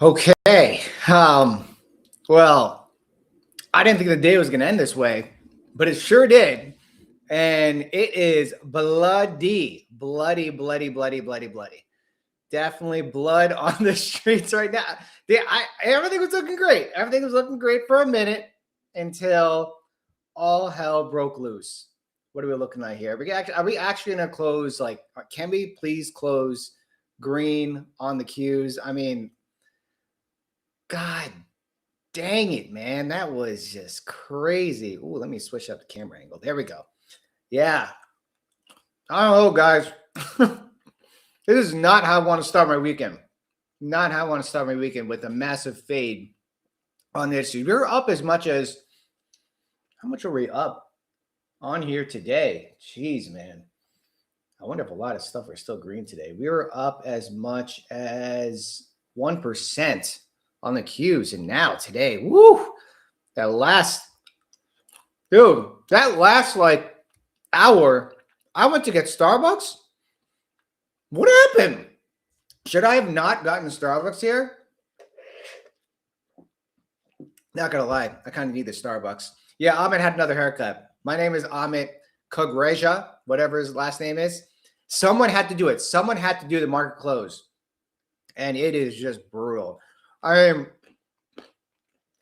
Okay. Well, I didn't think the day was going to end this way, but it sure did. And it is bloody. Definitely blood on the streets right now. Everything was looking great. Everything was looking great for a minute until all hell broke loose. What are we looking at here? Are we actually going to close? Like, can we please close green on the cues? I mean, God dang it, man. That was just crazy. Ooh, let me switch up the camera angle. There we go. Yeah. I don't know, guys. This is not how I want to start my weekend. Not how I want to start my weekend with a massive fade on this. We're up as much as, how much are we up on here today? Jeez, man. I wonder if a lot of stuff are still green today. We were up as much as 1% on the cues. And now today, woo, that last like hour, I went to get Starbucks. What happened? Should I have not gotten Starbucks here? Not gonna lie, I kind of need the Starbucks. Yeah, AMAT had another haircut. My name is AMAT Kogreja, whatever his last name is. Someone had to do it. Someone had to do the market close. And it is just brutal.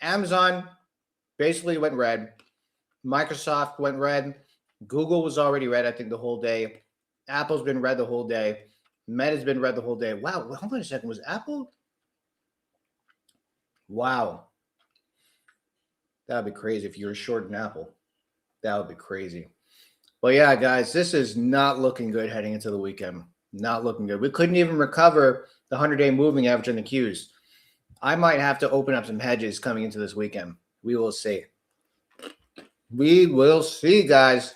Amazon basically went red. Microsoft went red. Google was already red, I think, the whole day. Apple's been red the whole day. Meta's been red the whole day. Wow, hold on a second. Was Apple? Wow. That would be crazy if you were short an Apple. That would be crazy. But yeah, guys, this is not looking good heading into the weekend. Not looking good. We couldn't even recover the 100-day moving average in the Qs. I might have to open up some hedges coming into this weekend. We will see. We will see, guys.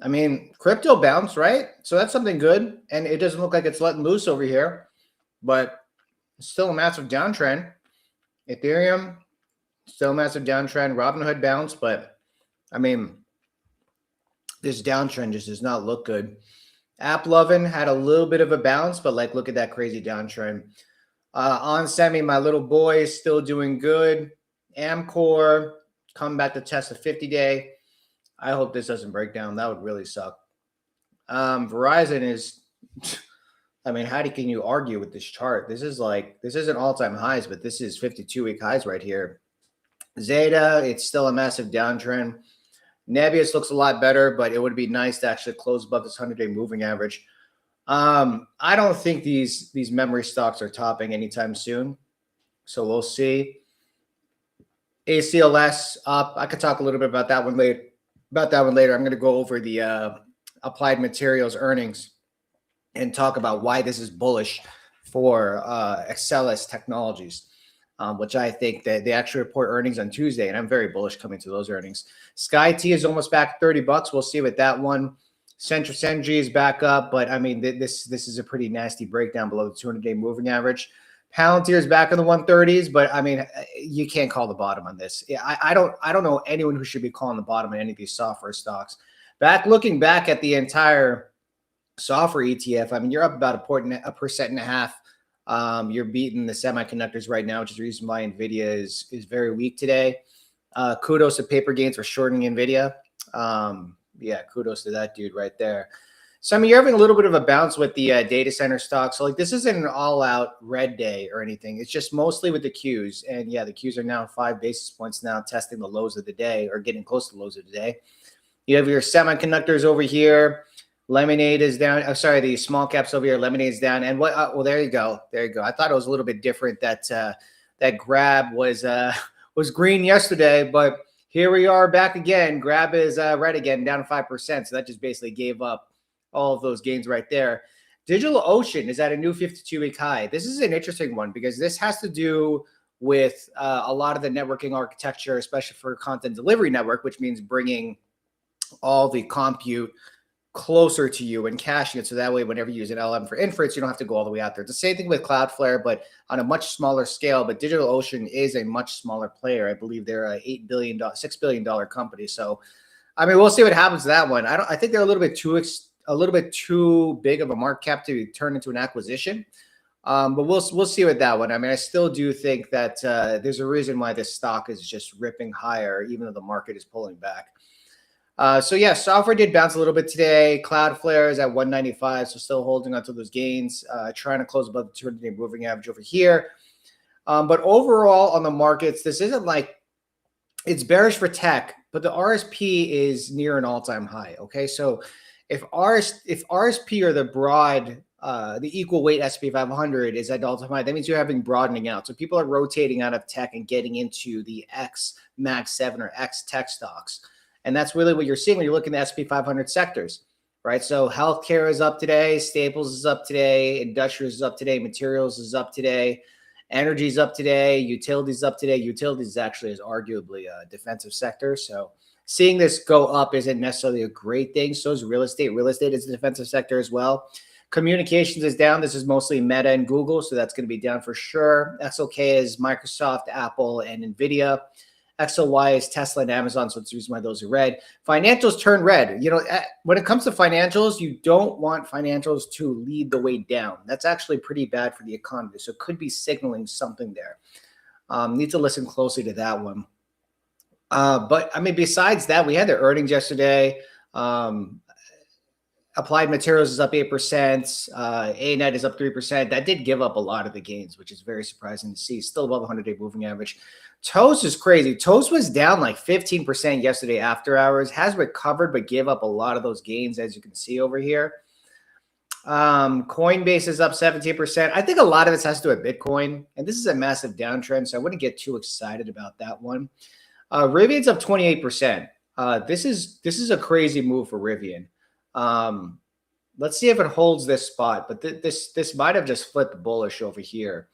I mean, crypto bounced, right? So that's something good. And it doesn't look like it's letting loose over here. But it's still a massive downtrend. Ethereum, still a massive downtrend. Robinhood bounced. But, I mean, this downtrend just does not look good. AppLovin had a little bit of a bounce, but like, look at that crazy downtrend. On Semi, my little boy is still doing good. Amcor, come back to test the 50-day. I hope this doesn't break down. That would really suck. Verizon is, I mean, how can you argue with this chart? This isn't all-time highs, but this is 52-week highs right here. Zeta, it's still a massive downtrend. NBIS looks a lot better, but it would be nice to actually close above this 100-day moving average. I don't think these memory stocks are topping anytime soon, so we'll see. ACLS up. I could talk a little bit about that one later. I'm going to go over the Applied Materials earnings and talk about why this is bullish for ACLS Technologies, which I think that they actually report earnings on Tuesday, and I'm very bullish coming to those earnings. SkyT is almost back $30. We'll see with that one. Centrus Energy is back up, but I mean, this is a pretty nasty breakdown below the 200-day moving average. Palantir is back in the 130s, but I mean, you can't call the bottom on this. I don't know anyone who should be calling the bottom on any of these software stocks. Looking back at the entire software ETF, I mean, you're up about 1.5%. You're beating the semiconductors right now, which is the reason why NVIDIA is very weak today. Kudos to Paper Gains for shorting NVIDIA. Yeah, kudos to that dude right there. So, I mean, you're having a little bit of a bounce with the data center stocks. So, like, this isn't an all-out red day or anything. It's just mostly with the Qs. And, yeah, the Qs are now 5 basis points now, testing the lows of the day or getting close to the lows of the day. You have your semiconductors over here. Lemonade is down. Oh, sorry, the small caps over here. Lemonade is down. And what? Well, there you go. There you go. I thought it was a little bit different that that Grab was green yesterday, but here we are back again. Grab is red again, down 5%. So that just basically gave up all of those gains right there. DigitalOcean is at a new 52-week high. This is an interesting one because this has to do with a lot of the networking architecture, especially for content delivery network, which means bringing all the compute closer to you and caching it. So that way, whenever you use an LM for inference, you don't have to go all the way out there. It's the same thing with Cloudflare, but on a much smaller scale. But DigitalOcean is a much smaller player. I believe they're a $6 billion company. So, I mean, we'll see what happens to that one. I think they're a little bit too big of a market cap to turn into an acquisition. But we'll see with that one. I mean, I still do think that there's a reason why this stock is just ripping higher, even though the market is pulling back. So yeah, software did bounce a little bit today. Cloudflare is at 195, so still holding onto those gains, trying to close above the 200-day moving average over here. But overall on the markets, this isn't like it's bearish for tech, but the RSP is near an all-time high. Okay, so if RSP or the broad, the equal weight S&P 500 is at all-time high, that means you're having broadening out. So people are rotating out of tech and getting into the X Mag 7 or X tech stocks. And that's really what you're seeing when you're looking at SP 500 sectors, right? So healthcare is up today, staples is up today, industrials is up today, materials is up today, energy is up today, utilities up today. Utilities actually is arguably a defensive sector. So seeing this go up isn't necessarily a great thing. So is real estate. Real estate is a defensive sector as well. Communications is down. This is mostly Meta and Google, so that's going to be down for sure. SOK is Microsoft, Apple, and NVIDIA. XOY is Tesla and Amazon, so it's the reason why those are red. Financials turn red. You know, when it comes to financials, you don't want financials to lead the way down. That's actually pretty bad for the economy, so it could be signaling something there. Need to listen closely to that one. But, I mean, besides that, we had the earnings yesterday. Applied Materials is up 8%. ANET is up 3%. That did give up a lot of the gains, which is very surprising to see. Still above the 100-day moving average. Toast is crazy. Toast was down like 15% yesterday after hours. Has recovered, but gave up a lot of those gains, as you can see over here. Coinbase is up 17%. I think a lot of this has to do with Bitcoin, and this is a massive downtrend, so I wouldn't get too excited about that one. Rivian's up 28%. This is a crazy move for Rivian. Let's see if it holds this spot, but this might have just flipped bullish over here.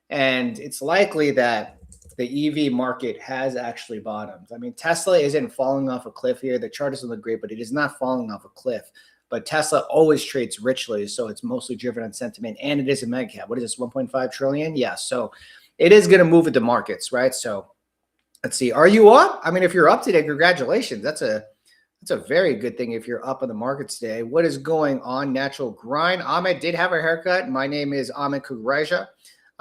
And it's likely that the EV market has actually bottomed. I mean, Tesla isn't falling off a cliff here. The chart doesn't look great, but it is not falling off a cliff. But Tesla always trades richly, so it's mostly driven on sentiment, and it is a mega cap. What is this, 1.5 trillion? Yeah, so it is going to move with the markets, right? So let's see. Are you up? I mean, if you're up today, congratulations. That's a very good thing if you're up in the markets today. What is going on? Natural grind. Ahmed did have a haircut. My name is Ahmed Kugraja.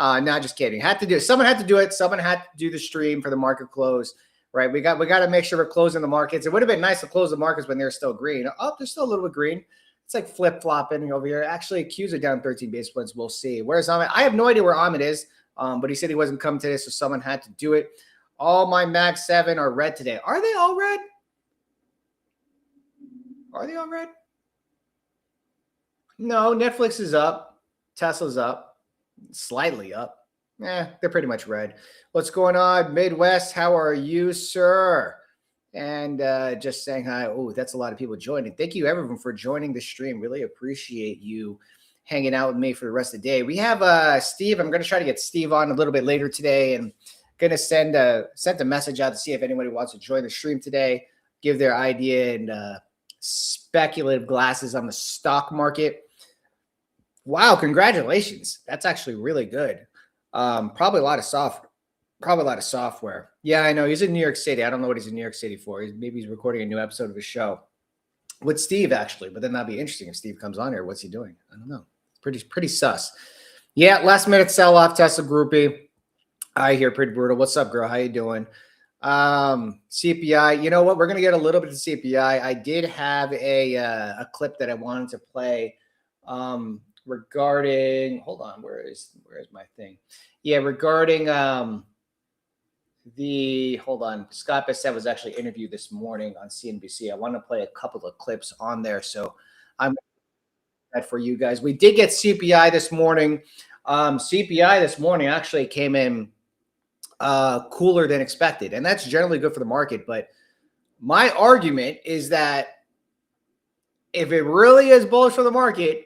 No, just kidding. Had to do it. Someone had to do it. Someone had to do the stream for the market close, right? We got to make sure we're closing the markets. It would have been nice to close the markets when they're still green. Oh, they're still a little bit green. It's like flip-flopping over here. Actually, Qs are down 13 basis points. We'll see. Where's Ahmed? I have no idea where Ahmed is, but he said he wasn't coming today, so someone had to do it. All my Mag 7 are red today. Are they all red? Are they all red? No, Netflix is up. Tesla's up. Slightly up. They're pretty much red. What's going on? Midwest, how are you, sir? And just saying hi. Oh, that's a lot of people joining. Thank you, everyone, for joining the stream. Really appreciate you hanging out with me for the rest of the day. We have Steve. I'm going to try to get Steve on a little bit later today, and going to send a message out to see if anybody wants to join the stream today, give their idea and speculative glasses on the stock market. Wow, congratulations. That's actually really good. Probably a lot of software. Yeah, I know. He's in New York City. I don't know what he's in New York City for. Maybe he's recording a new episode of his show with Steve, actually. But then that'd be interesting if Steve comes on here. What's he doing? I don't know. Pretty sus. Yeah, last minute sell-off, Tesla groupie. I hear pretty brutal. What's up, girl? How you doing? CPI. You know what? We're going to get a little bit of CPI. I did have a clip that I wanted to play regarding, hold on, where is my thing? Yeah, regarding hold on, Scott Bessent was actually interviewed this morning on CNBC. I want to play a couple of clips on there, so I'm that for you guys. We did get CPI this morning. CPI this morning actually came in cooler than expected, and that's generally good for the market. But my argument is that if it really is bullish for the market,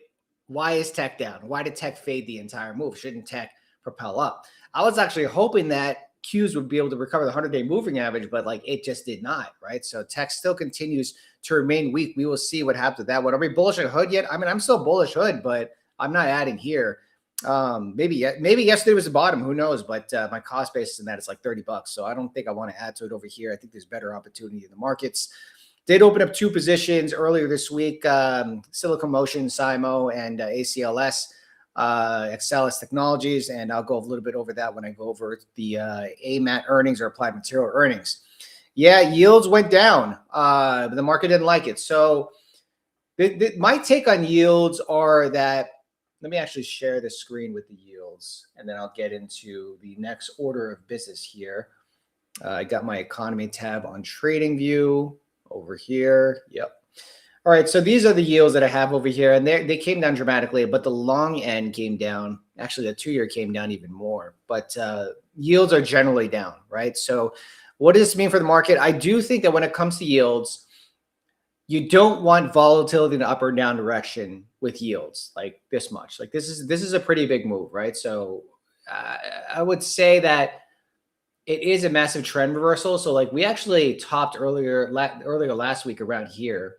why is tech down? Why did tech fade the entire move? Shouldn't tech propel up? I was actually hoping that Qs would be able to recover the 100-day moving average, but like it just did not, right? So tech still continues to remain weak. We will see what happens with that one. Are we bullish on Hood yet? I mean, I'm still bullish Hood, but I'm not adding here. Maybe yesterday was the bottom. Who knows? But my cost basis in that is like $30. So I don't think I want to add to it over here. I think there's better opportunity in the markets. Did open up 2 positions earlier this week, Silicon Motion, SIMO, and ACLS. ACLS Technologies, and I'll go a little bit over that when I go over the AMAT earnings or applied material earnings. Yeah, yields went down. But the market didn't like it. So my take on yields are that, let me actually share the screen with the yields, and then I'll get into the next order of business here. I got my economy tab on trading view over here. Yep. All right, so these are the yields that I have over here, and they came down dramatically, but the long end came down. Actually, the 2-year came down even more, but yields are generally down, right? So what does this mean for the market? I do think that when it comes to yields, you don't want volatility in the up or down direction with yields like this much. Like this is a pretty big move, right? So I would say that it is a massive trend reversal. So like we actually topped earlier last week around here,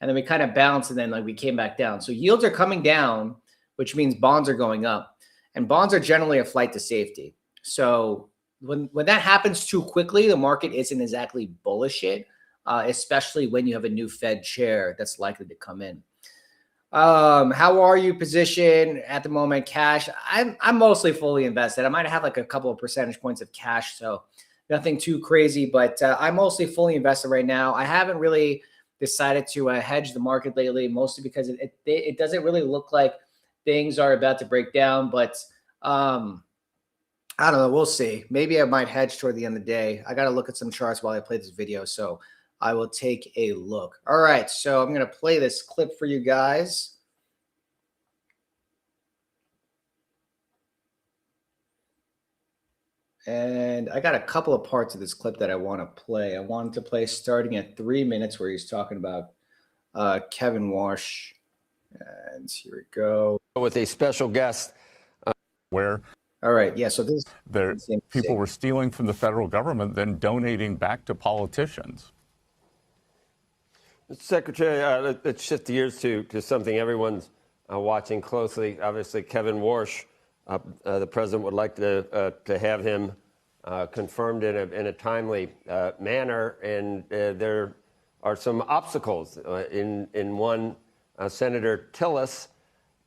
and then we kind of bounced, and then like we came back down. So yields are coming down, which means bonds are going up, and bonds are generally a flight to safety. So when that happens too quickly, the market isn't exactly bullish it, especially when you have a new Fed chair that's likely to come in. How are you positioned at the moment? Cash, I'm mostly fully invested. I might have like a couple of percentage points of cash, so nothing too crazy, but I'm mostly fully invested right now. I haven't really decided to hedge the market lately, mostly because it doesn't really look like things are about to break down, but I don't know. We'll see. Maybe I might hedge toward the end of the day. I got to look at some charts while I play this video, so I will take a look. All right, so I'm going to play this clip for you guys. And I got a couple of parts of this clip that I want to play. I wanted to play starting at 3 minutes where he's talking about Kevin Walsh. And here we go. With a special guest. Where? All right, yeah, so this people were stealing from the federal government, then donating back to politicians. Mr. Secretary, let's shift gears to something everyone's watching closely. Obviously, Kevin Walsh, the president would like to have him confirmed in a timely manner, and there are some obstacles. In one, Senator Tillis,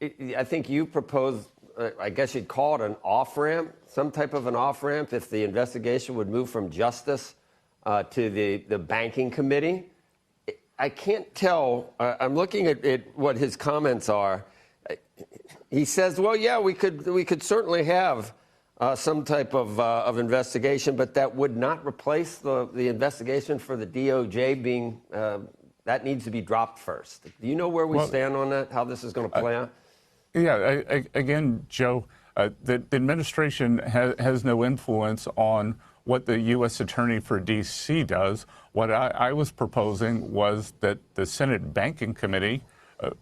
I think you proposed, I guess you'd call it an off-ramp, some type of an off-ramp if the investigation would move from justice to the banking committee. I can't tell. I'm looking at what his comments are. He says, well, yeah, we could certainly have some type of investigation, but that would not replace the investigation for the DOJ being, that needs to be dropped first. Do you know where we stand on that, how this is going to play out? Yeah, again, Joe, the administration has no influence on what the U.S. Attorney for D.C. does. What I was proposing was that the Senate Banking Committee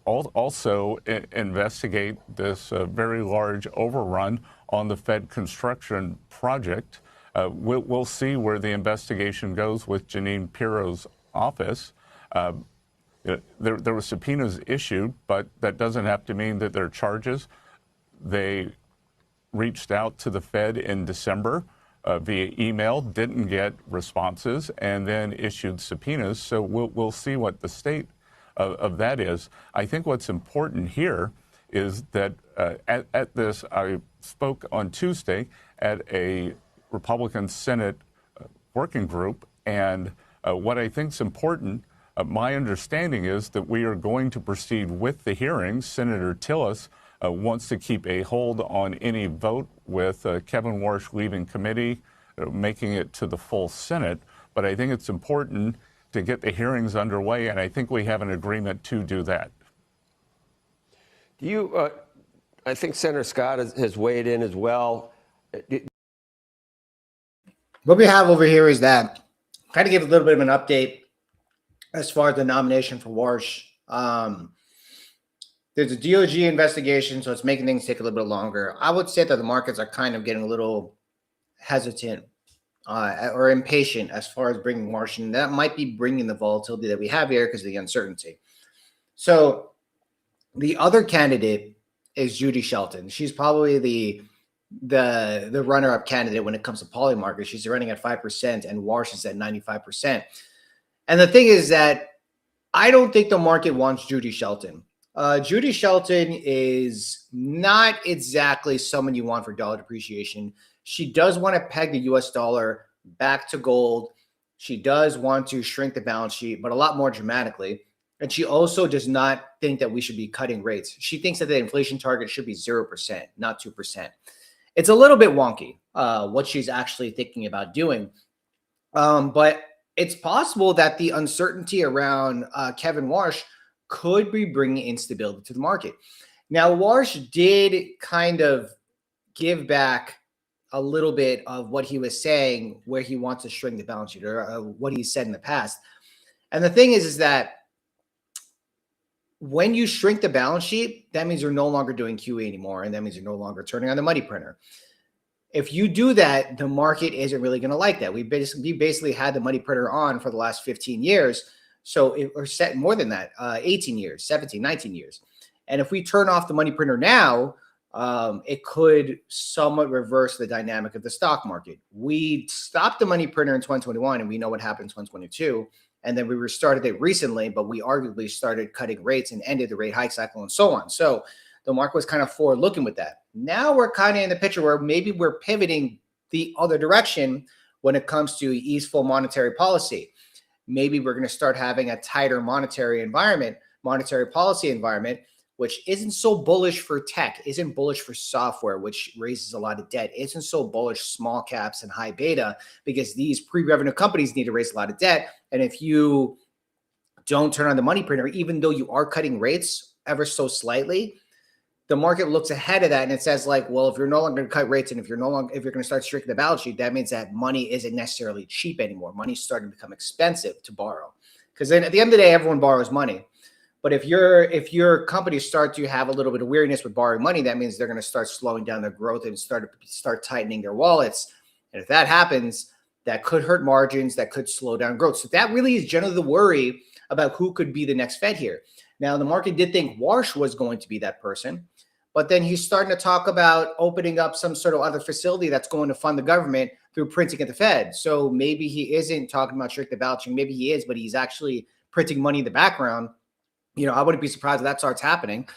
also investigate this very large overrun on the Fed construction project. We'll see where the investigation goes with Jeanine Pirro's office. There were subpoenas issued, but that doesn't have to mean that there are charges. They reached out to the Fed in December via email, didn't get responses, and then issued subpoenas. So we'll see what the state of that is. I think what's important here is that at this, I spoke on Tuesday at a Republican Senate working group, and what I think is important, my understanding is that we are going to proceed with the hearings. Senator Tillis wants to keep a hold on any vote with Kevin Walsh leaving committee, making it to the full Senate. But I think it's important to get the hearings underway, and I think we have an agreement to do that. Do you, I think Senator Scott has weighed in as well. What we have over here is that, kind of give a little bit of an update as far as the nomination for Walsh. There's a DOJ investigation, so it's making things take a little bit longer. I would say that the markets are kind of getting a little hesitant or impatient as far as bringing Walsh in. That might be bringing the volatility that we have here because of the uncertainty. So the other candidate is Judy Shelton. She's probably the runner-up candidate when it comes to poly market. She's running at 5%, and Walsh is at 95%. And the thing is that I don't think the market wants Judy Shelton. Judy Shelton is not exactly someone you want for dollar depreciation. She does want to peg the US dollar back to gold. She does want to shrink the balance sheet, but a lot more dramatically. And she also does not think that we should be cutting rates. She thinks that the inflation target should be 0%, not 2%. It's a little bit wonky what she's actually thinking about doing. But it's possible that the uncertainty around Kevin Warsh could be bringing instability to the market. Now, Warsh did kind of give back a little bit of what he was saying, where he wants to shrink the balance sheet, or what he said in the past. And the thing is that when you shrink the balance sheet, that means you're no longer doing QE anymore, and that means you're no longer turning on the money printer. If you do that, the market isn't really going to like that. We basically had the money printer on for the last 15 years. So or set more than that, 18 years, 17, 19 years. And if we turn off the money printer now, it could somewhat reverse the dynamic of the stock market. We stopped the money printer in 2021, and we know what happened in 2022. And then we restarted it recently, but we arguably started cutting rates and ended the rate hike cycle and so on. So the market was kind of forward looking with that. Now we're kind of in the picture where maybe we're pivoting the other direction when it comes to easeful monetary policy. Maybe we're going to start having a tighter monetary policy environment, which isn't so bullish for tech, isn't bullish for software, which raises a lot of debt, isn't so bullish small caps and high beta, because these pre-revenue companies need to raise a lot of debt. And if you don't turn on the money printer, even though you are cutting rates ever so slightly, the market looks ahead of that and it says, like, well, if you're no longer going to cut rates, and if you're going to start shrinking the balance sheet, that means that money isn't necessarily cheap anymore. Money's starting to become expensive to borrow, because then at the end of the day, everyone borrows money. But if your companies start to have a little bit of weariness with borrowing money, that means they're going to start slowing down their growth and start tightening their wallets. And if that happens, that could hurt margins, that could slow down growth. So that really is generally the worry about who could be the next Fed here. Now, the market did think Warsh was going to be that person, but then he's starting to talk about opening up some sort of other facility that's going to fund the government through printing at the Fed. So maybe he isn't talking about shrink the balance sheet. Maybe he is, but he's actually printing money in the background. I wouldn't be surprised if that starts happening.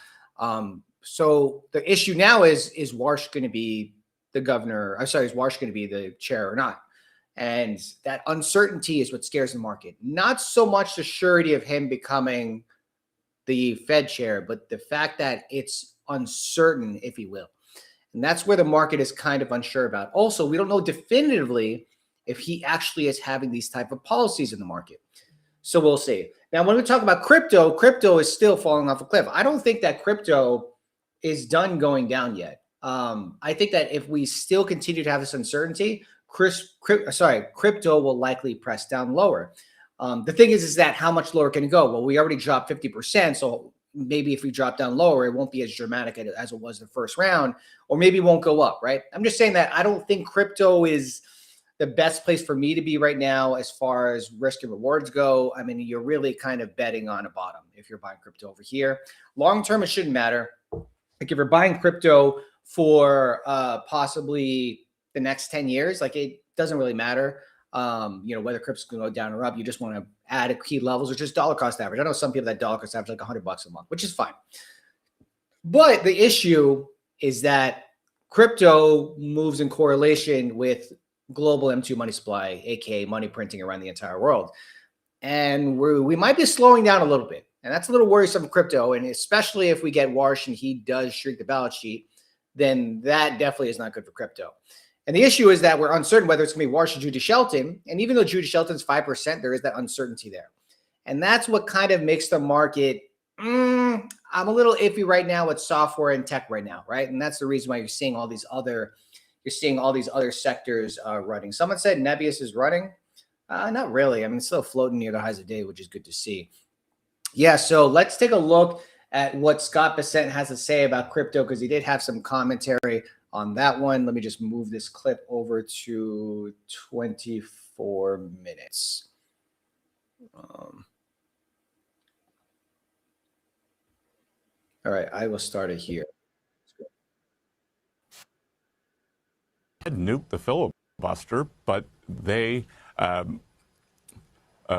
So the issue now is Warsh going to be the governor? I'm sorry, is Warsh going to be the chair or not? And that uncertainty is what scares the market. Not so much the surety of him becoming the Fed chair, but the fact that it's uncertain if he will. And that's where the market is kind of unsure about. Also, we don't know definitively if he actually is having these type of policies in the market. So we'll see. Now, when we talk about crypto is still falling off a cliff. I don't think that crypto is done going down yet. I think that if we still continue to have this uncertainty, crypto will likely press down lower. The thing is that how much lower can it go? Well, we already dropped 50%. So maybe if we drop down lower, it won't be as dramatic as it was the first round, or maybe it won't go up, right? I'm just saying that I don't think crypto is the best place for me to be right now as far as risk and rewards go. I mean, you're really kind of betting on a bottom if you're buying crypto over here. Long term, it shouldn't matter. Like if you're buying crypto for possibly the next 10 years, like it doesn't really matter. Whether crypto's going to go down or up. You just want to add a key levels or just dollar cost average. I know some people that dollar cost average like $100 a month, which is fine. But the issue is that crypto moves in correlation with global M2 money supply, aka money printing around the entire world. And we might be slowing down a little bit. And that's a little worrisome for crypto. And especially if we get Warsh and he does shrink the balance sheet, then that definitely is not good for crypto. And the issue is that we're uncertain whether it's going to be Warsh or Judy Shelton. And even though Judy Shelton's 5%, there is that uncertainty there. And that's what kind of makes the market, I'm a little iffy right now with software and tech right now, right? And that's the reason why you're seeing all these other sectors running. Someone said NBIS is running. Not really. I mean, it's still floating near the highs of day, which is good to see. Yeah, so let's take a look at what Scott Bessent has to say about crypto, because he did have some commentary on that one. Let me just move this clip over to 24 minutes. All right, I will start it here. Nuke the filibuster, but they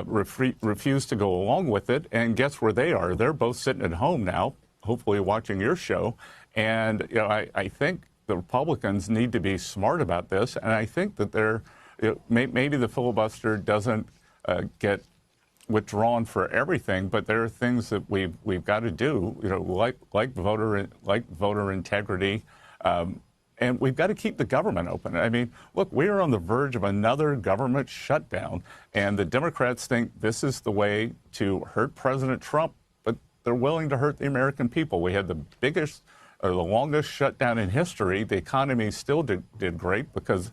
refuse to go along with it. And guess where they are? They're both sitting at home now, hopefully watching your show. And I think the Republicans need to be smart about this. And I think that maybe the filibuster doesn't get withdrawn for everything, but there are things that we've got to do, like voter integrity, and we've got to keep the government open. I mean, look, we are on the verge of another government shutdown, and the Democrats think this is the way to hurt President Trump, but they're willing to hurt the American people. We had the biggest or the longest shutdown in history. The economy still did great because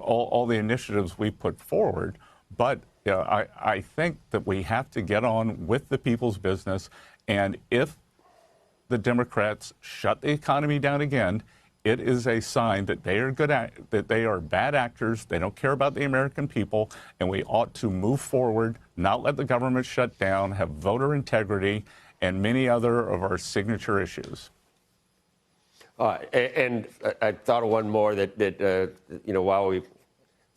all the initiatives we put forward, but I think that we have to get on with the people's business, and if the Democrats shut the economy down again, it is a sign that they are bad actors. They don't care about the American people, and we ought to move forward, not let the government shut down, have voter integrity, and many other of our signature issues. And I thought of one more that while it's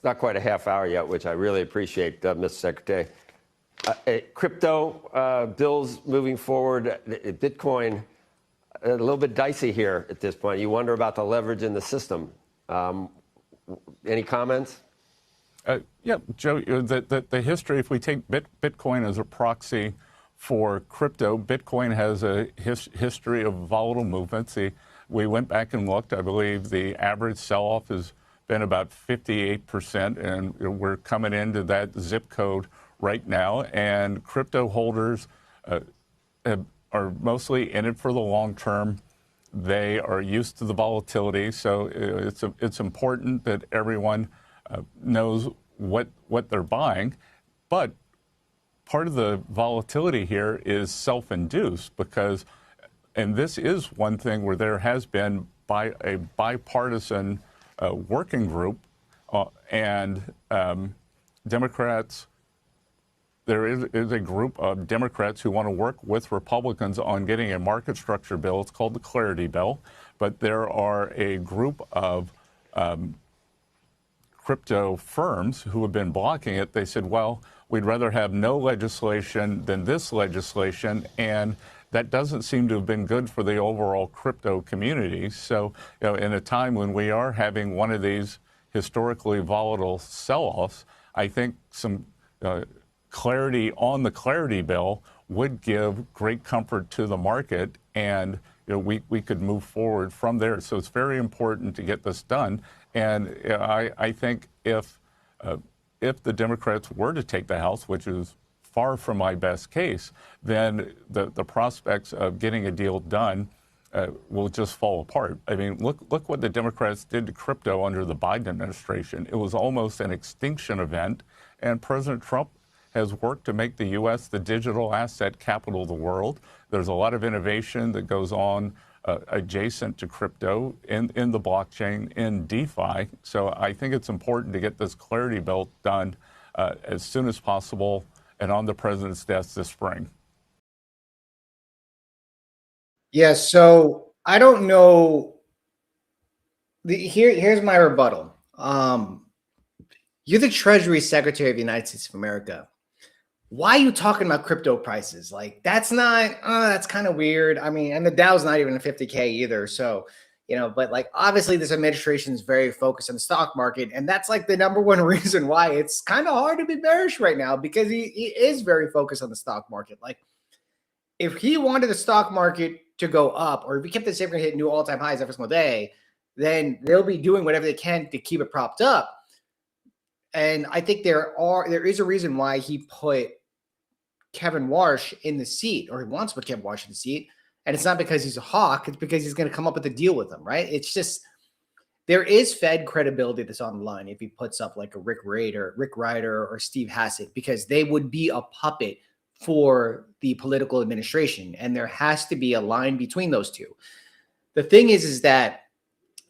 not quite a half hour yet, which I really appreciate, Mr. Secretary. Crypto bills moving forward, Bitcoin, a little bit dicey here at this point. You wonder about the leverage in the system. Any comments? Yeah, Joe, the history, if we take Bitcoin as a proxy for crypto, Bitcoin has a history of volatile movements. We went back and looked. I believe the average sell-off has been about 58%, and we're coming into that zip code right now. And crypto holders are mostly in it for the long term. They are used to the volatility, so it's important that everyone knows what they're buying. But part of the volatility here is self-induced because, and this is one thing where there has been a bipartisan working group and Democrats. There is a group of Democrats who want to work with Republicans on getting a market structure bill. It's called the Clarity Bill. But there are a group of crypto firms who have been blocking it. They said, well, we'd rather have no legislation than this legislation. And that doesn't seem to have been good for the overall crypto community. So, in a time when we are having one of these historically volatile sell-offs, I think some clarity on the Clarity Bill would give great comfort to the market, and we could move forward from there. So it's very important to get this done. And I think if the Democrats were to take the House, which is far from my best case, then the prospects of getting a deal done will just fall apart. I mean, look what the Democrats did to crypto under the Biden administration. It was almost an extinction event, and President Trump has worked to make the U.S. the digital asset capital of the world. There's a lot of innovation that goes on adjacent to crypto in the blockchain, in DeFi. So I think it's important to get this Clarity Bill done as soon as possible and on the president's desk this spring. Yeah, so I don't know. Here's my rebuttal. You're the Treasury Secretary of the United States of America. Why are you talking about crypto prices? Like, that's kind of weird. I mean, and the Dow's not even a 50K either. So, but like, obviously this administration is very focused on the stock market. And that's like the number one reason why it's kind of hard to be bearish right now, because he is very focused on the stock market. Like, if he wanted the stock market to go up, or if he kept the safe hit new all-time highs every single day, then they'll be doing whatever they can to keep it propped up. And I think there is a reason why he put Kevin Warsh in the seat, or he wants to put Kevin Warsh in the seat. And it's not because he's a hawk. It's because he's going to come up with a deal with them, right? It's just, there is Fed credibility that's on the line if he puts up like a Rick Ryder or Steve Hassett, because they would be a puppet for the political administration. And there has to be a line between those two. The thing is that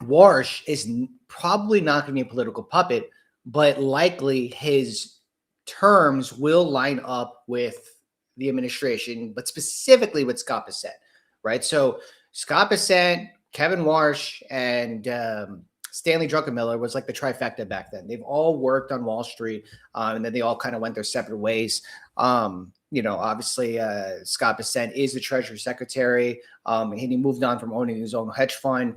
Warsh is probably not going to be a political puppet, but likely his terms will line up with the administration, but specifically with Scott Bessent, right? So Scott Bessent, Kevin Warsh, and Stanley Druckenmiller was like the trifecta back then. They've all worked on Wall Street, and then they all kind of went their separate ways. obviously Scott Bessent is the Treasury Secretary, and he moved on from owning his own hedge fund.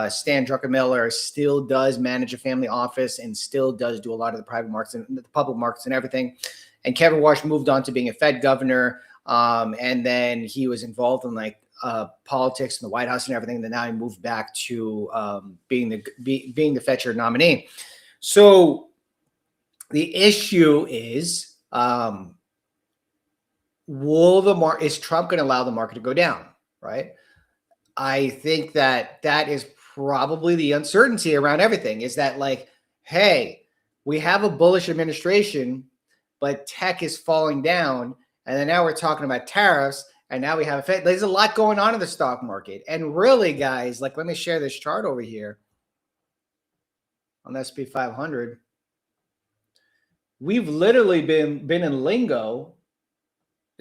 Stan Druckenmiller still does manage a family office and still does do a lot of the private markets and the public markets and everything. And Kevin Warsh moved on to being a Fed governor, and then he was involved in politics in the White House and everything. And then now he moved back to being the Fed chair nominee. So the issue is, is Trump going to allow the market to go down? Right. I think that is probably the uncertainty around everything, is that hey, we have a bullish administration, but tech is falling down. And then now we're talking about tariffs, and now we have a Fed. There's a lot going on in the stock market. And really, guys, let me share this chart over here on the SP 500. We've literally been in lingo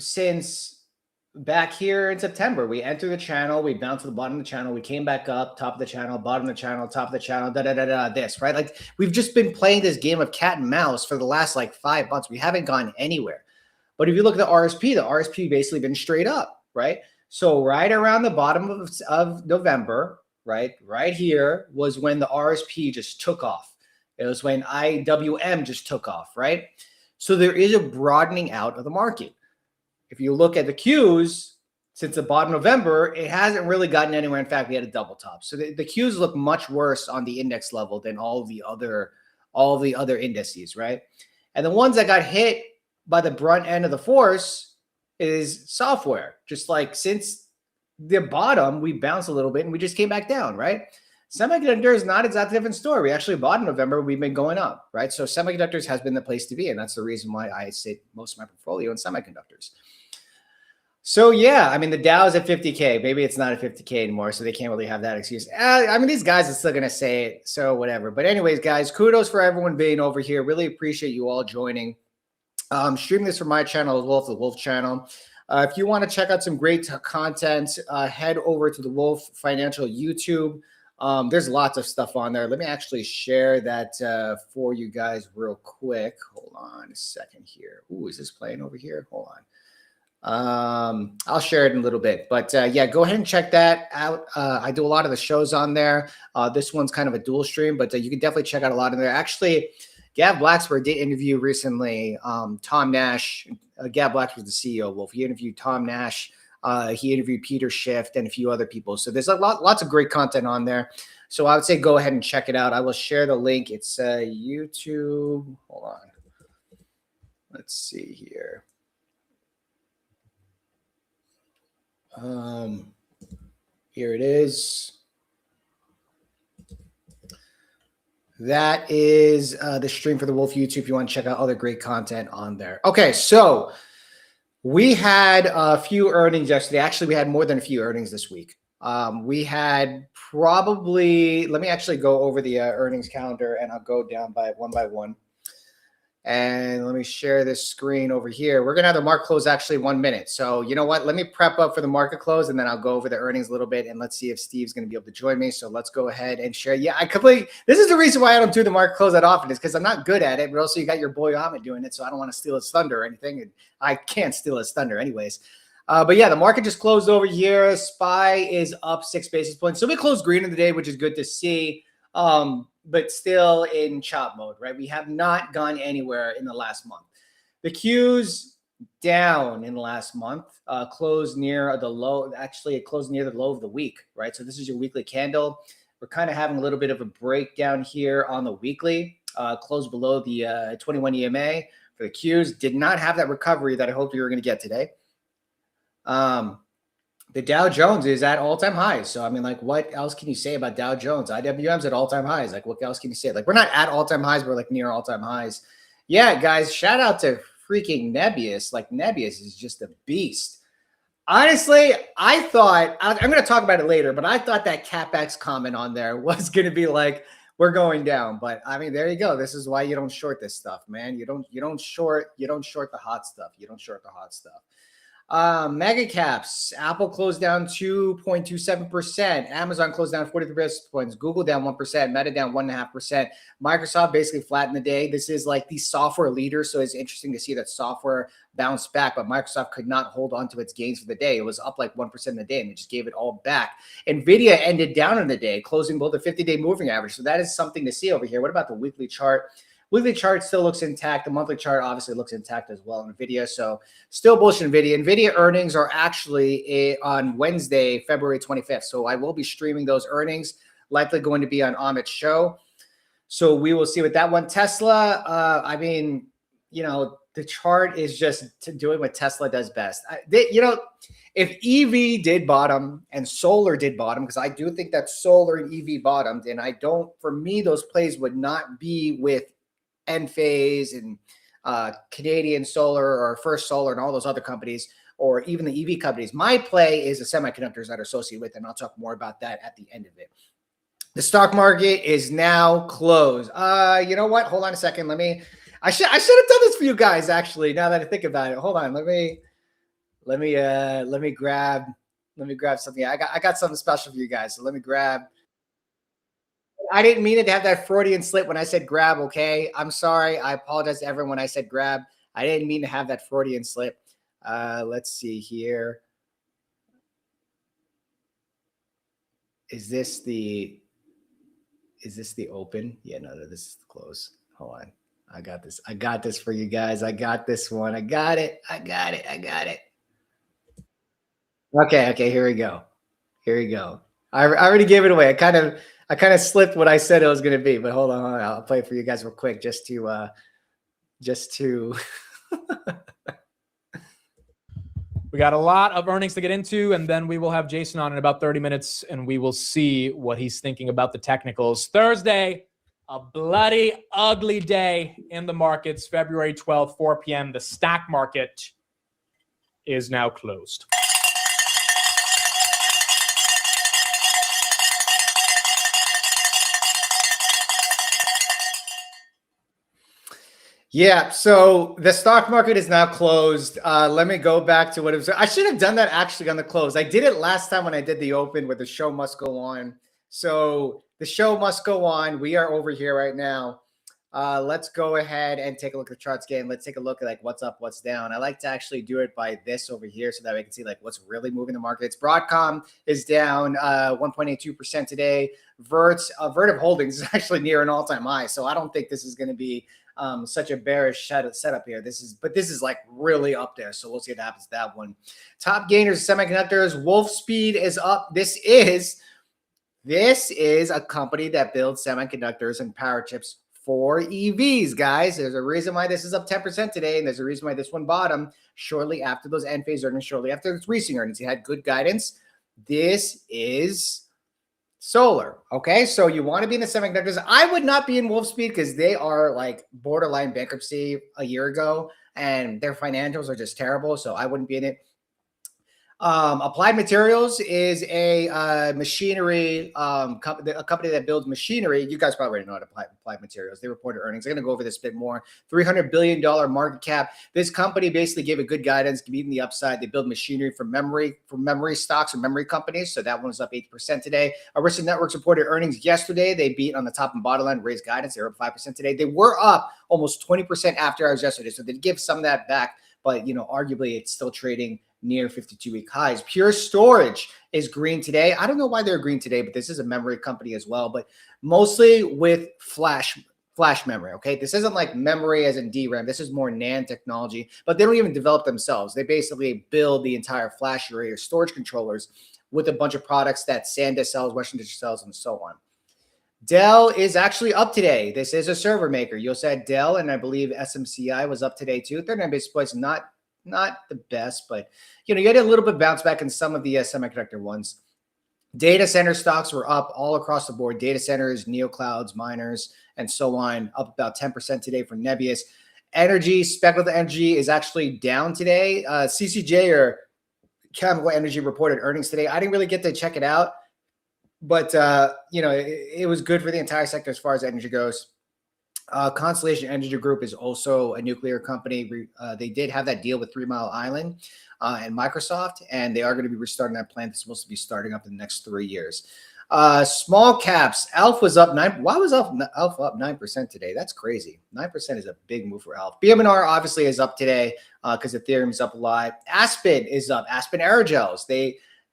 since back here in September. We entered the channel, we bounced to the bottom of the channel, we came back up, top of the channel, bottom of the channel, top of the channel, this, right? We've just been playing this game of cat and mouse for the last 5 months. We haven't gone anywhere. But if you look at the RSP basically been straight up, right? So right around the bottom of November, right here was when the RSP just took off. It was when IWM just took off, right? So there is a broadening out of the market. If you look at the Qs since the bottom of November, it hasn't really gotten anywhere. In fact, we had a double top. So the Qs look much worse on the index level than all the other indices, right? And the ones that got hit by the brunt end of the force is software. Just since the bottom, we bounced a little bit and we just came back down, right? Semiconductor is not exactly a different story. We actually bought in November. We've been going up, right? So semiconductors has been the place to be. And that's the reason why I sit most of my portfolio in semiconductors. So yeah, the Dow is at 50K. Maybe it's not at 50K anymore, so they can't really have that excuse. These guys are still going to say it, so whatever. But anyways, guys, kudos for everyone being over here. Really appreciate you all joining. Streaming this from my channel as well as the Wolf channel. If you want to check out some great content, head over to the Wolf Financial YouTube. There's lots of stuff on there. Let me actually share that for you guys real quick. Hold on a second here. Ooh, is this playing over here? Hold on. I'll share it in a little bit, but yeah, go ahead and check that out. I do a lot of the shows on there. This one's kind of a dual stream, but you can definitely check out a lot in there. Actually, Gav Blacksburg did interview recently Tom Nash. Gav Blacksburg is the CEO of Wolf. He interviewed Tom Nash. He interviewed Peter Schiff and a few other people. So there's lots of great content on there. So I would say go ahead and check it out. I will share the link. It's YouTube. Hold on. Let's see here. Here it is. That is the stream for the Wolf YouTube. If you want to check out other great content on there. Okay, so we had a few earnings yesterday. Actually, we had more than a few earnings this week. We had probably, let me actually go over the earnings calendar and I'll go down by one. And let me share this screen over here. We're going to have the market close actually 1 minute. So you know what? Let me prep up for the market close and then I'll go over the earnings a little bit and let's see if Steve's going to be able to join me. So let's go ahead and share. Yeah, this is the reason why I don't do the market close that often, is because I'm not good at it, but also you got your boy AMAT doing it. So I don't want to steal his thunder or anything. And I can't steal his thunder anyways. But yeah, the market just closed over here. SPY is up 6 basis points. So we closed green in the day, which is good to see. But still in chop mode, right? We have not gone anywhere in the last month. The Qs down in the last month, closed near the low. Actually, it closed near the low of the week, right? So this is your weekly candle. We're kind of having a little bit of a breakdown here on the weekly, closed below the 21 EMA for the Qs. Did not have that recovery that I hoped we were going to get today. The Dow Jones is at all-time highs. So, what else can you say about Dow Jones? IWM's at all-time highs. What else can you say? We're not at all-time highs. We're near all-time highs. Yeah, guys, shout out to freaking NBIS. NBIS is just a beast. Honestly, I thought, I'm going to talk about it later, but I thought that CapEx comment on there was going to be we're going down. But there you go. This is why you don't short this stuff, man. You don't short the hot stuff. You don't short the hot stuff. Mega caps. Apple closed down 2.27%. Amazon closed down 43 basis points. Google down 1%. Meta down 1.5%. Microsoft basically flattened the day. This is like the software leader, so it's interesting to see that software bounced back, but Microsoft could not hold on to its gains for the day. It was up like 1% in the day, and they just gave it all back. NVIDIA ended down in the day, closing below the 50-day moving average. So that is something to see over here. What about the weekly chart? Weekly chart still looks intact. The monthly chart obviously looks intact as well in NVIDIA. So still bullish NVIDIA. NVIDIA earnings are actually on Wednesday, February 25th. So I will be streaming those earnings, likely going to be on Amit's show. So we will see with that one. Tesla, I mean, you know, the chart is just doing what Tesla does best. If EV did bottom and solar did bottom, because I do think that solar and EV bottomed, and for me, those plays would not be with Enphase and Canadian Solar or First Solar and all those other companies, or even the EV companies. My play is the semiconductors that are associated with it, and I'll talk more about that at the end of it. The stock market is now closed. You know what? Hold on a second. I should have done this for you guys, actually, now that I think about it. Hold on. Let me grab something. I got something special for you guys. So let me grab. I didn't mean it to have that Freudian slip when I said grab, okay? I'm sorry. I apologize to everyone when I said grab. I didn't mean to have that Freudian slip. Let's see here. Is this the open? Yeah, no, this is the close. Hold on. I got this. I got this for you guys. I got this one. I got it. Okay, here we go. I already gave it away. I kind of slipped what I said it was going to be, but hold on. I'll play it for you guys real quick just to We got a lot of earnings to get into, and then we will have Jason on in about 30 minutes, and we will see what he's thinking about the technicals. Thursday, a bloody ugly day in the markets. February 12th, 4 p.m. The stock market is now closed. Yeah, so the stock market is now closed. Let me go back to what it was. I should have done that actually on the close. I did it last time when I did the open where the show must go on. So the show must go on. We are over here right now. Let's go ahead and take a look at the charts again. Let's take a look at like what's up, what's down. I like to actually do it by this over here so that we can see like what's really moving the markets. Broadcom is down 1.82% today. Vertiv Holdings is actually near an all-time high. So I don't think this is going to be such a bearish setup here. This is like really up there. So we'll see what happens to that one. Top gainers, semiconductors. Wolfspeed is up. This is a company that builds semiconductors and power chips for EVs, guys. There's a reason why this is up 10% today, and there's a reason why this one bottomed shortly after those Enphase earnings, shortly after its recent earnings. It had good guidance. This is solar. Okay, so you want to be in the semiconductors. I would not be in Wolfspeed because they are like borderline bankruptcy a year ago, and their financials are just terrible. So I wouldn't be in it. Applied Materials is a machinery a company that builds machinery. You guys probably already know what Applied Materials. They reported earnings. I'm going to go over this a bit more. $300 billion market cap. This company basically gave a good guidance, beating the upside. They build machinery for memory stocks or memory companies. So that one's up 8% today. Arista Networks reported earnings yesterday. They beat on the top and bottom line, raised guidance. They're up 5% today. They were up almost 20% after hours yesterday. So they give some of that back, but arguably it's still trading near 52-week highs. Pure Storage is green today. I don't know why they're green today, but this is a memory company as well, but mostly with flash memory, okay? This isn't like memory as in DRAM. This is more NAND technology, but they don't even develop themselves. They basically build the entire flash array or storage controllers with a bunch of products that SanDisk sells, Western Digital sells, and so on. Dell is actually up today. This is a server maker. You said Dell, and I believe SMCI was up today too. 39 basis points, not the best, but you had a little bit bounce back in some of the semiconductor ones. Data center stocks were up all across the board. Data centers, neoclouds, miners, and so on, up about 10% today for NBIS. Energy, speculative energy is actually down today. CCJ or Chemical Energy reported earnings today. I didn't really get to check it out, but it was good for the entire sector as far as energy goes. Constellation Energy Group is also a nuclear company. They did have that deal with 3 Mile Island and Microsoft, and they are going to be restarting that plant. It's supposed to be starting up in the next 3 years. Small caps, ALF was up 9. Why was ALF up 9% today? That's crazy. 9% is a big move for ALF. BMNR obviously is up today because Ethereum is up a lot. Aspen is up. Aspen Aerogels.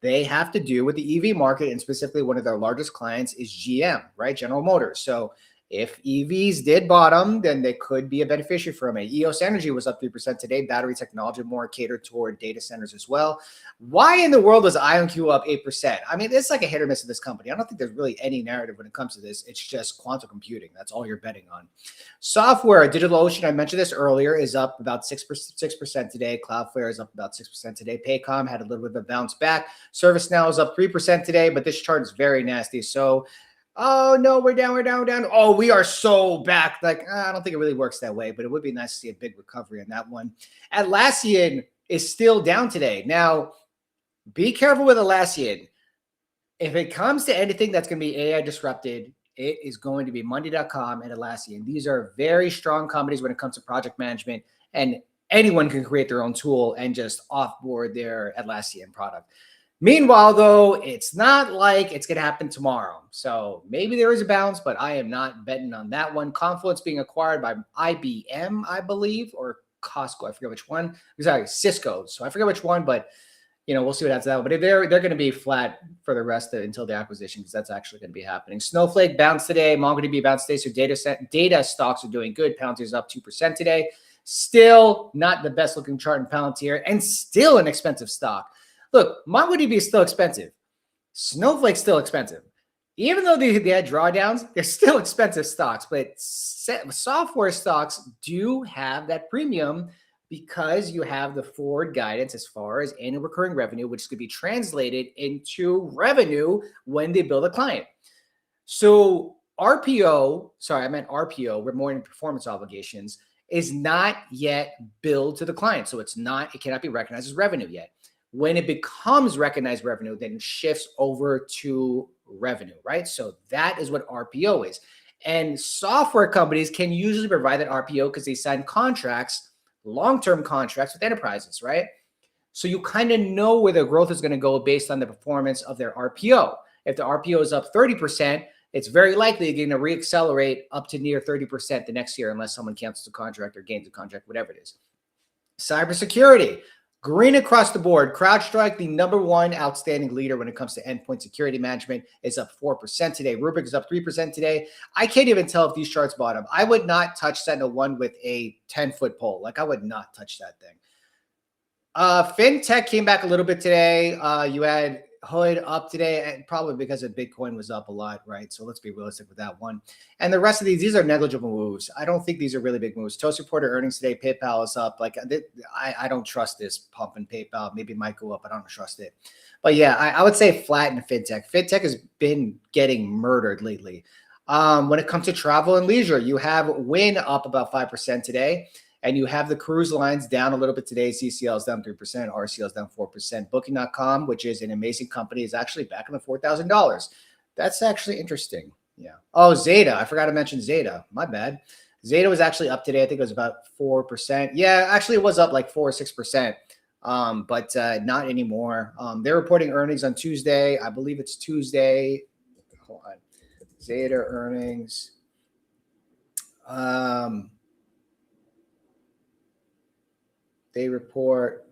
They have to do with the EV market, and specifically one of their largest clients is GM, right? General Motors. So if EVs did bottom, then they could be a beneficiary from it. EOS Energy was up 3% today. Battery technology more catered toward data centers as well. Why in the world was IonQ up 8%? I mean, it's like a hit or miss of this company. I don't think there's really any narrative when it comes to this. It's just quantum computing. That's all you're betting on. Software, DigitalOcean, I mentioned this earlier, is up about 6% today. Cloudflare is up about 6% today. Paycom had a little bit of a bounce back. ServiceNow is up 3% today, but this chart is very nasty. So oh no, we're down, we're down, we're down. Oh, we are so back. Like, I don't think it really works that way, but it would be nice to see a big recovery on that one. Atlassian is still down today. Now, be careful with Atlassian. If it comes to anything that's going to be AI disrupted, it is going to be Monday.com and Atlassian. These are very strong companies when it comes to project management, and anyone can create their own tool and just offboard their Atlassian product. Meanwhile, though, it's not like it's going to happen tomorrow. So maybe there is a bounce, but I am not betting on that one. Confluence being acquired by IBM, I believe, or Costco. I forget which one. Sorry, Cisco. So I forget which one, but we'll see what happens to that one. But they're going to be flat for the rest of until the acquisition, because that's actually going to be happening. Snowflake bounced today. MongoDB bounced today. So data stocks are doing good. Palantir is up 2% today. Still not the best looking chart in Palantir, and still an expensive stock. Look, MongoDB is still expensive. Snowflake's still expensive. Even though they had drawdowns, they're still expensive stocks. But software stocks do have that premium because you have the forward guidance as far as annual recurring revenue, which could be translated into revenue when they build a client. So RPO, remaining performance obligations, is not yet billed to the client. So it cannot be recognized as revenue yet. When it becomes recognized revenue, then it shifts over to revenue, right? So that is what RPO is. And software companies can usually provide that RPO because they sign contracts, long-term contracts with enterprises, right? So you kind of know where their growth is going to go based on the performance of their RPO. If the RPO is up 30%, it's very likely you're going to reaccelerate up to near 30% the next year, unless someone cancels a contract or gains a contract, whatever it is. Cybersecurity. Green across the board. CrowdStrike, the #1 outstanding leader when it comes to endpoint security management, is up 4% today. Rubrik is up 3% today. I can't even tell if these charts bottom. I would not touch Sentinel-1 with a 10-foot pole. Like, I would not touch that thing. FinTech came back a little bit today. You had Hood up today, and probably because of Bitcoin was up a lot, right? So let's be realistic with that one. And the rest of these are negligible moves. I don't think these are really big moves. Toast reported earnings today. PayPal is up. Like, I don't trust this pump in PayPal. Maybe it might go up. I don't trust it. But yeah, I would say flat in FinTech. FinTech has been getting murdered lately. When it comes to travel and leisure, you have Wynn up about 5% today. And you have the cruise lines down a little bit today. CCL is down 3%. RCL is down 4%. Booking.com, which is an amazing company, is actually back on the $4,000. That's actually interesting. Yeah. Oh, Zeta. I forgot to mention Zeta. My bad. Zeta was actually up today. I think it was about 4%. Yeah, actually it was up like 4 or 6%, but not anymore. They're reporting earnings on Tuesday. I believe it's Tuesday. Hold on. Zeta earnings. They report.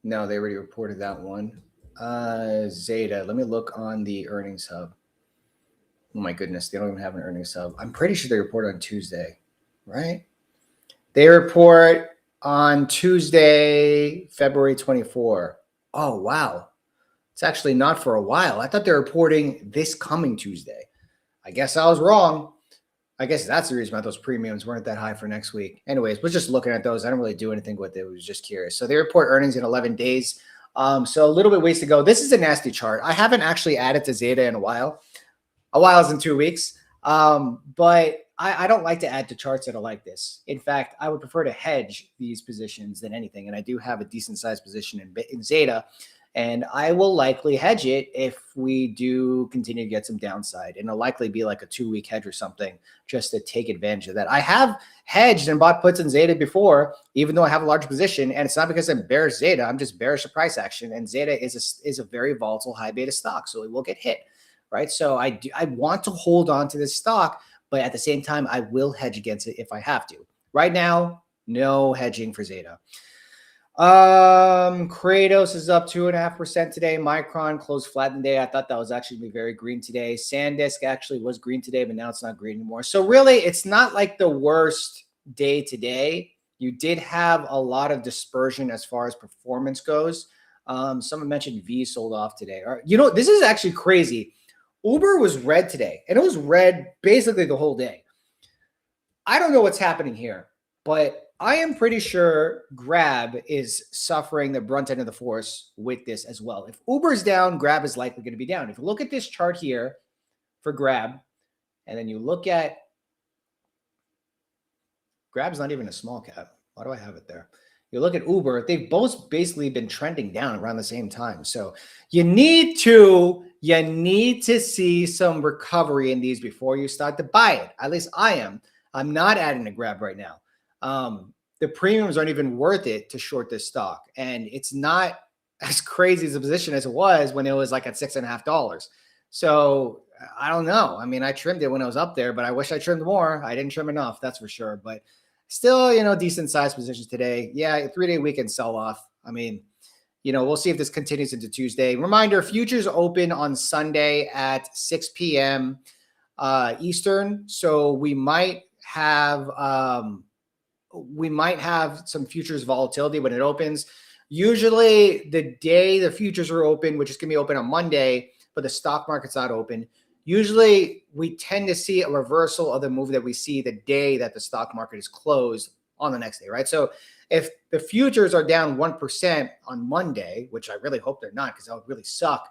No, they already reported that one. Zeta. Let me look on the earnings hub. Oh my goodness, they don't even have an earnings hub. I'm pretty sure they report on Tuesday, right? They report on Tuesday, February 24. Oh, wow. It's actually not for a while. I thought they were reporting this coming Tuesday. I guess I was wrong. I guess that's the reason why those premiums weren't that high for next week. Anyways, we're just looking at those. I don't really do anything with it. I was just curious. So they report earnings in 11 days. So a little bit ways to go. This is a nasty chart. I haven't actually added to Zeta in a while. A while is in 2 weeks. But I don't like to add to charts that are like this. In fact, I would prefer to hedge these positions than anything. And I do have a decent sized position in Zeta. And I will likely hedge it if we do continue to get some downside. And it'll likely be like a 2-week hedge or something just to take advantage of that. I have hedged and bought puts in Zeta before, even though I have a large position. And it's not because I'm bearish Zeta. I'm just bearish to price action. And Zeta is a very volatile, high beta stock. So it will get hit, right? So I want to hold on to this stock, but at the same time, I will hedge against it if I have to. Right now, no hedging for Zeta. Kratos is up 2.5% today. Micron closed flat today. I thought that was actually be very green today. SanDisk actually was green today, but now it's not green anymore. So really, it's not like the worst day today. You did have a lot of dispersion as far as performance goes. Someone mentioned V sold off today. Or, you know, this is actually crazy. Uber was red today, and it was red basically the whole day. I don't know what's happening here, but I am pretty sure Grab is suffering the brunt end of the force with this as well. If Uber's down, Grab is likely going to be down. If you look at this chart here for Grab, and then you look at Grab's not even a small cap. Why do I have it there? You look at Uber, they've both basically been trending down around the same time. So you need to see some recovery in these before you start to buy it. At least I am. I'm not adding a Grab right now. The premiums aren't even worth it to short this stock. And it's not as crazy as a position as it was when it was like at $6.50. So I don't know. I mean, I trimmed it when I was up there, but I wish I trimmed more. I didn't trim enough, that's for sure. But still, you know, decent sized positions today. Yeah, 3-day weekend sell off. I mean, you know, we'll see if this continues into Tuesday. Reminder, futures open on Sunday at 6 p.m. Eastern. So we might have some futures volatility when it opens. Usually the day the futures are open, which is going to be open on Monday, but the stock market's not open. Usually we tend to see a reversal of the move that we see the day that the stock market is closed on the next day, right? So if the futures are down 1% on Monday, which I really hope they're not because that would really suck,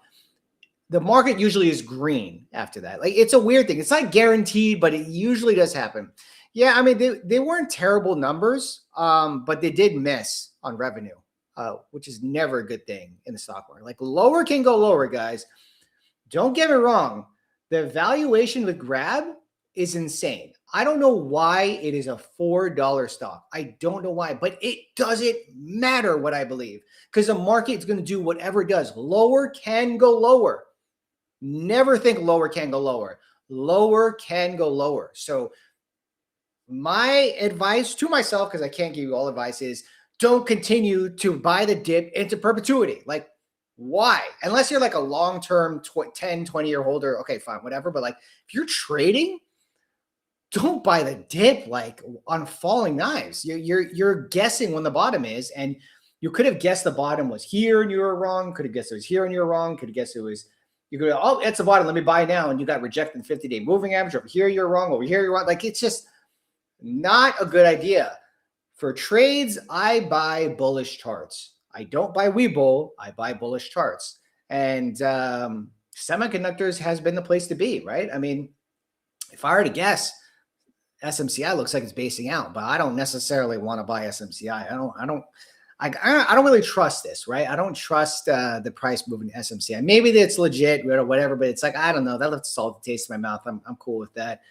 the market usually is green after that. Like, it's a weird thing. It's not guaranteed, but it usually does happen. Yeah, I mean, they weren't terrible numbers, but they did miss on revenue, which is never a good thing in the stock market. Like, lower can go lower, guys. Don't get me wrong. The valuation with Grab is insane. I don't know why it is a $4 stock. I don't know why, but it doesn't matter what I believe because the market is going to do whatever it does. Lower can go lower. Never think lower can go lower. Lower can go lower. So my advice to myself, because I can't give you all advice, is don't continue to buy the dip into perpetuity. Like, why? Unless you're like a long-term 10, 20-year holder. Okay, fine, whatever. But like, if you're trading, don't buy the dip like on falling knives. You're guessing when the bottom is, and you could have guessed the bottom was here and you were wrong. Could have guessed it was here and you were wrong. Could have guessed it was, you go, oh, it's the bottom. Let me buy now. And you got rejected in 50-day moving average. Over here, you're wrong. Over here, you're wrong. Like, it's just not a good idea. For trades, I buy bullish charts. I don't buy Webull. I buy bullish charts. And semiconductors has been the place to be, right? I mean, if I were to guess, SMCI looks like it's basing out, but I don't necessarily want to buy SMCI. I don't really trust this, right? I don't trust the price moving to SMCI. Maybe it's legit or whatever, but it's like, I don't know. That left a salty taste in my mouth. I'm cool with that.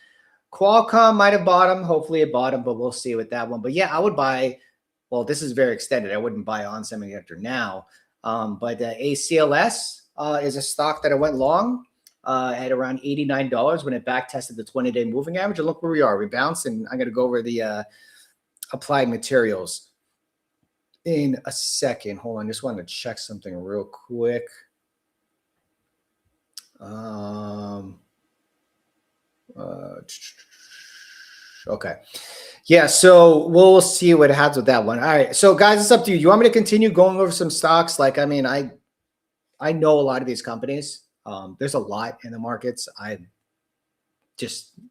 Qualcomm might have bottomed. Hopefully it bottomed, but we'll see with that one. But yeah, I would buy, well, this is very extended. I wouldn't buy on semiconductor now. But ACLS is a stock that I went long at around $89 when it back tested the 20-day moving average. And look where we are. We bounced, and I'm going to go over the applied materials in a second. Hold on. Just wanted to check something real quick. Okay. Yeah, so we'll see what happens with that one. All right. So guys, it's up to you. You want me to continue going over some stocks? Like, I mean, I know a lot of these companies. There's a lot in the markets. I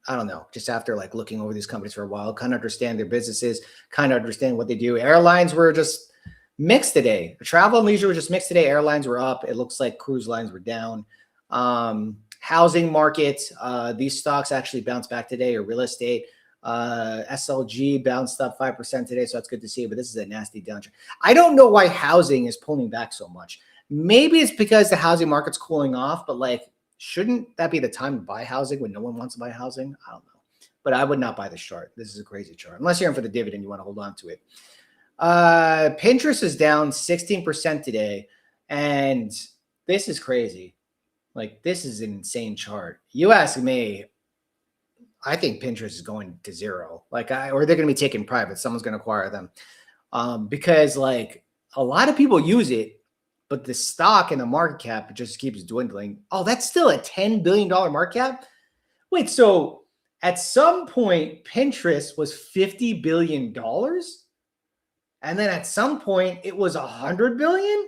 don't know, just after like looking over these companies for a while, kind of understand their businesses, kind of understand what they do. Airlines were just mixed today. Travel and leisure were just mixed today. Airlines were up. It looks like cruise lines were down. Housing market, these stocks actually bounced back today, or real estate. SLG bounced up 5% today, so that's good to see, but this is a nasty downtrend. I don't know why housing is pulling back so much. Maybe it's because the housing market's cooling off, but like, shouldn't that be the time to buy housing when no one wants to buy housing? I don't know. But I would not buy this chart. This is a crazy chart. Unless you're in for the dividend, you want to hold on to it. Pinterest is down 16% today. And this is crazy. Like, this is an insane chart. You ask me, I think Pinterest is going to zero. Or they're going to be taken private. Someone's going to acquire them. Because like a lot of people use it, but the stock and the market cap just keeps dwindling. Oh, that's still a $10 billion market cap? Wait, so at some point, Pinterest was $50 billion? And then at some point, it was $100 billion?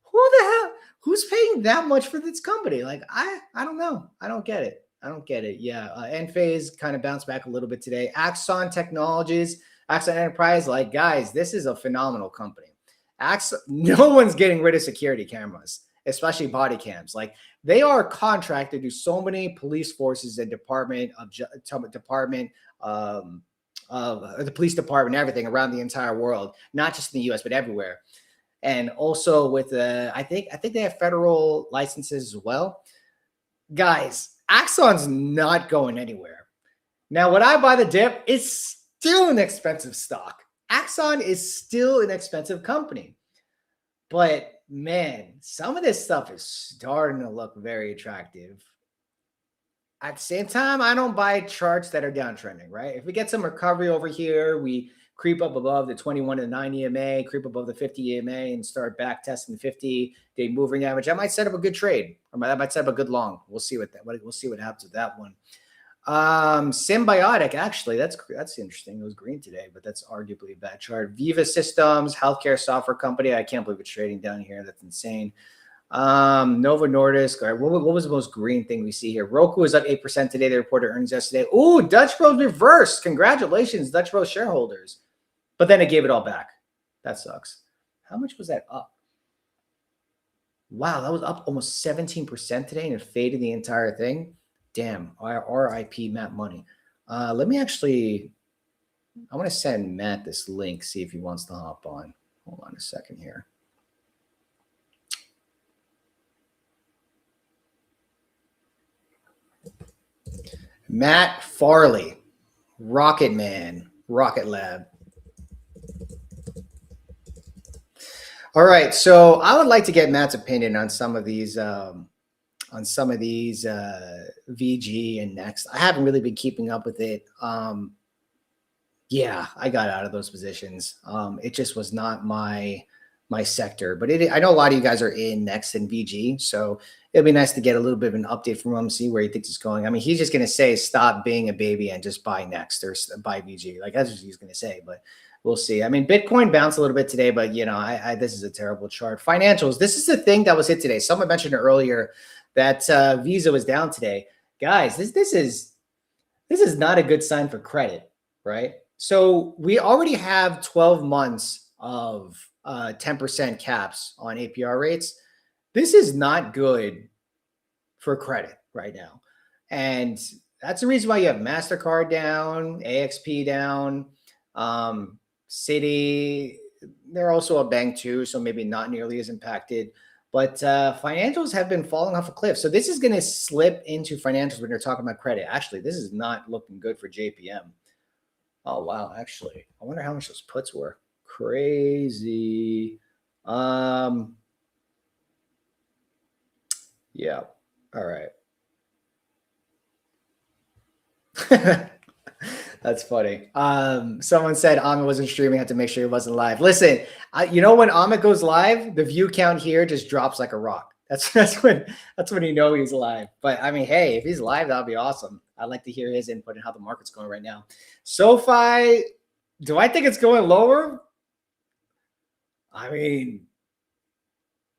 Who the hell? Who's paying that much for this company? Like, I don't know. I don't get it. Yeah. Enphase kind of bounced back a little bit today. Axon Technologies, Axon Enterprise, like, guys, this is a phenomenal company. No one's getting rid of security cameras, especially body cams. Like, they are contracted to so many police forces and the police department, everything around the entire world, not just in the US, but everywhere. And also with I think they have federal licenses as well. Guys, Axon's not going anywhere. Now, would I buy the dip? It's still an expensive stock. Axon is still an expensive company. But man, some of this stuff is starting to look very attractive. At the same time, I don't buy charts that are downtrending, right? If we get some recovery over here, we creep up above the 21 to 9 EMA, creep above the 50 EMA, and start back testing the 50-day moving average. I might set up a good trade, or that might set up a good long. We'll see what happens with that one. Symbiotic, actually, that's interesting. It was green today, but that's arguably a bad chart. Viva Systems, healthcare software company. I can't believe it's trading down here. That's insane. Novo Nordisk. All right, what was the most green thing we see here? Roku is up 8% today. They reported earnings yesterday. Ooh, Dutch Bros reversed. Congratulations, Dutch Bros shareholders. But then it gave it all back. That sucks. How much was that up? Wow, that was up almost 17% today, and it faded the entire thing. Damn, RIP Matt Money. Let me actually, I want to send Matt this link, see if he wants to hop on. Hold on a second here. Matt Farley, Rocket Man, Rocket Lab. All right, so I would like to get Matt's opinion on some of these VG and Next. I haven't really been keeping up with it. Yeah, I got out of those positions. It just was not my sector, but I know a lot of you guys are in Next and VG, so it'd be nice to get a little bit of an update from him, see where he thinks it's going. I mean, he's just going to say, stop being a baby and just buy Next or buy VG. Like, that's what he's going to say, but we'll see. I mean, Bitcoin bounced a little bit today, but you know, this is a terrible chart. Financials. This is the thing that was hit today. Someone mentioned it earlier that Visa was down today. Guys, this is not a good sign for credit, right? So we already have 12 months of 10% caps on APR rates. This is not good for credit right now. And that's the reason why you have MasterCard down, AXP down, Citi. They're also a bank too, so maybe not nearly as impacted. But financials have been falling off a cliff. So this is going to slip into financials when you're talking about credit. Actually, this is not looking good for JPM. Oh, wow. Actually, I wonder how much those puts were. Crazy. Yeah. All right. That's funny. Someone said Amit wasn't streaming, had to make sure he wasn't live. Listen, you know, when Amit goes live, the view count here just drops like a rock. That's when you know he's live. But I mean, hey, if he's live, that'll be awesome. I'd like to hear his input and how the market's going right now. SoFi, do I think it's going lower? I mean,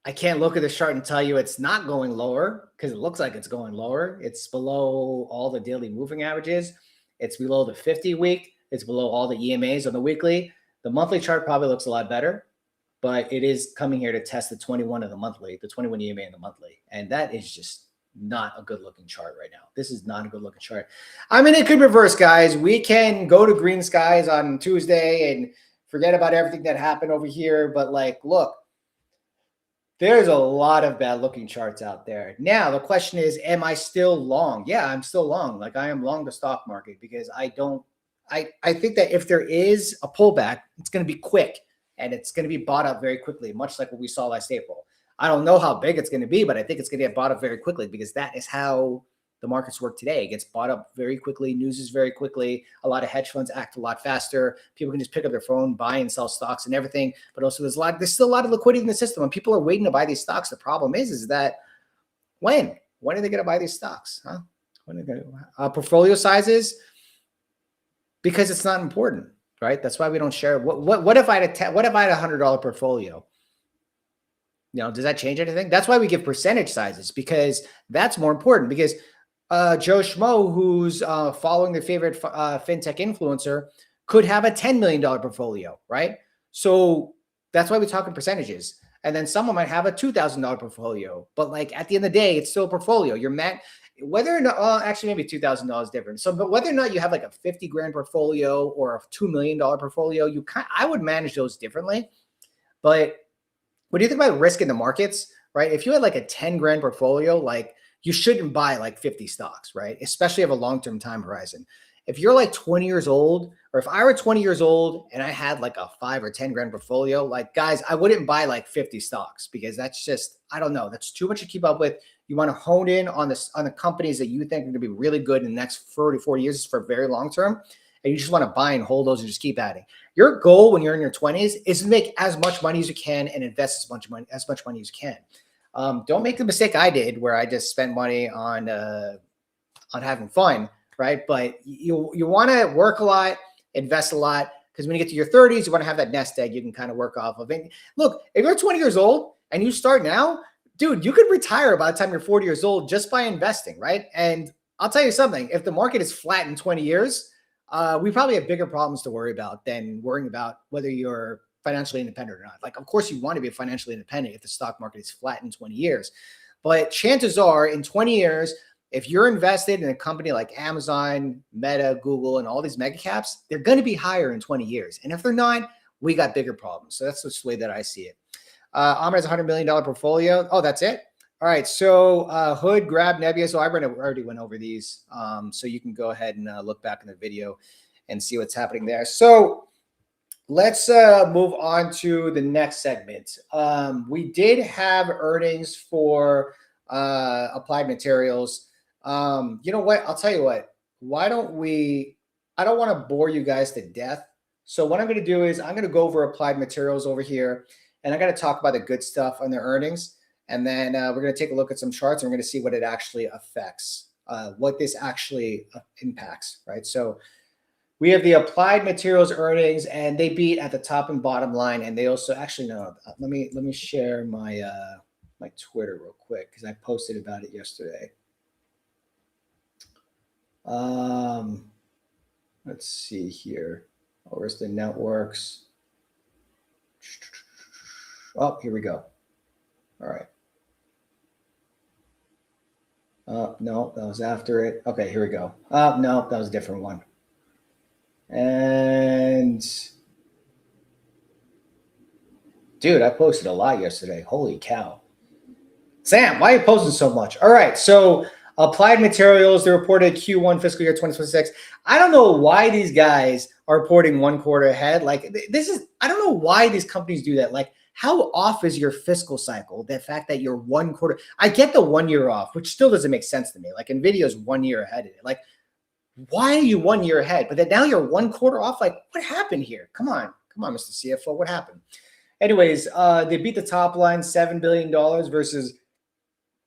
I can't look at the chart and tell you it's not going lower because it looks like it's going lower. It's below all the daily moving averages. It's below the 50-week. It's below all the EMAs on the weekly. The monthly chart probably looks a lot better, but it is coming here to test the 21 of the monthly, the 21 EMA in the monthly. And that is just not a good looking chart right now. This is not a good looking chart. I mean, it could reverse, guys. We can go to green skies on Tuesday and forget about everything that happened over here. But like, look, There's a lot of bad looking charts out there. Now, the question is, am I still long? Yeah, I'm still long. Like I am long the stock market because I think that if there is a pullback, it's going to be quick and it's going to be bought up very quickly, much like what we saw last April. I don't know how big it's going to be, but I think it's going to get bought up very quickly because that is how the markets work today. It gets bought up very quickly, news is very quickly. A lot of hedge funds act a lot faster. People can just pick up their phone, buy and sell stocks and everything. But also there's still a lot of liquidity in the system and people are waiting to buy these stocks. The problem is that when are they going to buy these stocks? Huh? When are they going to portfolio sizes? Because it's not important, right? That's why we don't share. What if I had a $100 portfolio? You know, does that change anything? That's why we give percentage sizes because that's more important. Because Joe Schmo, who's following their favorite fintech influencer, could have a $10 million portfolio, right? So that's why we talk in percentages. And then someone might have a $2,000 portfolio, but like at the end of the day, it's still a portfolio. You're whether or not, actually maybe $2,000 is different. So, but whether or not you have like a 50 grand portfolio or a $2 million portfolio, I would manage those differently. But when you think about risk in the markets, right? If you had like a 10 grand portfolio, like you shouldn't buy like 50 stocks, right? Especially of a long-term time horizon. If you're like 20 years old, or if I were 20 years old and I had like a 5 or 10 grand portfolio, like guys, I wouldn't buy like 50 stocks because that's just, I don't know. That's too much to keep up with. You want to hone in on the companies that you think are going to be really good in the next 30, 40 years for very long term. And you just want to buy and hold those and just keep adding. Your goal when you're in your 20s is to make as much money as you can and invest as much money as you can. Don't make the mistake I did where I just spent money on having fun, right? But you want to work a lot, invest a lot, because when you get to your 30s, you want to have that nest egg you can kind of work off of. And look, if you're 20 years old and you start now, dude, you could retire by the time you're 40 years old just by investing, right? And I'll tell you something, if the market is flat in 20 years, we probably have bigger problems to worry about than worrying about whether you're financially independent or not. Like, of course, you want to be financially independent if the stock market is flat in 20 years. But chances are in 20 years, if you're invested in a company like Amazon, Meta, Google, and all these mega caps, they're going to be higher in 20 years. And if they're not, we got bigger problems. So that's just the way that I see it. Amr has a $100 million portfolio. Oh, that's it? All right. So Hood, Grab, Nebula. So I already went over these. So you can go ahead and look back in the video and see what's happening there. So let's move on to the next segment. We did have earnings for Applied Materials. You know what? I'll tell you what. Why don't we? I don't want to bore you guys to death. So what I'm going to do is I'm going to go over Applied Materials over here, and I'm going to talk about the good stuff on their earnings, and then we're going to take a look at some charts, and we're going to see what it actually affects, what this actually impacts, right? So we have the Applied Materials earnings, and they beat at the top and bottom line, and they also actually no. Let me share my my Twitter real quick because I posted about it yesterday. Let's see here. Oh, where's the networks? Oh, here we go. All right. No, that was after it. Okay, here we go. No, that was a different one. And dude, I posted a lot yesterday. Holy cow. Sam, why are you posting so much? All right, so Applied Materials, they reported Q1 fiscal year 2026. I don't know why these guys are reporting 1 quarter ahead. Like I don't know why these companies do that. Like, how off is your fiscal cycle? The fact that you're 1 quarter, I get the 1 year off, which still doesn't make sense to me. Like NVIDIA is 1 year ahead of it. Like, why are you 1 year ahead? But then now you're 1 quarter off. Like, what happened here? Come on, Mr. CFO, what happened? Anyways, they beat the top line $7 billion versus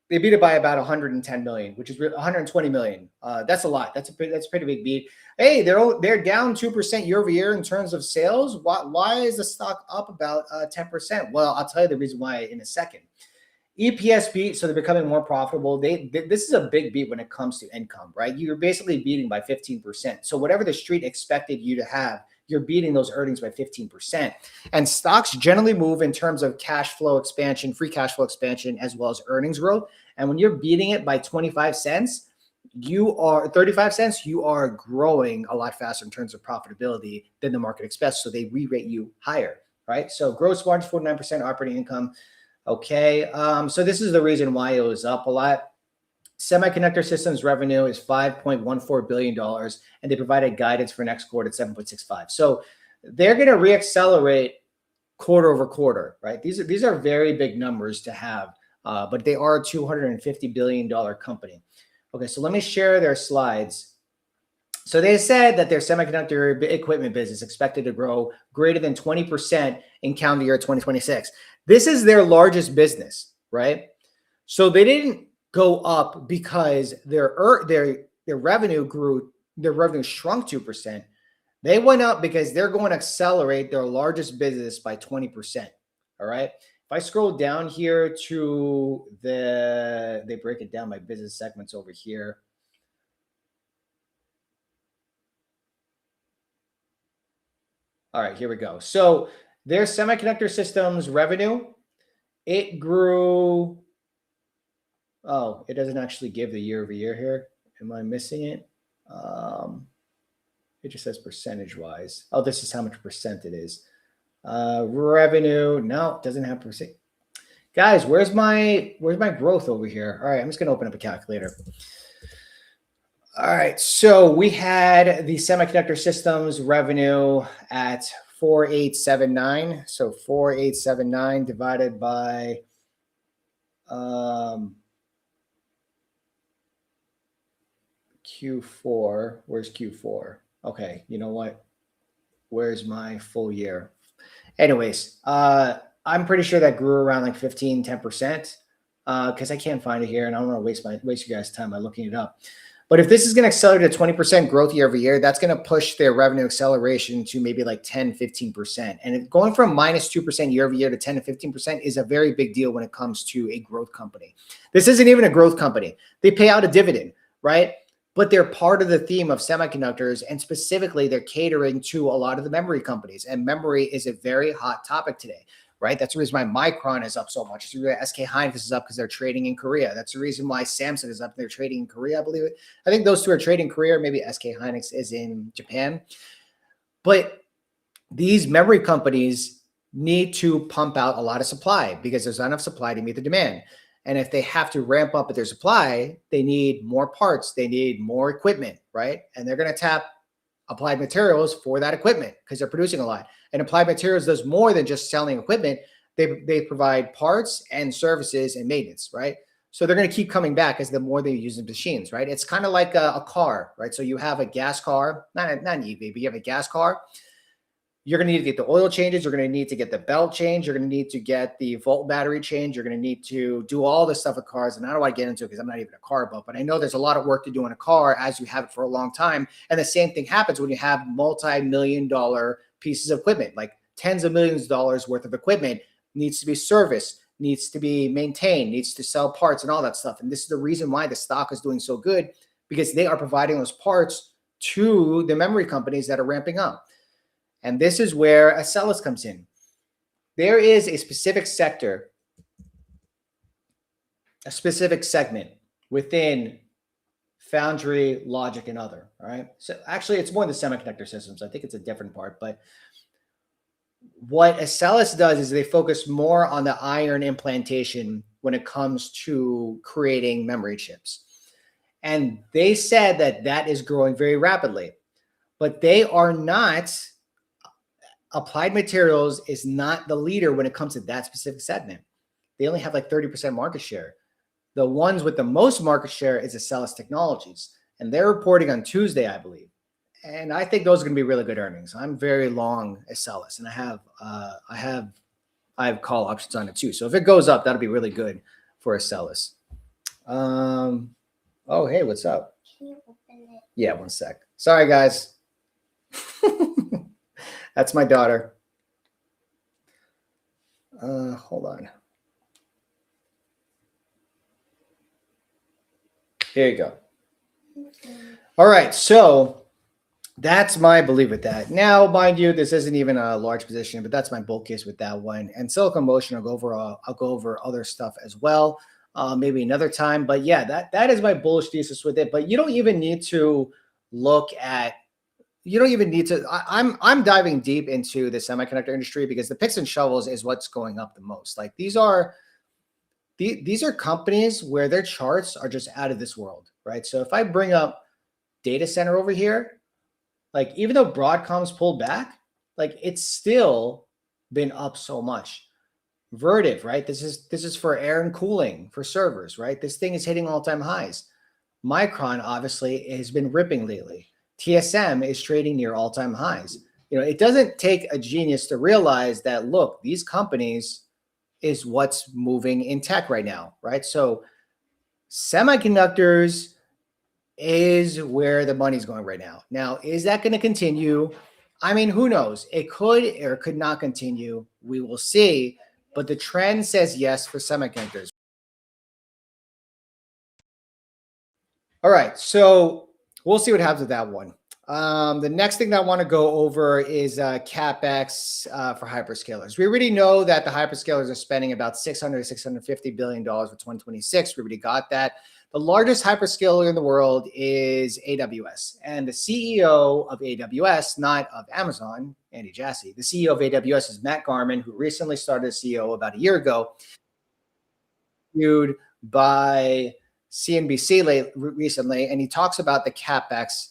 they beat it by about 110 million, which is 120 million. That's a lot. That's a pretty big beat. Hey, they're down 2% year over year in terms of sales. Why is the stock up about 10%? Well, I'll tell you the reason why in a second. EPS beat, so they're becoming more profitable. This is a big beat when it comes to income, right? You're basically beating by 15%. So whatever the street expected you to have, you're beating those earnings by 15%. And stocks generally move in terms of cash flow expansion, free cash flow expansion, as well as earnings growth. And when you're beating it by 25 cents, 35 cents, you are growing a lot faster in terms of profitability than the market expects. So they re-rate you higher, right? So gross margin, 49%, operating income, Okay, so this is the reason why it was up a lot. Semiconductor systems revenue is $5.14 billion, and they provided guidance for next quarter at 7.65. So they're going to reaccelerate quarter over quarter, right? These are very big numbers to have, but they are a $250 billion company. Okay, so let me share their slides. So they said that their semiconductor equipment business expected to grow greater than 20% in calendar year 2026. This is their largest business, right? So they didn't go up because their revenue grew, their revenue shrunk 2%. They went up because they're going to accelerate their largest business by 20%. All right. If I scroll down here to they break it down by business segments over here. All right, here we go. So their semiconductor systems revenue, it grew. Oh, it doesn't actually give the year over year here. Am I missing it? It just says percentage wise. Oh, this is how much percent it is. Revenue, no, it doesn't have percent. Guys, where's my growth over here? All right, I'm just gonna open up a calculator. All right, so we had the semiconductor systems revenue at 4879. So 4879 divided by Q4. Where's Q4? Okay, you know what? Where's my full year? Anyways, I'm pretty sure that grew around like 10%, because I can't find it here, and I don't want to waste you guys' time by looking it up. But if this is going to accelerate to 20% growth year over year, that's going to push their revenue acceleration to maybe like 10, 15%. And going from minus 2% year over year to 10 to 15% is a very big deal when it comes to a growth company. This isn't even a growth company. They pay out a dividend, right? But they're part of the theme of semiconductors, and specifically they're catering to a lot of the memory companies. And memory is a very hot topic today, right? That's the reason why Micron is up so much. It's the reason SK Hynix is up because they're trading in Korea. That's the reason why Samsung is up. They're trading in Korea, I believe it. I think those two are trading in Korea. Maybe SK Hynix is in Japan. But these memory companies need to pump out a lot of supply because there's not enough supply to meet the demand. And if they have to ramp up their supply, they need more parts. They need more equipment, right? And they're going to tap Applied Materials for that equipment because they're producing a lot. And Applied Materials does more than just selling equipment. They provide parts and services and maintenance, right? So they're going to keep coming back as the more they use the machines, right? It's kind of like a car, right? So you have a gas car, not an EV, but you have a gas car. You're going to need to get the oil changes. You're going to need to get the belt change. You're going to need to get the volt battery change. You're going to need to do all this stuff with cars. And I don't want to get into it because I'm not even a car buff, but I know there's a lot of work to do in a car as you have it for a long time. And the same thing happens when you have multi-million-dollar pieces of equipment, like tens of millions of dollars worth of equipment needs to be serviced, needs to be maintained, needs to sell parts and all that stuff. And this is the reason why the stock is doing so good, because they are providing those parts to the memory companies that are ramping up. And this is where ACLS comes in. There is a specific sector, a specific segment within foundry, logic, and other, all right? So actually, it's more the semiconductor systems. I think it's a different part. But what ACLS does is they focus more on the iron implantation when it comes to creating memory chips. And they said that that is growing very rapidly. But they are not... Applied Materials is not the leader when it comes to that specific segment. They only have like 30% market share. The ones with the most market share is ACLS Technologies, and they're reporting on Tuesday, I believe. And I think those are going to be really good earnings. I'm very long ACLS, and I have call options on it too. So if it goes up, that'll be really good for ACLS. Oh, hey, what's up? Can you open it? Yeah, one sec. Sorry, guys. That's my daughter. Hold on. Here you go. All right, so that's my belief with that. Now, mind you, this isn't even a large position, but that's my bull case with that one. And Silicon Motion, I'll go over other stuff as well, maybe another time. But yeah, that is my bullish thesis with it. But you don't even need to look at. You don't even need to. I'm diving deep into the semiconductor industry because the picks and shovels is what's going up the most. Like these are these are companies where their charts are just out of this world, right? So if I bring up data center over here, like even though Broadcom's pulled back, like it's still been up so much. Vertiv, right? This is for air and cooling for servers, right? This thing is hitting all-time highs. Micron obviously has been ripping lately. TSM is trading near all-time highs. You know, it doesn't take a genius to realize that, look, these companies is what's moving in tech right now, right? So semiconductors is where the money's going right now. Now, is that going to continue? I mean, who knows? It could or could not continue. We will see. But the trend says yes for semiconductors. All right, so we'll see what happens with that one. The next thing that I want to go over is CapEx for hyperscalers. We already know that the hyperscalers are spending about $600 to $650 billion for 2026. We already got that. The largest hyperscaler in the world is AWS. And the CEO of AWS, not of Amazon, Andy Jassy, the CEO of AWS is Matt Garman, who recently started as CEO about a year ago, viewed by CNBC recently, and he talks about the CapEx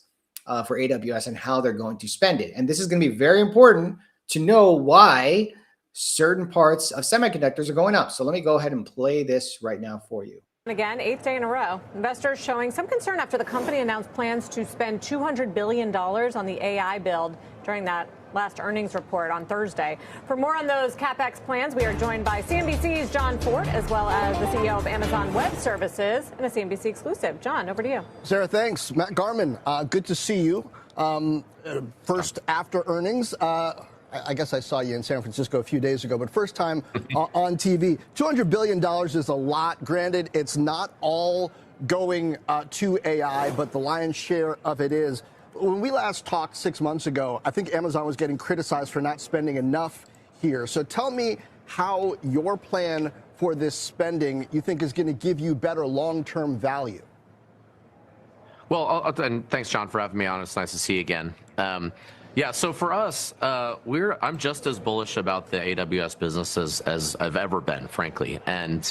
for AWS and how they're going to spend it. And this is going to be very important to know why certain parts of semiconductors are going up. So let me go ahead and play this right now for you. Again, 8th day in a row, investors showing some concern after the company announced plans to spend $200 billion on the AI build during that last earnings report on Thursday. For more on those CapEx plans, we are joined by CNBC's John Fort, as well as the CEO of Amazon Web Services, and a CNBC exclusive. John, over to you. Sarah, thanks. Matt Garman, good to see you. First after earnings. I guess I saw you in San Francisco a few days ago, but first time on TV. $200 billion is a lot. Granted, it's not all going to AI, but the lion's share of it is. When we last talked 6 months ago, I think Amazon was getting criticized for not spending enough here. So tell me how your plan for this spending you think is going to give you better long-term value. Well, and thanks, John, for having me on. It's nice to see you again. Yeah, so for us, I'm just as bullish about the AWS business as I've ever been, frankly. And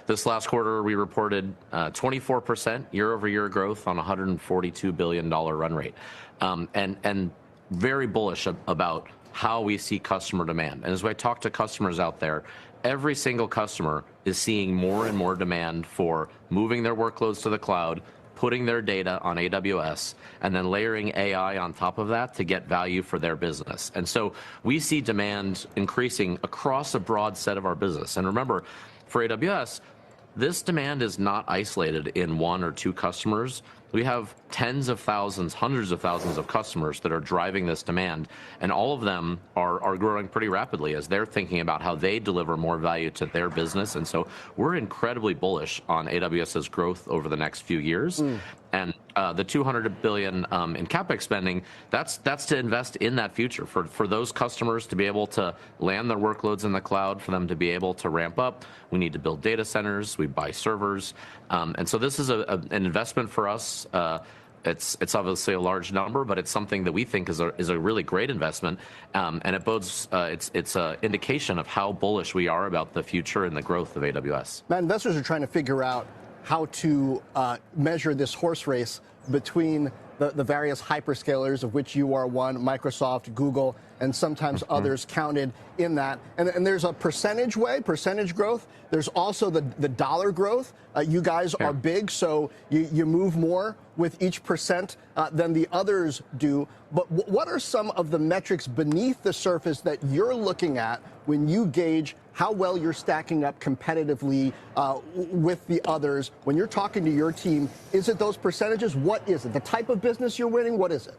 this last quarter, we reported 24% year-over-year growth on a $142 billion run rate, and very bullish about how we see customer demand. And as I talk to customers out there, every single customer is seeing more and more demand for moving their workloads to the cloud, putting their data on AWS, and then layering AI on top of that to get value for their business. And so we see demand increasing across a broad set of our business. And remember, for AWS, this demand is not isolated in one or two customers. We have tens of thousands, hundreds of thousands of customers that are driving this demand, and all of them are growing pretty rapidly as they're thinking about how they deliver more value to their business. And so we're incredibly bullish on AWS's growth over the next few years. And the $200 billion in CapEx spending, that's to invest in that future for those customers to be able to land their workloads in the cloud, for them to be able to ramp up. We need to build data centers. We buy servers. And so this is an investment for us. It's obviously a large number, but it's something that we think is a really great investment, and it bodes. It's an indication of how bullish we are about the future and the growth of AWS. Matt, investors are trying to figure out how to measure this horse race between the various hyperscalers, of which you are one, Microsoft, Google, and sometimes others counted in that. And there's a percentage growth. There's also the dollar growth. You guys are big, so you move more with each percent than the others do. But what are some of the metrics beneath the surface that you're looking at when you gauge how well you're stacking up competitively with the others? When you're talking to your team, is it those percentages? What is it? The type of business you're winning? What is it?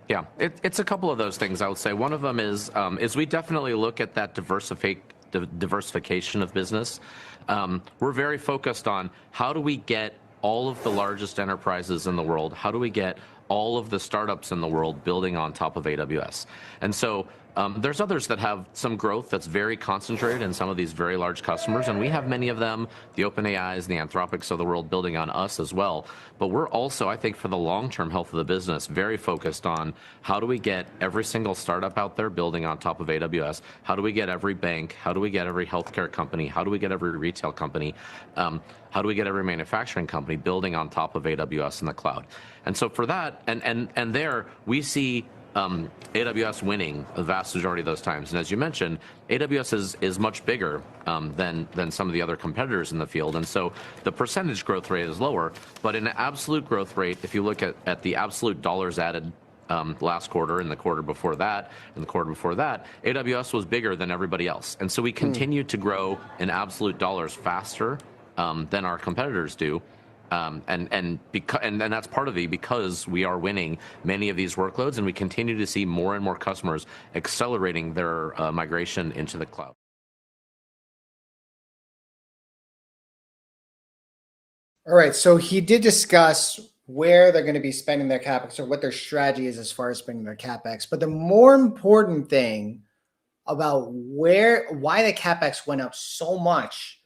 Yeah, it's a couple of those things, I would say. One of them is we definitely look at that diversification of business. We're very focused on how do we get all of the largest enterprises in the world, how do we get all of the startups in the world building on top of AWS. And so there's others that have some growth that's very concentrated in some of these very large customers, and we have many of them, the OpenAIs, the Anthropics of the world building on us as well. But we're also, I think, for the long-term health of the business, very focused on how do we get every single startup out there building on top of AWS? How do we get every bank? How do we get every healthcare company? How do we get every retail company? How do we get every manufacturing company building on top of AWS in the cloud? And so for that, and there we see AWS winning the vast majority of those times. And as you mentioned, AWS is much bigger than some of the other competitors in the field. And so the percentage growth rate is lower, but in absolute growth rate, if you look at the absolute dollars added last quarter and the quarter before that and the quarter before that, AWS was bigger than everybody else. And so we continue to grow in absolute dollars faster than our competitors do. And that's part of because we are winning many of these workloads, and we continue to see more and more customers accelerating their migration into the cloud. All right, so he did discuss where they're going to be spending their CapEx or what their strategy is as far as spending their CapEx. But the more important thing about why the CapEx went up so much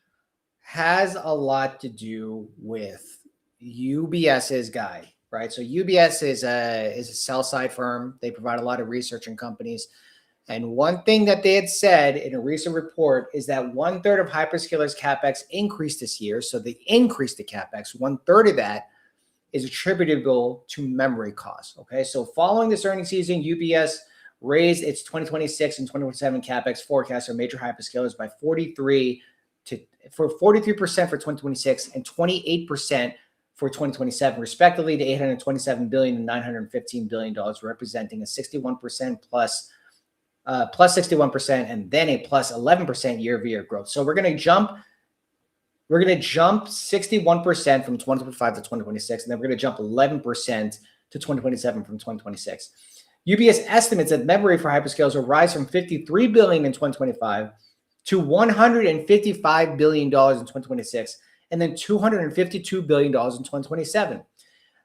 has a lot to do with UBS's guy, right? So UBS is a sell side firm. They provide a lot of research in companies. And one thing that they had said in a recent report is that 1/3 of hyperscalers CapEx increased this year. So they increased the CapEx. 1/3 of that is attributable to memory costs. Okay. So following this earnings season, UBS raised its 2026 and 2027 CapEx forecast for major hyperscalers by 43% for 2026 and 28% for 2027, respectively, to $827 billion and $915 billion, representing a 61% plus 61% and then a plus 11% year-over-year growth. So we're going to jump 61% from 2025 to 2026, and then we're going to jump 11% to 2027 from 2026. UBS estimates that memory for hyperscalers will rise from $53 billion in 2025 to $155 billion in 2026, and then $252 billion in 2027,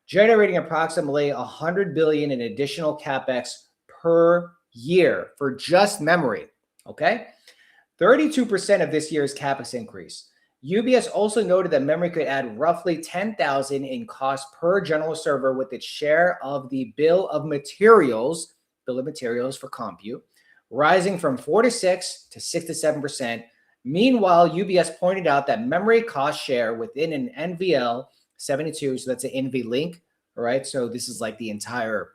generating approximately $100 billion in additional CapEx per year for just memory. Okay, 32% of this year's CapEx increase. UBS also noted that memory could add roughly $10,000 in cost per general server, with its share of the bill of materials for compute rising from 4 to 6 to 6 to 7%. Meanwhile, UBS pointed out that memory cost share within an NVL 72, so that's an NVLink, all right? So this is like the entire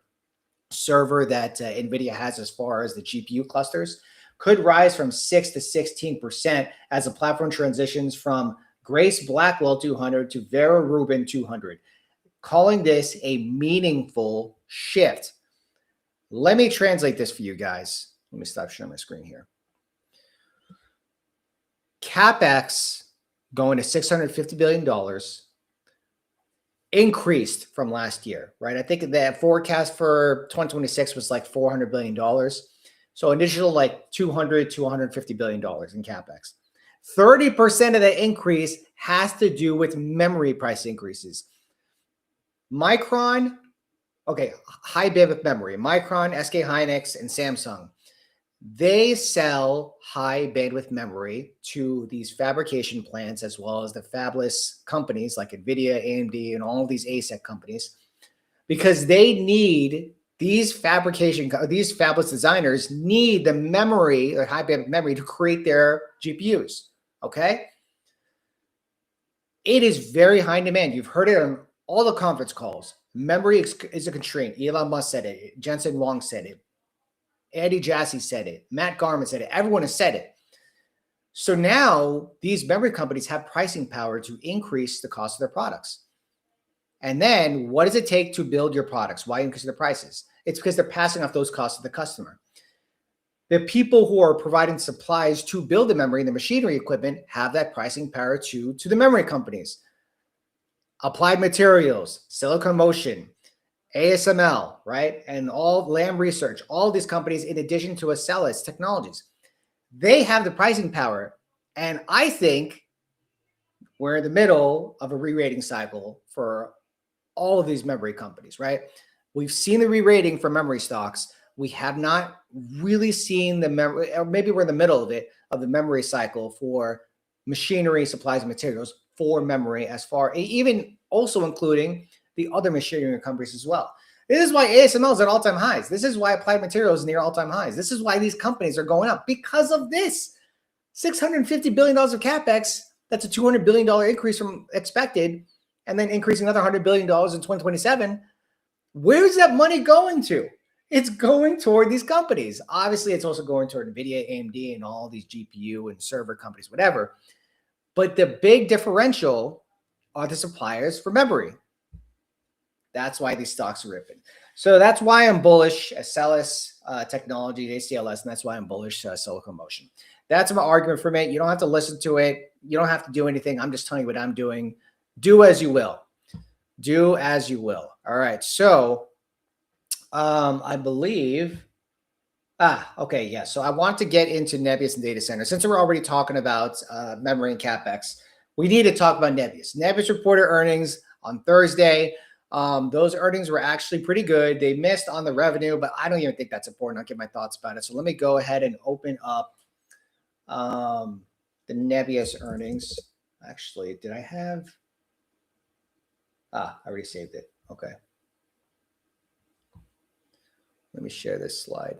server that NVIDIA has as far as the GPU clusters, could rise from 6 to 16% as the platform transitions from Grace Blackwell 200 to Vera Rubin 200, calling this a meaningful shift. Let me translate this for you guys. Let me stop sharing my screen here. CapEx going to $650 billion increased from last year, right? I think the forecast for 2026 was like $400 billion. So initial like $200 to $150 billion in CapEx. 30% of the increase has to do with memory price increases. Micron, okay, high bandwidth memory. Micron, SK Hynix, and Samsung, they sell high bandwidth memory to these fabrication plants as well as the fabless companies like NVIDIA, AMD, and all of these ASIC companies, because they need these fabless designers need the memory, like high bandwidth memory, to create their GPUs. Okay. It is very high in demand. You've heard it on all the conference calls. Memory is a constraint. Elon Musk said it. Jensen Huang said it. Andy Jassy said it. Matt Garman said it. Everyone has said it. So now these memory companies have pricing power to increase the cost of their products. And then what does it take to build your products? Why increase the prices? It's because they're passing off those costs to the customer. The people who are providing supplies to build the memory and the machinery equipment have that pricing power to the memory companies. Applied Materials, Silicon Motion, ASML, right? And all Lam Research, all these companies, in addition to ACLS Technologies, they have the pricing power. And I think we're in the middle of a re-rating cycle for all of these memory companies, right? We've seen the re-rating for memory stocks. We have not really seen the memory, or maybe we're in the middle of it, of the memory cycle for machinery, supplies, and materials for memory, as far, even also including the other machinery companies as well. This is why ASML is at all-time highs. This is why Applied Materials is near all-time highs. This is why these companies are going up, because of this. $650 billion of CapEx, that's a $200 billion increase from expected, and then increasing another $100 billion in 2027. Where's that money going to? It's going toward these companies. Obviously, it's also going toward NVIDIA, AMD, and all these GPU and server companies, whatever. But the big differential are the suppliers for memory. That's why these stocks are ripping. So that's why I'm bullish ACLS technology, ACLS, and that's why I'm bullish Silicon Motion. That's my argument from it. You don't have to listen to it. You don't have to do anything. I'm just telling you what I'm doing. Do as you will. Do as you will. All right. So I believe, okay, yeah. So I want to get into NBIS and Datacenter. Since we're already talking about memory and CapEx, we need to talk about NBIS. NBIS reported earnings on Thursday. Those earnings were actually pretty good. They missed on the revenue, but I don't even think that's important. I'll give my thoughts about it. So let me go ahead and open up the NBIS earnings. Actually, did I have? I already saved it. Okay. Let me share this slide.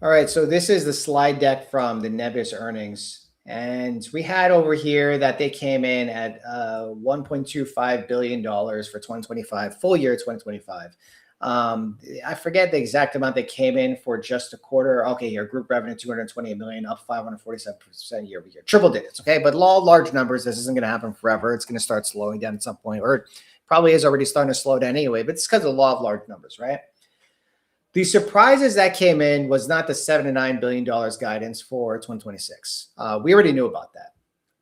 All right, so this is the slide deck from the NBIS earnings. And we had over here that they came in at $1.25 billion for 2025, full year 2025. I forget the exact amount they came in for just a quarter. Okay, here, group revenue, $228 million, up 547% year over year. Triple digits, okay? But law of large numbers, this isn't going to happen forever. It's going to start slowing down at some point, or it probably is already starting to slow down anyway, but it's because of the law of large numbers, right? The surprises that came in was not the $7 to $9 billion guidance for 2026. We already knew about that.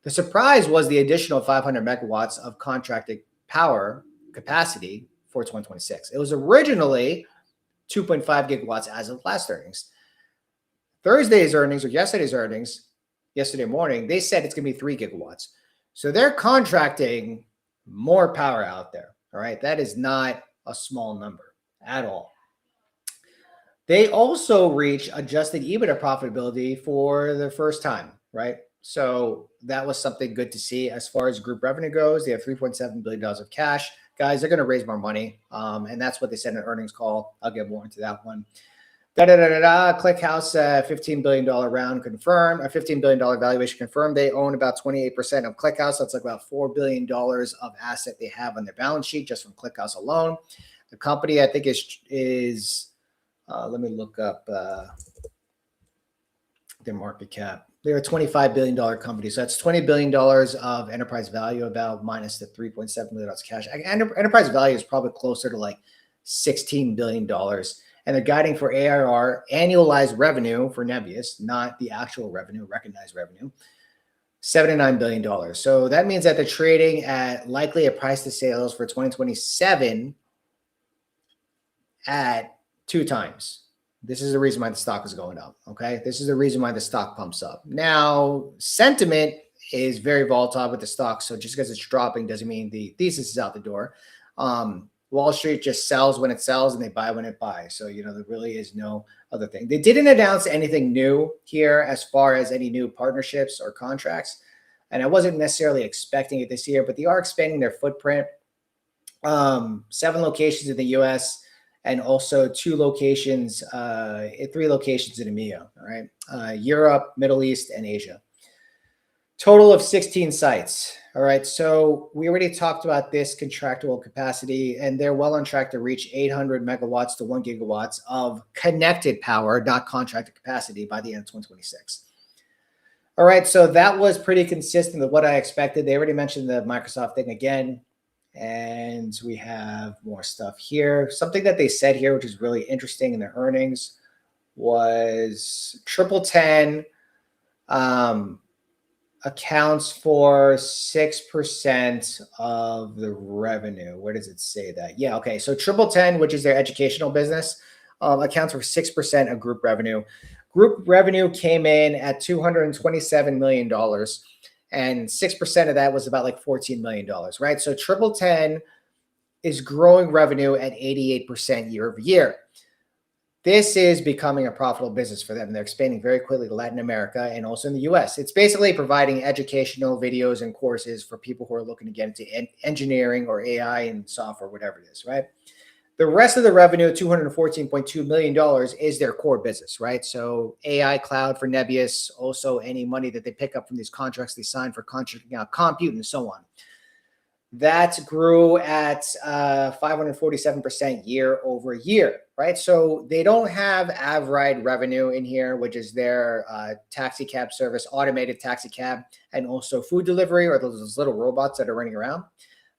The surprise was the additional 500 megawatts of contracted power capacity for 2026. It was originally 2.5 gigawatts as of last earnings. Thursday's earnings, or yesterday's earnings, yesterday morning, they said it's going to be 3 gigawatts. So they're contracting more power out there. All right. That is not a small number at all. They also reached adjusted EBITDA profitability for the first time, right? So that was something good to see. As far as group revenue goes, they have $3.7 billion of cash. Guys, they're going to raise more money, and that's what they said in an earnings call. I'll get more into that one. ClickHouse, $15 billion round confirmed, a $15 billion valuation confirmed. They own about 28% of ClickHouse. That's like about $4 billion of asset they have on their balance sheet just from ClickHouse alone. The company, I think, is let me look up their market cap. They're a $25 billion company. So that's $20 billion of enterprise value, about minus the $3.7 billion cash. Enterprise value is probably closer to like $16 billion. And they're guiding for ARR, annualized revenue for NBIS, not the actual revenue, recognized revenue, $7 to $9 billion. So that means that they're trading at likely a price to sales for 2027 at 2 times. This is the reason why the stock is going up, okay? This is the reason why the stock pumps up. Now, sentiment is very volatile with the stock, so just because it's dropping doesn't mean the thesis is out the door. Wall Street just sells when it sells, and they buy when it buys. So, there really is no other thing. They didn't announce anything new here as far as any new partnerships or contracts, and I wasn't necessarily expecting it this year, but they are expanding their footprint. 7 locations in the U.S., and also 3 locations in EMEA, all right? Europe, Middle East, and Asia. Total of 16 sites, all right? So we already talked about this contractual capacity, and they're well on track to reach 800 megawatts to 1 gigawatts of connected power, not contracted capacity, by the end of 2026. All right, so that was pretty consistent with what I expected. They already mentioned the Microsoft thing again. And we have more stuff here. Something that they said here, which is really interesting in their earnings, was 1010 accounts for 6% of the revenue. Where does it say that? Yeah, okay. So 1010, which is their educational business, accounts for 6% of group revenue. Group revenue came in at $227 million. and 6% of that was about like $14 million, right? So Triple 10 is growing revenue at 88% year over year. This is becoming a profitable business for them. They're expanding very quickly to Latin America and also in the US. It's basically providing educational videos and courses for people who are looking to get into engineering or AI and software, whatever it is, right? The rest of the revenue, $214.2 million, is their core business, right? So AI cloud for NBIS, also any money that they pick up from these contracts they sign for contracting out compute and so on. That grew at 547% year over year, right? So they don't have AVRide revenue in here, which is their taxi cab service, automated taxi cab, and also food delivery, or those little robots that are running around.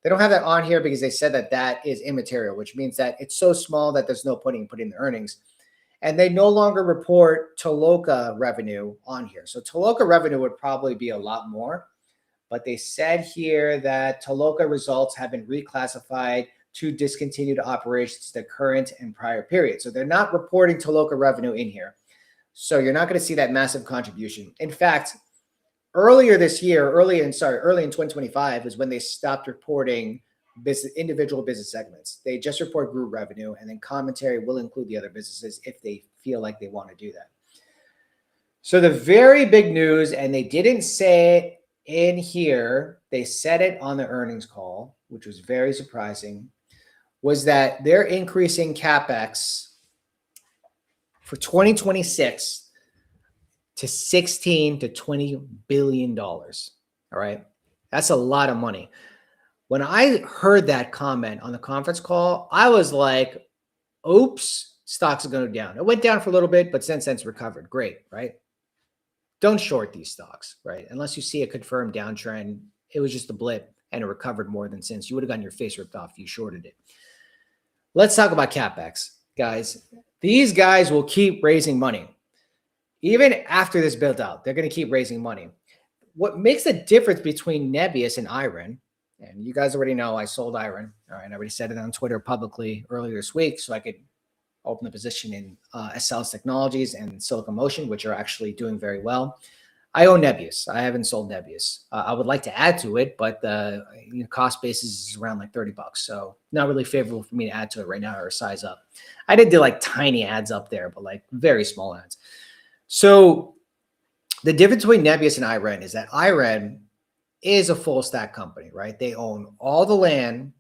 They don't have that on here because they said that that is immaterial, which means that it's so small that there's no point in putting the earnings. And they no longer report Toloka revenue on here. So Toloka revenue would probably be a lot more. But they said here that Toloka results have been reclassified to discontinued operations to the current and prior period. So they're not reporting Toloka revenue in here. So you're not going to see that massive contribution. In fact, earlier this year, early in 2025 is when they stopped reporting individual business segments. They just report group revenue, and then commentary will include the other businesses if they feel like they want to do that. So the very big news, and they didn't say it in here, they said it on the earnings call, which was very surprising, was that they're increasing CapEx for 2026 to $16 to $20 billion. All right. That's a lot of money. When I heard that comment on the conference call, I was like, oops, stocks are going down. It went down for a little bit, but since then it's recovered. Great, right? Don't short these stocks, right? Unless you see a confirmed downtrend. It was just a blip and it recovered more than since. You would have gotten your face ripped off if you shorted it. Let's talk about CapEx, guys. These guys will keep raising money. Even after this build out, they're going to keep raising money. What makes the difference between NBIS and IREN, and you guys already know I sold IREN. All right, I already said it on Twitter publicly earlier this week so I could open the position in ACLS Technologies and Silicon Motion, which are actually doing very well. I own NBIS. I haven't sold NBIS. I would like to add to it, but the cost basis is around like $30. So not really favorable for me to add to it right now or size up. I did do like tiny ads up there, but like very small ads. So the difference between NBIS and IREN is that IREN is a full stack company, right? They own all the land,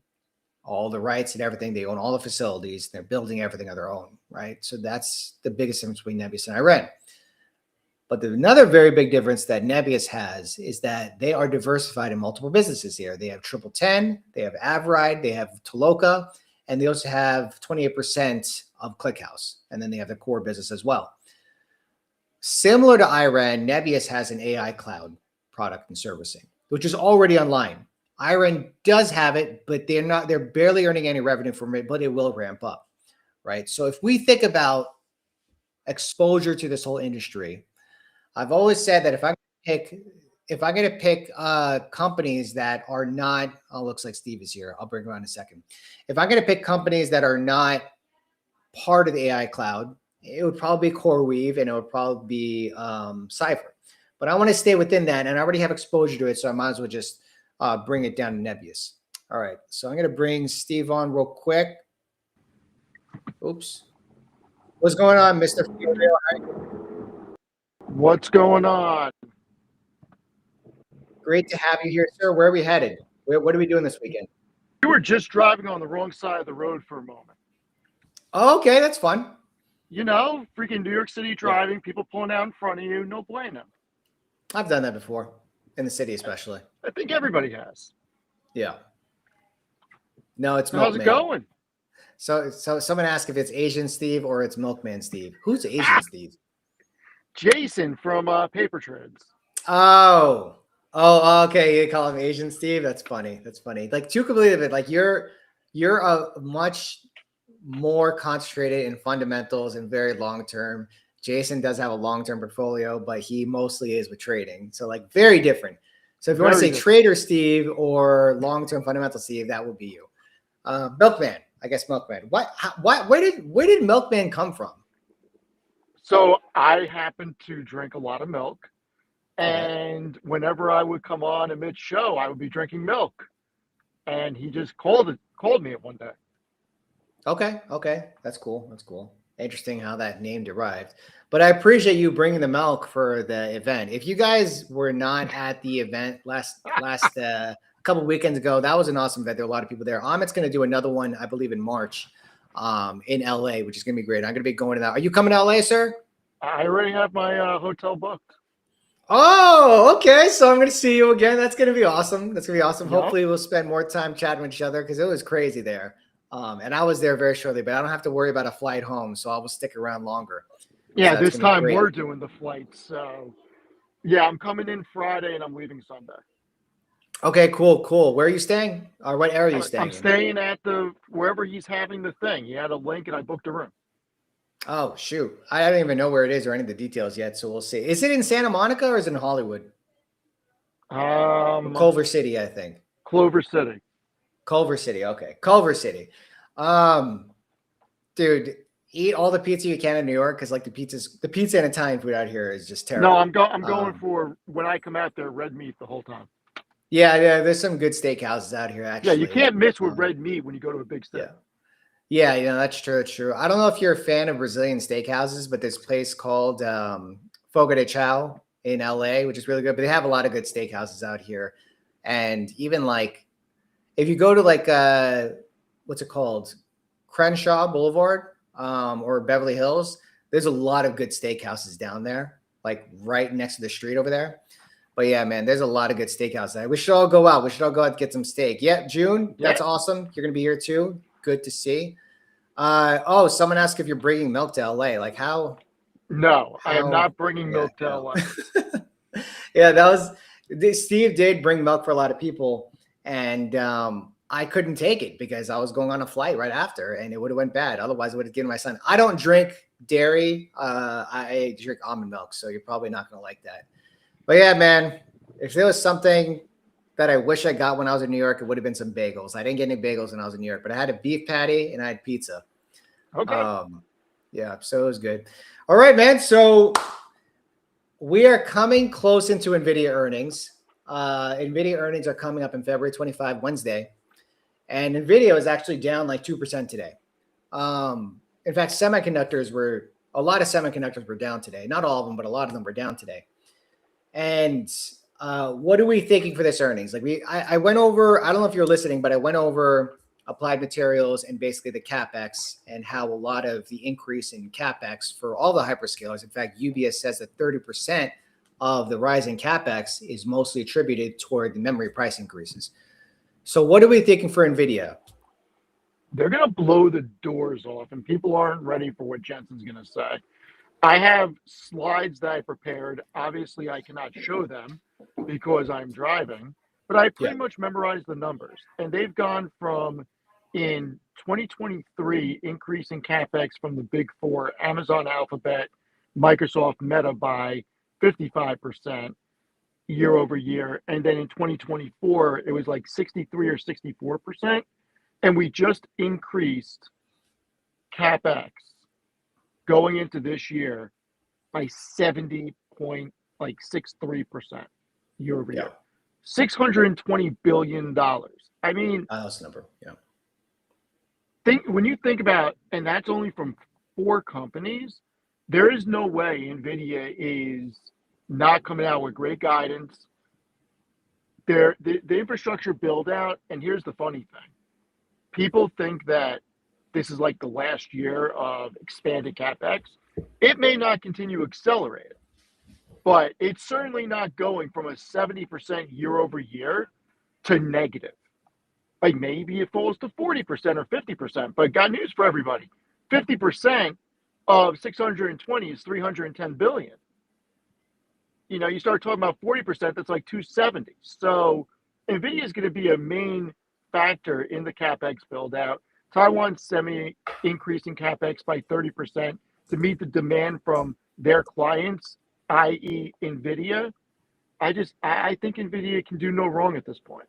all the rights and everything. They own all the facilities. They're building everything on their own, right? So that's the biggest difference between NBIS and IREN. But another very big difference that NBIS has is that they are diversified in multiple businesses here. They have Triple 10, they have AVRide, they have Toloka, and they also have 28% of ClickHouse. And then they have the core business as well. Similar to IREN, NBIS has an AI cloud product and servicing, which is already online. IREN does have it, but they're barely earning any revenue from it, but it will ramp up, right? So if we think about exposure to this whole industry, I've always said that if I'm going to pick companies that are not, oh, looks like Steve is here. I'll bring him on in a second. If I'm going to pick companies that are not part of the AI cloud, it would probably be CoreWeave and it would probably be Cypher. But I want to stay within that, and I already have exposure to it, so I might as well just bring it down to NBIS. All right, so I'm going to bring Steve on real quick. Oops. What's going on, Mr. What's going on? Great to have you here, sir. Where are we headed? What are we doing this weekend? You were just driving on the wrong side of the road for a moment. Oh, okay, that's fun. You know, freaking New York City driving, people pulling out in front of you, no bueno. I've done that before, in the city especially. I think everybody has. Yeah. No, it's How's Milkman. it going? So someone asked if it's Asian Steve or it's Milkman Steve. Who's Asian Steve? Jason from Paper Treads. Oh, okay. You call him Asian Steve? That's funny. That's funny. Like two completely different. Like you're a much more concentrated in fundamentals and very long term. Jason does have a long term portfolio, but he mostly is with trading. So like very different. So if you want to say trader Steve or long term fundamental Steve, that would be you. Milkman, I guess Milkman. Where did Milkman come from? So I happen to drink a lot of milk, And whenever I would come on a mid-show, I would be drinking milk. And he just called me at one day. Okay. That's cool. Interesting how that name derived. But I appreciate you bringing the milk for the event. If you guys were not at the event last couple weekends ago, that was an awesome event. There were a lot of people there. AMAT's going to do another one, I believe, in March in LA, which is going to be great. I'm going to be going to that. Are you coming to LA, sir? I already have my hotel booked. Oh, okay. So I'm going to see you again. That's going to be awesome. Yep. Hopefully we'll spend more time chatting with each other because it was crazy there. And I was there very shortly, but I don't have to worry about a flight home, so I will stick around longer. Yeah, So this time we're doing the flight. So, yeah, I'm coming in Friday and I'm leaving Sunday. Okay, cool. Where are you staying? Or what area are you staying I'm staying at wherever he's having the thing. He had a link and I booked a room. Oh, shoot. I don't even know where it is or any of the details yet, so we'll see. Is it in Santa Monica or is it in Hollywood? Culver City, I think. Clover City. Culver City. Okay. Culver City. Dude, eat all the pizza you can in New York because like the pizza and Italian food out here is just terrible. No, I'm going for when I come out there, red meat the whole time. Yeah, there's some good steakhouses out here actually. Yeah, you can't miss with red meat when you go to a big steak. Yeah, that's true. I don't know if you're a fan of Brazilian steakhouses, but there's a place called Fogo de Chao in LA, which is really good. But they have a lot of good steakhouses out here. And even like if you go to like what's it called? Crenshaw Boulevard or Beverly Hills, there's a lot of good steakhouses down there, like right next to the street over there. But yeah, man, there's a lot of good steakhouses. We should all go out. We should all go out and get some steak. Yeah, June, that's awesome. You're going to be here too. Good to see. Someone asked if you're bringing milk to LA. Like how? No, I am not bringing milk to LA. Yeah, Steve did bring milk for a lot of people. And I couldn't take it because I was going on a flight right after and it would have went bad. Otherwise, I would have given my son. I don't drink dairy. I drink almond milk. So you're probably not going to like that. But yeah, man, if there was something that I wish I got when I was in New York, it would have been some bagels. I didn't get any bagels when I was in New York, but I had a beef patty and I had pizza. Okay. Yeah, so it was good. All right, man. So we are coming close into NVIDIA earnings. NVIDIA earnings are coming up in February 25, Wednesday. And NVIDIA is actually down like 2% today. In fact, a lot of semiconductors were down today. Not all of them, but a lot of them were down today. And what are we thinking for this earnings? Like I went over, I don't know if you're listening, but I went over Applied Materials and basically the CapEx and how a lot of the increase in CapEx for all the hyperscalers. In fact, UBS says that 30% of the rise in CapEx is mostly attributed toward the memory price increases. So what are we thinking for NVIDIA? They're going to blow the doors off and people aren't ready for what Jensen's going to say. I have slides that I prepared. Obviously, I cannot show them because I'm driving, but I pretty much memorized the numbers. And they've gone from, in 2023, increasing CapEx from the big four, Amazon, Alphabet, Microsoft, Meta by 55% year over year. And then in 2024, it was like 63 or 64%. And we just increased CapEx going into this year by 70.63% year over year. $620 billion. I mean, that's a number. Yeah. When you think about, and that's only from 4 companies, there is no way NVIDIA is not coming out with great guidance. The infrastructure build out, and here's the funny thing. People think that this is like the last year of expanded CapEx. It may not continue accelerating, but it's certainly not going from a 70% year over year to negative. Like maybe it falls to 40% or 50%, but got news for everybody. 50% of 620 is 310 billion. You know, you start talking about 40%, that's like 270. So NVIDIA is going to be a main factor in the CapEx build out. Taiwan Semi increasing CapEx by 30% to meet the demand from their clients, i.e. NVIDIA. I think NVIDIA can do no wrong at this point.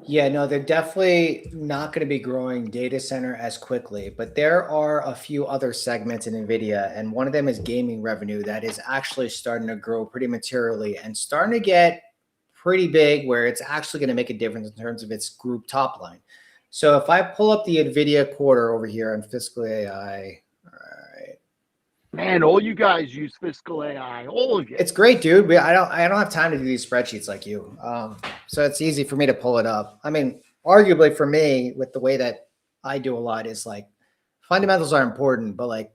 Yeah, no, they're definitely not going to be growing data center as quickly, but there are a few other segments in NVIDIA, and one of them is gaming revenue that is actually starting to grow pretty materially and starting to get pretty big, where it's actually going to make a difference in terms of its group top line. So if I pull up the NVIDIA quarter over here on Fiscal AI, all right. Man, all you guys use Fiscal AI, all of you. It's great, dude. I don't have time to do these spreadsheets like you. So it's easy for me to pull it up. I mean, arguably for me, with the way that I do a lot, is like fundamentals are important, but like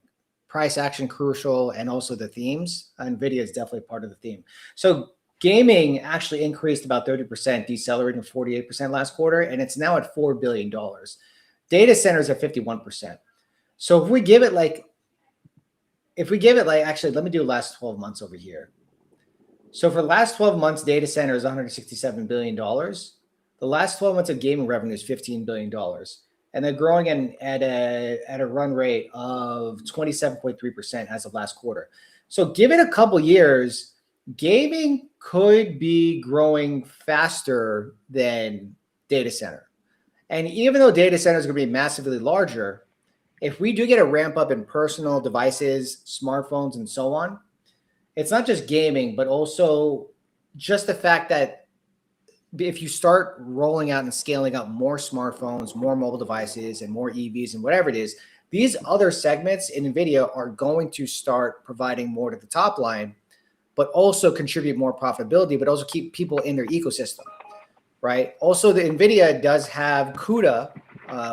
price action crucial, and also the themes. NVIDIA is definitely part of the theme. So gaming actually increased about 30%, decelerating 48% last quarter, and it's now at $4 billion. Data centers at 51%. So if we give it like, actually, let me do last 12 months over here. So for the last 12 months, data center is $167 billion. The last 12 months of gaming revenue is $15 billion. And they're growing at a run rate of 27.3% as of last quarter. So given a couple years, gaming could be growing faster than data center. And even though data center is going to be massively larger, if we do get a ramp up in personal devices, smartphones, and so on, it's not just gaming, but also just the fact that if you start rolling out and scaling up more smartphones, more mobile devices, and more EVs and whatever it is, these other segments in NVIDIA are going to start providing more to the top line, but also contribute more profitability, but also keep people in their ecosystem, right? Also, the NVIDIA does have CUDA,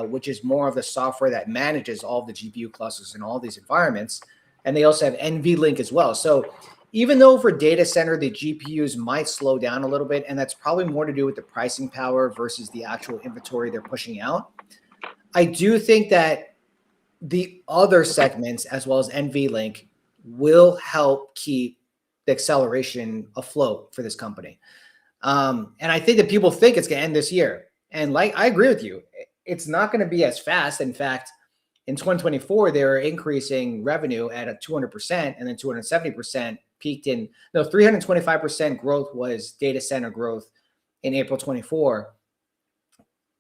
which is more of the software that manages all of the GPU clusters in all these environments. And they also have NVLink as well. So even though for data center, the GPUs might slow down a little bit, and that's probably more to do with the pricing power versus the actual inventory they're pushing out, I do think that the other segments, as well as NVLink, will help keep the acceleration afloat for this company. And I think that people think it's going to end this year. And like, I agree with you. It's not going to be as fast. In fact, in 2024, they were increasing revenue at a 200%, and then 270% peaked in, no, 325% growth was data center growth in April 24.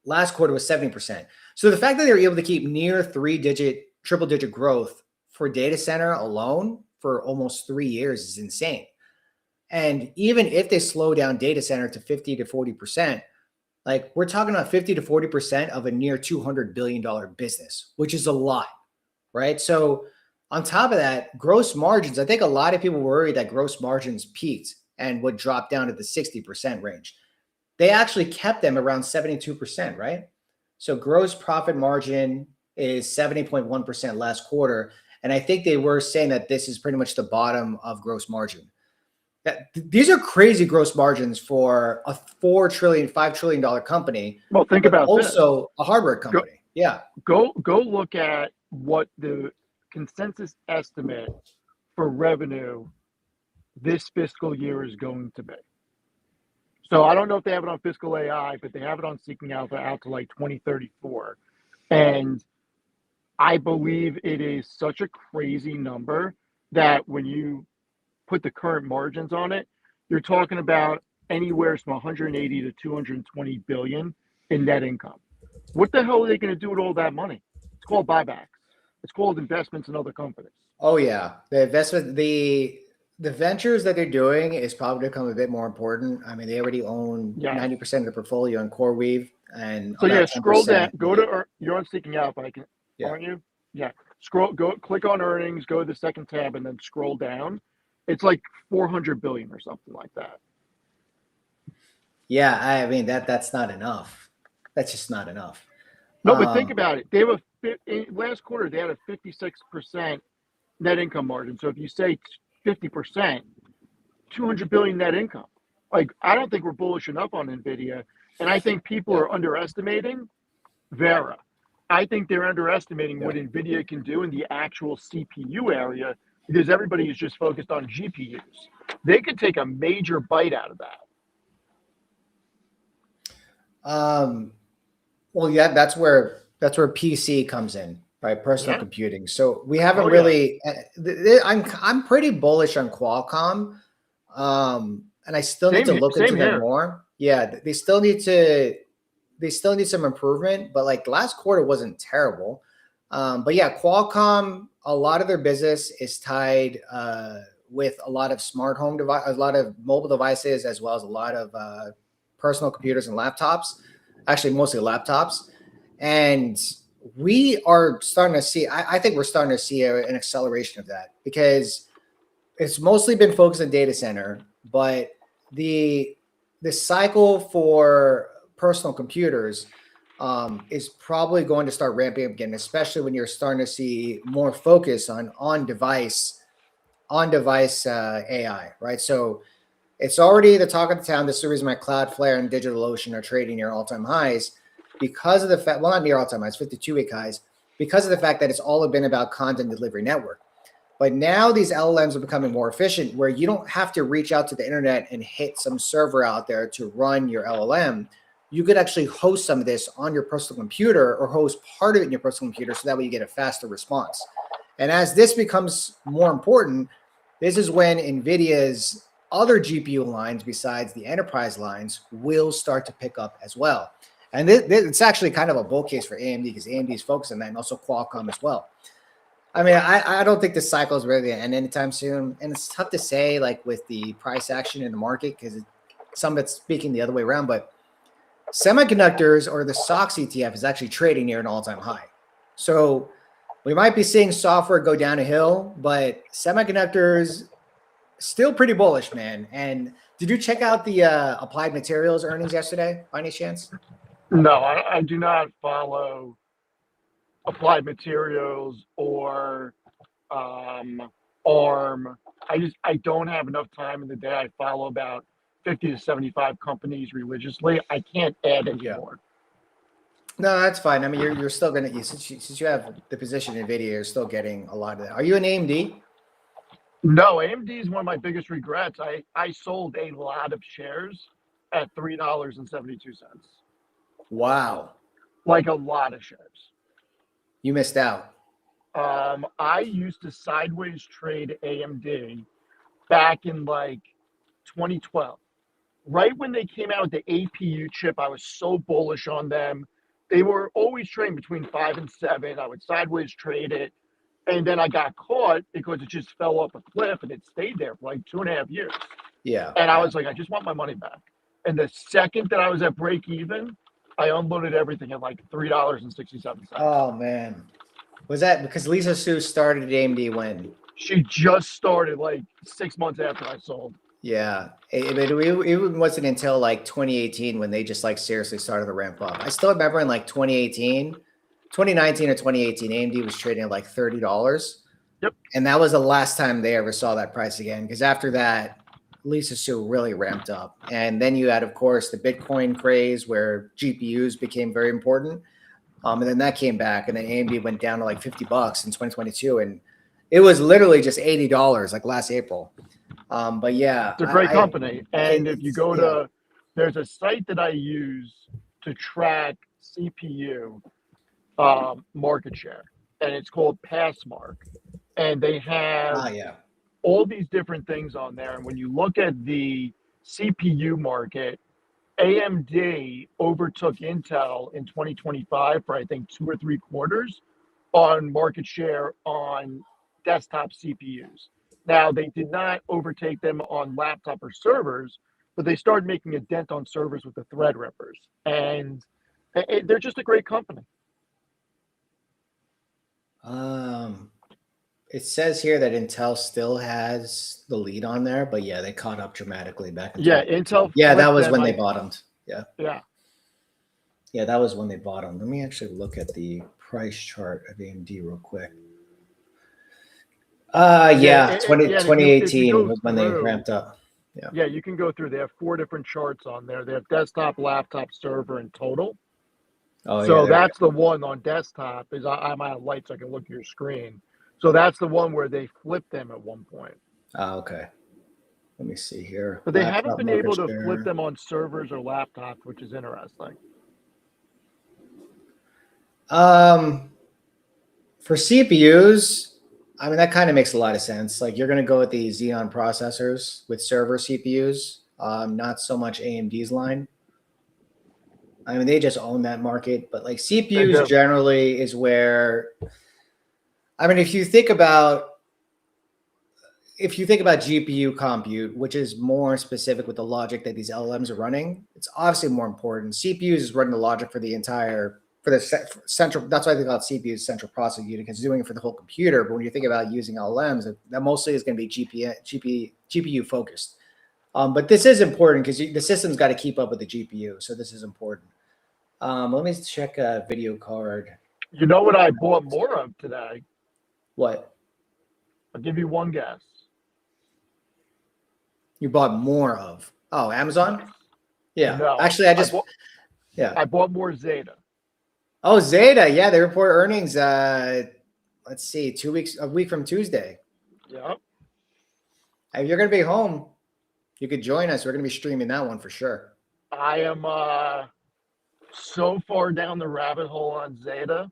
Last quarter was 70%. So the fact that they were able to keep near triple digit growth for data center alone for almost 3 years is insane. And even if they slow down data center to 50 to 40%, like we're talking about 50 to 40% of a near $200 billion business, which is a lot, right? So on top of that, gross margins, I think a lot of people worry that gross margins peaked and would drop down to the 60% range. They actually kept them around 72%, right? So gross profit margin is 70.1% last quarter. And I think they were saying that this is pretty much the bottom of gross margin. These are crazy gross margins for a $5 trillion company. Well, think about also this. A hardware company. Go look at what the consensus estimate for revenue this fiscal year is going to be. So I don't know if they have it on Fiscal AI, but they have it on Seeking Alpha out to like 2034. And I believe it is such a crazy number that when you put the current margins on it, you're talking about anywhere from 180 to 220 billion in net income. What the hell are they going to do with all that money? It's called buybacks. It's called investments in other companies. Oh yeah, the investment, the ventures that they're doing is probably become a bit more important. I mean, they already own 90% of the portfolio in CoreWeave, and so yeah, scroll down, go to you're on Seeking Alpha, aren't you? Yeah, click on earnings, go to the second tab, and then scroll down. It's like 400 billion or something like that. Yeah, I mean that's not enough. That's just not enough. No, but think about it. They have last quarter they had a 56% net income margin. So if you say 50%, 200 billion net income. Like I don't think we're bullish enough on NVIDIA, and I think people are underestimating Vera. I think they're underestimating what NVIDIA can do in the actual CPU area, because everybody is just focused on GPUs. They could take a major bite out of that. Well, yeah, that's where PC comes in, right? Personal computing. So we haven't really. I'm pretty bullish on Qualcomm, and I still need to look into them more. Yeah, they still need to they still need some improvement, but like last quarter wasn't terrible. But yeah, Qualcomm, a lot of their business is tied with a lot of smart home device, a lot of mobile devices, as well as a lot of personal computers and laptops. Actually, mostly laptops. And we are starting to see. I think we're starting to see an acceleration of that because it's mostly been focused on data center, but the cycle for personal computers is probably going to start ramping up again, especially when you're starting to see more focus on device AI, right? So it's already the talk of the town. This is the reason why Cloudflare and DigitalOcean are trading near all-time highs because of the fact, well, not near all-time highs, 52-week highs, because of the fact that it's all been about content delivery network. But now these LLMs are becoming more efficient where you don't have to reach out to the internet and hit some server out there to run your LLM. You could actually host some of this on your personal computer or host part of it in your personal computer so that way you get a faster response. And as this becomes more important, this is when NVIDIA's other GPU lines besides the enterprise lines will start to pick up as well. And it's actually kind of a bull case for AMD because AMD is focused on that and also Qualcomm as well. I mean, I don't think this cycle is really going to end anytime soon. And it's tough to say, like, with the price action in the market, because some of it's speaking the other way around. But semiconductors or the SOX ETF is actually trading near an all-time high. So we might be seeing software go down a hill, but semiconductors still pretty bullish, man. And did you check out the Applied Materials earnings yesterday, by any chance? No, I do not follow Applied Materials or ARM. I don't have enough time in the day. I follow about 50 to 75 companies religiously. I can't add anymore. No, that's fine. I mean, you're still going to, since you have the position in NVIDIA, you're still getting a lot of that. Are you an AMD? No, AMD is one of my biggest regrets. I sold a lot of shares at $3.72. Wow. Like a lot of shares. You missed out. I used to sideways trade AMD back in like 2012. Right when they came out with the APU chip, I was so bullish on them. They were always trading between 5 and 7. I would sideways trade it. And then I got caught because it just fell off a cliff and it stayed there for like 2.5 years. Yeah. And I was like, I just want my money back. And the second that I was at break even, I unloaded everything at like $3.67. Oh, man. Was that because Lisa Su started at AMD when? She just started like 6 months after I sold. Yeah. It wasn't until like 2018 when they just like seriously started to ramp up. I still remember in like 2019 or 2018, AMD was trading at like $30. Yep. And that was the last time they ever saw that price again. Because after that, Lisa Su really ramped up. And then you had, of course, the Bitcoin craze where GPUs became very important. And then that came back and then AMD went down to like $50 in 2022. And it was literally just $80 like last April. But yeah. It's a great company. And if you go to, there's a site that I use to track CPU market share. And it's called Passmark. And they have all these different things on there. And when you look at the CPU market, AMD overtook Intel in 2025 for I think 2 or 3 quarters on market share on desktop CPUs. Now, they did not overtake them on laptop or servers, but they started making a dent on servers with the Threadrippers. And they're just a great company. It says here that Intel still has the lead on there, but yeah, they caught up dramatically back in Intel. Yeah, that was when they bottomed. Yeah. Yeah, that was when they bottomed. Let me actually look at the price chart of AMD real quick. 2018 was when they ramped up. Yeah, you can go through. They have 4 different charts on there. They have desktop, laptop, server, and total. So that's the one on desktop. I'm out of light, so I can look at your screen. So that's the one where they flipped them at one point. Oh, okay. Let me see here. But they haven't been able to flip them on servers or laptops, which is interesting. For CPUs, I mean, that kind of makes a lot of sense. Like you're going to go with the Xeon processors with server CPUs, not so much AMD's line. I mean, they just own that market. But like They CPUs do. generally is where, I mean, if you think about GPU compute, which is more specific with the logic that these LLMs are running, it's obviously more important. CPUs is running the logic for the central. That's why they call it CPUs, central processing unit, because it's doing it for the whole computer. But when you think about using LLMs, that mostly is going to be GPU focused. But this is important because the system's got to keep up with the GPU. So this is important. Let me check a video card. You know what I bought more of today? What? I'll give you one guess. You bought more of? Oh, Amazon? Yeah. No. Actually, I bought more Zeta. Oh, Zeta. Yeah, they report earnings. Let's see, a week from Tuesday. Yep. If you're going to be home, you could join us. We're going to be streaming that one for sure. I am so far down the rabbit hole on Zeta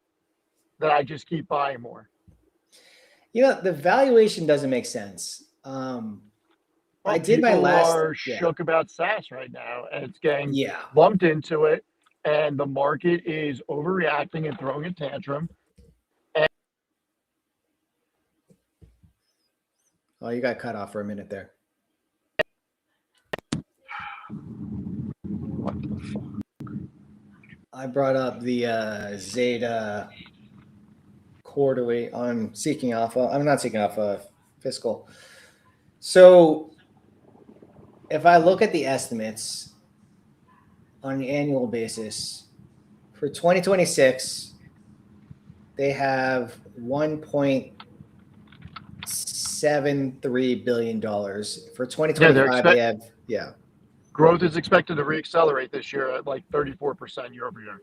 that I just keep buying more. You know, the valuation doesn't make sense. I did my People last. are shook about SaaS right now, and it's getting Yeah. lumped into it, and the market is overreacting and throwing a tantrum. Oh, you got cut off for a minute there. I brought up the Zeta quarterly on Seeking Alpha. I'm not Seeking Alpha, Fiscal. So if I look at the estimates on an annual basis for 2026, they have $1.73 billion. For 2025, they have, growth is expected to reaccelerate this year at like 34% year over year.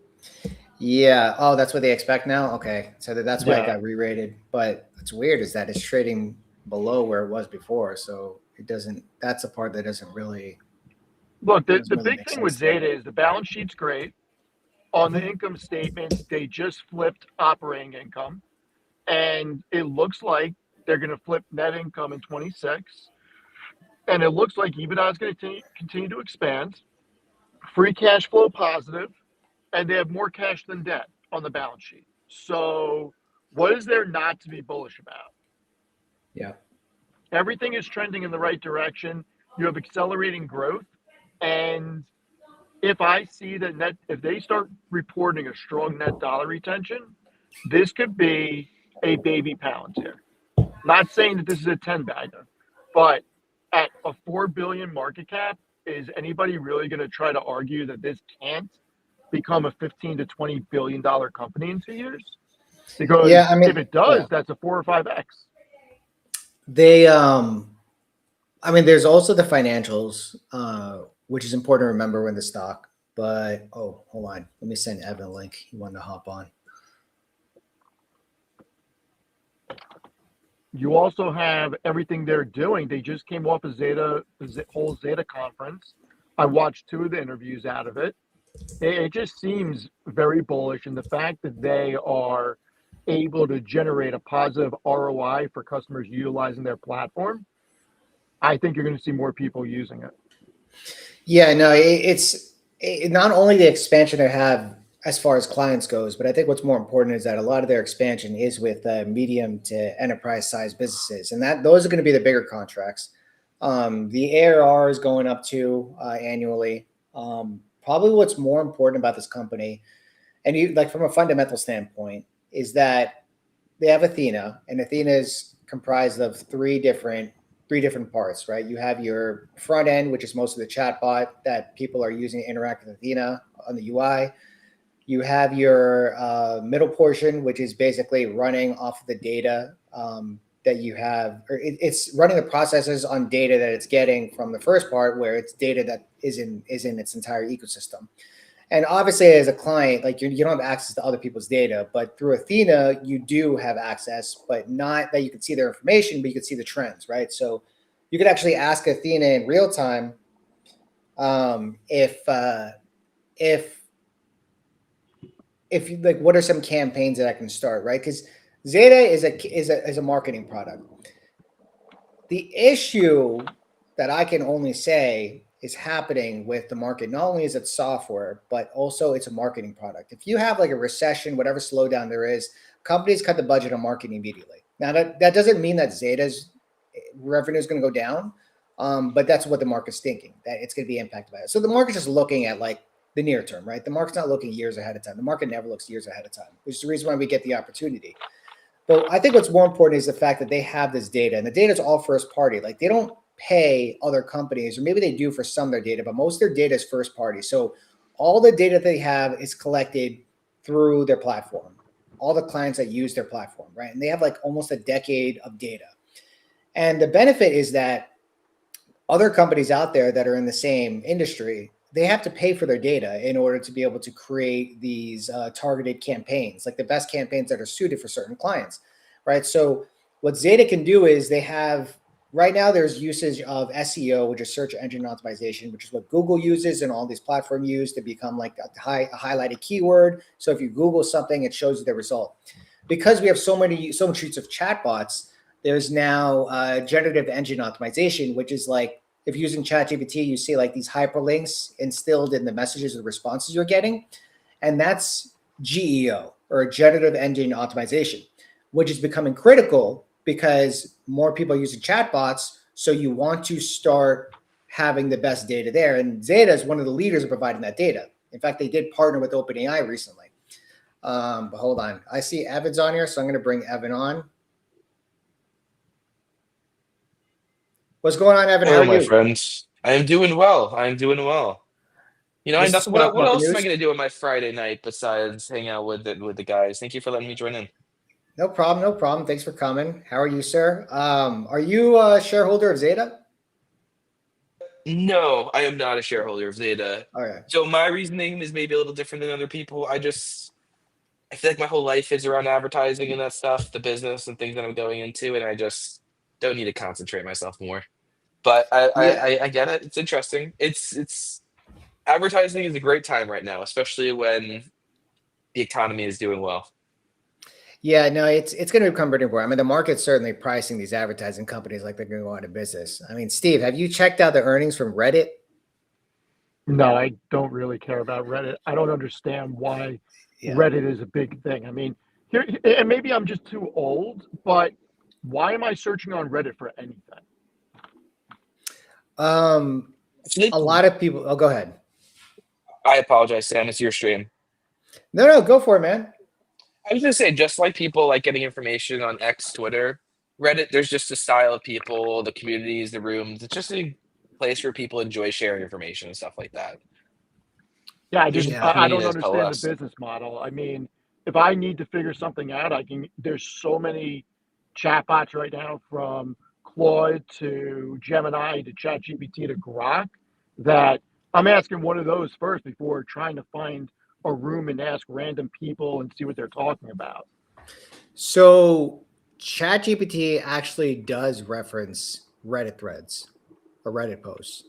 Yeah. Oh, that's what they expect now? Okay. So that's why it got re-rated. But what's weird is that it's trading below where it was before. So it doesn't, that's a part that doesn't really. Look, the big thing with Zeta is the balance sheet's great. On the income statement, they just flipped operating income. And it looks like they're going to flip net income in 26. And it looks like EBITDA is going to continue to expand. Free cash flow positive. And they have more cash than debt on the balance sheet. So what is there not to be bullish about? Yeah. Everything is trending in the right direction. You have accelerating growth. And if I see that if they start reporting a strong net dollar retention, this could be a baby Palantir. Not saying that this is a 10 bagger, but at a $4 billion market cap, is anybody really going to try to argue that this can't become a $15 to $20 billion company in 2 years? Because if it does, that's a 4 or 5x. They, I mean, there's also the financials, which is important to remember when the stock. But hold on, let me send Evan a link. He wanted to hop on. You also have everything they're doing. They just came off the whole Zeta conference. I watched 2 of the interviews out of it. It just seems very bullish. And the fact that they are able to generate a positive ROI for customers utilizing their platform, I think you're going to see more people using it. Yeah, no, it's not only the expansion they have as far as clients goes, but I think what's more important is that a lot of their expansion is with medium to enterprise size businesses, and those are going to be the bigger contracts. The ARR is going up too annually. Probably what's more important about this company, and like from a fundamental standpoint, is that they have Athena, and Athena is comprised of three different parts, right? You have your front end, which is most of the chatbot that people are using to interact with Athena on the UI. You have your middle portion, which is basically running off of the data that you have, or it's running the processes on data that it's getting from the first part, where it's data that is in its entire ecosystem. And obviously, as a client, like you don't have access to other people's data, but through Athena, you do have access, but not that you can see their information, but you can see the trends, right? So you could actually ask Athena in real time if like, what are some campaigns that I can start, right? Because Zeta is a marketing product. The issue that I can only say is happening with the market. Not only is it software, but also it's a marketing product. If you have like a recession, whatever slowdown there is, companies cut the budget on marketing immediately. Now that doesn't mean that Zeta's revenue is going to go down, but that's what the market's thinking, that it's going to be impacted by it. So the market's just looking at like the near term, right? The market's not looking years ahead of time. The market never looks years ahead of time, which is the reason why we get the opportunity. But I think what's more important is the fact that they have this data, and the data is all first party. Like they don't pay other companies, or maybe they do for some of their data, but most of their data is first party. So all the data they have is collected through their platform, all the clients that use their platform, right? And they have like almost a decade of data. And the benefit is that other companies out there that are in the same industry, they have to pay for their data in order to be able to create these targeted campaigns, like the best campaigns that are suited for certain clients, right? So what Zeta can do is they have, right now there's usage of SEO, which is search engine optimization, which is what Google uses and all these platforms use to become like a highlighted keyword. So if you Google something, it shows you the result. Because we have so much use of chatbots, there's now generative engine optimization, which is like, if you're using ChatGPT, you see like these hyperlinks instilled in the messages or the responses you're getting. And that's GEO, or generative engine optimization, which is becoming critical because more people are using chatbots. So you want to start having the best data there. And Zeta is one of the leaders in providing that data. In fact, they did partner with OpenAI recently. But hold on. I see Evan's on here, so I'm going to bring Evan on. What's going on, Evan? How are Hello, my you? friends. I am doing well. I am doing well. You know, This is what, Stock what Market else am I News. going to do on my Friday night besides hang out with the guys? Thank you for letting me join in. No problem. No problem. Thanks for coming. How are you, sir? Are you a shareholder of Zeta? No, I am not a shareholder of Zeta. Okay. So my reasoning is maybe a little different than other people. I feel like my whole life is around advertising and that stuff, the business and things that I'm going into, and I just don't need to concentrate myself more. But Yeah. I get it. It's interesting. It's advertising is a great time right now, especially when the economy is doing well. Yeah, no, it's going to become pretty important. I mean, the market's certainly pricing these advertising companies like they're going to go out of business. I mean, Steve, have you checked out the earnings from Reddit? No, I don't really care about Reddit. I don't understand why Reddit is a big thing. I mean, here, and maybe I'm just too old, but why am I searching on Reddit for anything? A lot of people. Oh, go ahead. I apologize, Sam. It's your stream. No, go for it, man. I was gonna say, just like people like getting information on X, Twitter, Reddit, there's just a style of people, the communities, the rooms. It's just a place where people enjoy sharing information and stuff like that. Yeah, There's just a I community don't that's understand the coalesced. business model. I mean, if I need to figure something out, there's so many chatbots right now, from Claude to Gemini to ChatGPT to Grok, that I'm asking one of those first before trying to find a room and ask random people and see what they're talking about. So ChatGPT actually does reference Reddit threads or Reddit posts.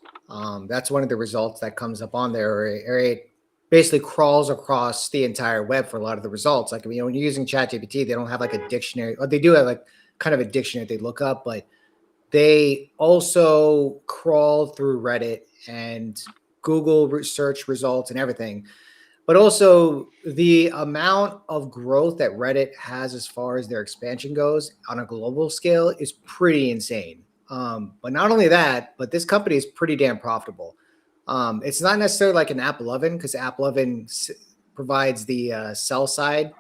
That's one of the results that comes up on there, or it basically crawls across the entire web for a lot of the results. Like, when you're using ChatGPT, they don't have like a dictionary, or they do have like kind of a dictionary they look up, but they also crawl through Reddit and Google search results and everything. But also the amount of growth that Reddit has as far as their expansion goes on a global scale is pretty insane. But not only that, but this company is pretty damn profitable. It's not necessarily like an App 11, because App 11 provides the sell side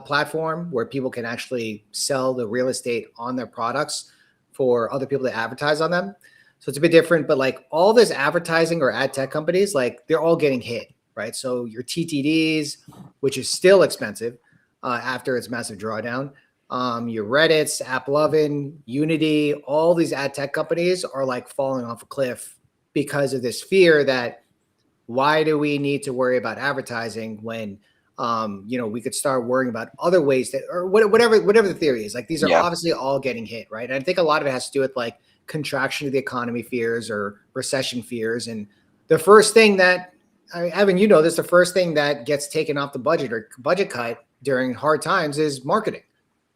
platform where people can actually sell the real estate on their products for other people to advertise on them. So it's a bit different, but like all this advertising or ad tech companies, like they're all getting hit, right? So your TTDs, which is still expensive after its massive drawdown, your Reddits, App 11, Unity, all these ad tech companies are like falling off a cliff because of this fear that, why do we need to worry about advertising when we could start worrying about other ways that, or whatever the theory is. Like, these are obviously all getting hit, right? And I think a lot of it has to do with like contraction of the economy fears or recession fears. And the first thing that, Evan, the first thing that gets taken off the budget or budget cut during hard times is marketing,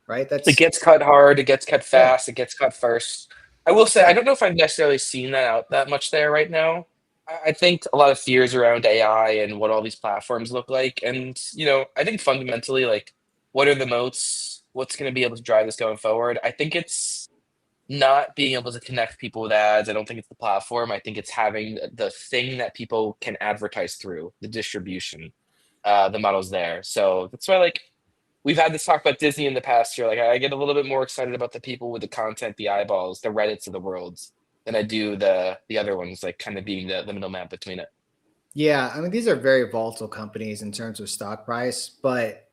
right? It gets cut hard, it gets cut fast, it gets cut first. I will say, I don't know if I've necessarily seen that out that much there right now. I think a lot of fears around AI and what all these platforms look like. And, I think fundamentally, like, what are the moats? What's going to be able to drive this going forward? I think it's not being able to connect people with ads. I don't think it's the platform. I think it's having the thing that people can advertise through, the distribution, the models there. So that's why, like, we've had this talk about Disney in the past year. Like, I get a little bit more excited about the people with the content, the eyeballs, the Reddits of the world, than I do the other ones, like kind of being the middleman between it. Yeah, I mean, these are very volatile companies in terms of stock price, but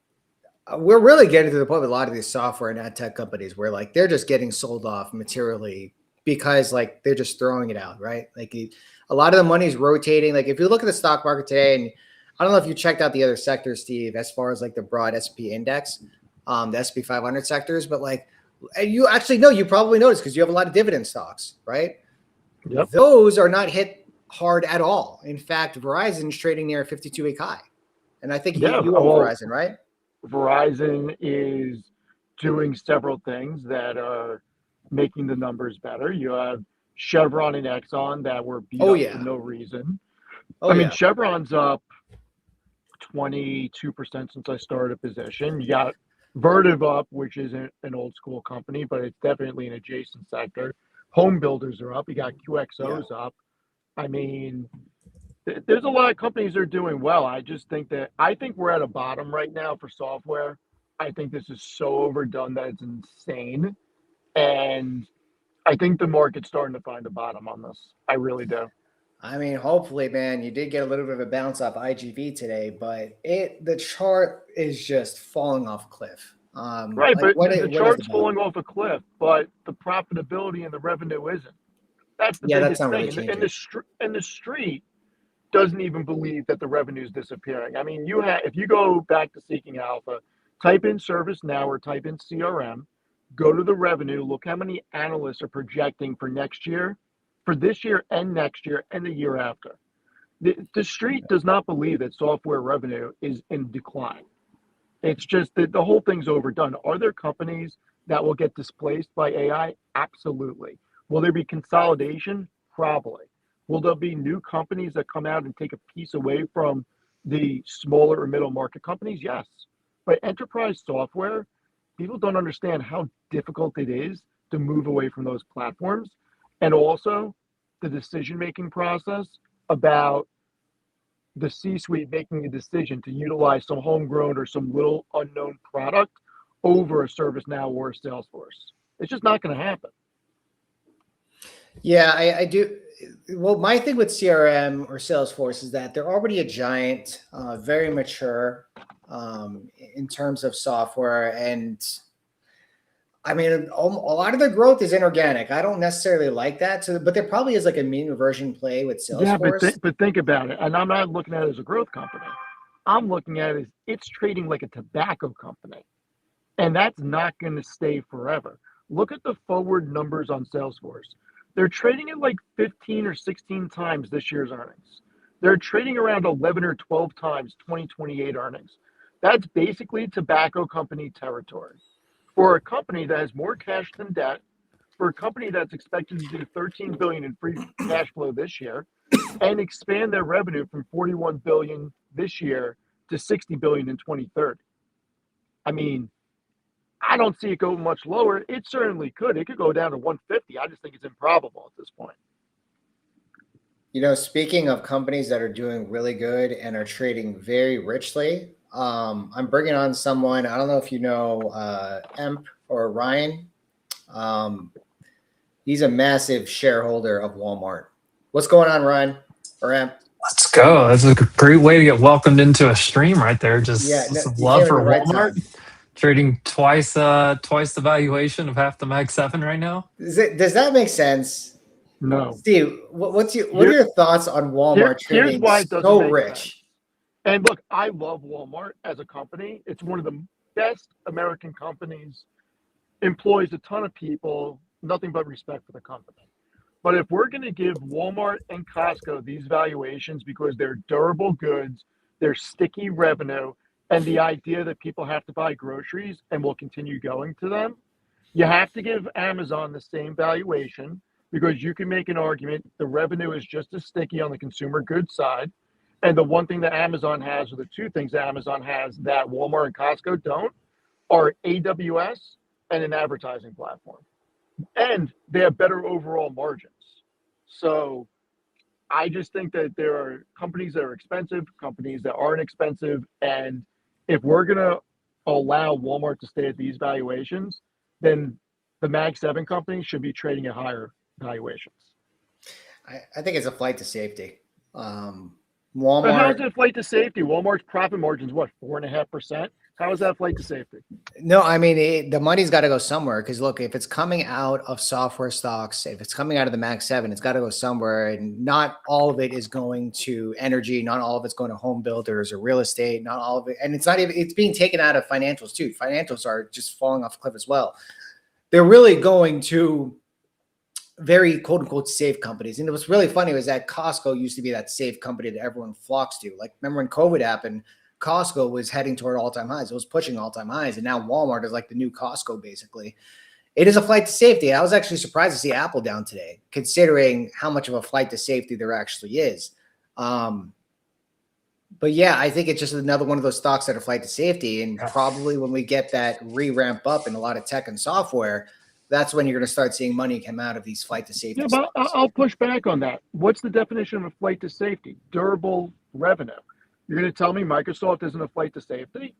we're really getting to the point with a lot of these software and ad tech companies where like they're just getting sold off materially because like they're just throwing it out, right? Like a lot of the money is rotating. Like if you look at the stock market today, and I don't know if you checked out the other sectors, Steve, as far as like the broad SP index, the SP 500 sectors, but like you actually know, you probably noticed because you have a lot of dividend stocks, right? Yep. Those are not hit hard at all. In fact, Verizon is trading near a 52-week high. And I think you own Verizon, right? Verizon is doing several things that are making the numbers better. You have Chevron and Exxon that were beat up for no reason. I mean, Chevron's up 22% since I started a position. You got Vertiv up, which isn't an old school company, but it's definitely an adjacent sector. Home builders are up. You got QXO's up. I mean, there's a lot of companies that are doing well. I think we're at a bottom right now for software. I think this is so overdone that it's insane. And I think the market's starting to find a bottom on this. I really do. I mean, hopefully, man, you did get a little bit of a bounce off IGV today, but the chart is just falling off a cliff. Right, like but the chart's falling off a cliff, but the profitability and the revenue isn't. That's the biggest thing. Really and the street doesn't even believe that the revenue is disappearing. I mean, if you go back to Seeking Alpha, type in ServiceNow or type in CRM, go to the revenue, look how many analysts are projecting for next year, for this year and next year and the year after. The street does not believe that software revenue is in decline. It's just that the whole thing's overdone. Are there companies that will get displaced by AI? Absolutely. Will there be consolidation? Probably. Will there be new companies that come out and take a piece away from the smaller or middle market companies? Yes. But enterprise software, people don't understand how difficult it is to move away from those platforms. And also the decision-making process about the C-suite making a decision to utilize some homegrown or some little unknown product over a ServiceNow or a Salesforce. It's just not going to happen. Yeah, I do. Well, my thing with CRM or Salesforce is that they're already a giant, very mature in terms of software. And I mean, a lot of their growth is inorganic. I don't necessarily like that. But there probably is like a mean reversion play with Salesforce. Yeah, but think about it. And I'm not looking at it as a growth company. I'm looking at it as it's trading like a tobacco company. And that's not going to stay forever. Look at the forward numbers on Salesforce. They're trading at like 15 or 16 times this year's earnings. They're trading around 11 or 12 times 2028 earnings. That's basically tobacco company territory. For a company that has more cash than debt, for a company that's expected to do $13 billion in free cash flow this year, and expand their revenue from $41 billion this year to $60 billion in 2030. I mean, I don't see it go much lower. It certainly could. It could go down to 150. I just think it's improbable at this point. You know, speaking of companies that are doing really good and are trading very richly, I'm bringing on someone. I don't know if you know Emp or Ryan. He's a massive shareholder of Walmart. What's going on, Ryan or Emp? Let's go. That's a great way to get welcomed into a stream right there. Just some love for Walmart. Trading twice the valuation of half the Mag 7 right now. Does that make sense? No. Steve, what are your thoughts on Walmart trading so rich? Sense. And look, I love Walmart as a company. It's one of the best American companies, employs a ton of people, nothing but respect for the company. But if we're going to give Walmart and Costco these valuations because they're durable goods, they're sticky revenue, and the idea that people have to buy groceries and will continue going to them, you have to give Amazon the same valuation because you can make an argument the revenue is just as sticky on the consumer goods side. And the one thing that Amazon has, or the two things that Amazon has that Walmart and Costco don't, are AWS and an advertising platform. And they have better overall margins. So I just think that there are companies that are expensive, companies that aren't expensive. And if we're going to allow Walmart to stay at these valuations, then the Mag 7 companies should be trading at higher valuations. I think it's a flight to safety. Walmart. Walmart. But how is it a flight to safety? Walmart's profit margin is what, 4.5%? How is that flight to safety? No, I mean, the money's got to go somewhere. Because look, if it's coming out of software stocks, if it's coming out of the Mag 7, it's got to go somewhere. And not all of it is going to energy. Not all of it's going to home builders or real estate. Not all of it. And it's not even, it's being taken out of financials too. Financials are just falling off a cliff as well. They're really going to very quote unquote safe companies. And what's really funny was that Costco used to be that safe company that everyone flocks to. Like, remember when COVID happened, Costco was heading toward all-time highs. It was pushing all-time highs. And now Walmart is like the new Costco, basically. It is a flight to safety. I was actually surprised to see Apple down today, considering how much of a flight to safety there actually is. But yeah, I think it's just another one of those stocks that are flight to safety. And probably when we get that re-ramp up in a lot of tech and software, that's when you're going to start seeing money come out of these flight to safety. Yeah, but I'll push back on that. What's the definition of a flight to safety? Durable revenue. You're going to tell me Microsoft isn't a flight to safety?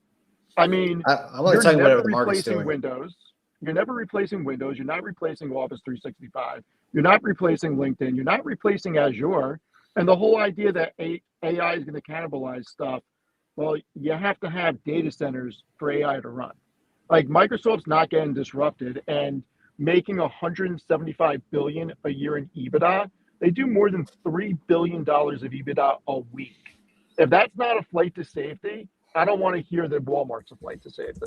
I mean, I want to tell you whatever the market's doing. Windows. You're never replacing Windows. You're not replacing Office 365. You're not replacing LinkedIn. You're not replacing Azure. And the whole idea that AI is going to cannibalize stuff, well, you have to have data centers for AI to run. Like, Microsoft's not getting disrupted and making $175 billion a year in EBITDA. They do more than $3 billion of EBITDA a week. If that's not a flight to safety, I don't want to hear that Walmart's a flight to safety.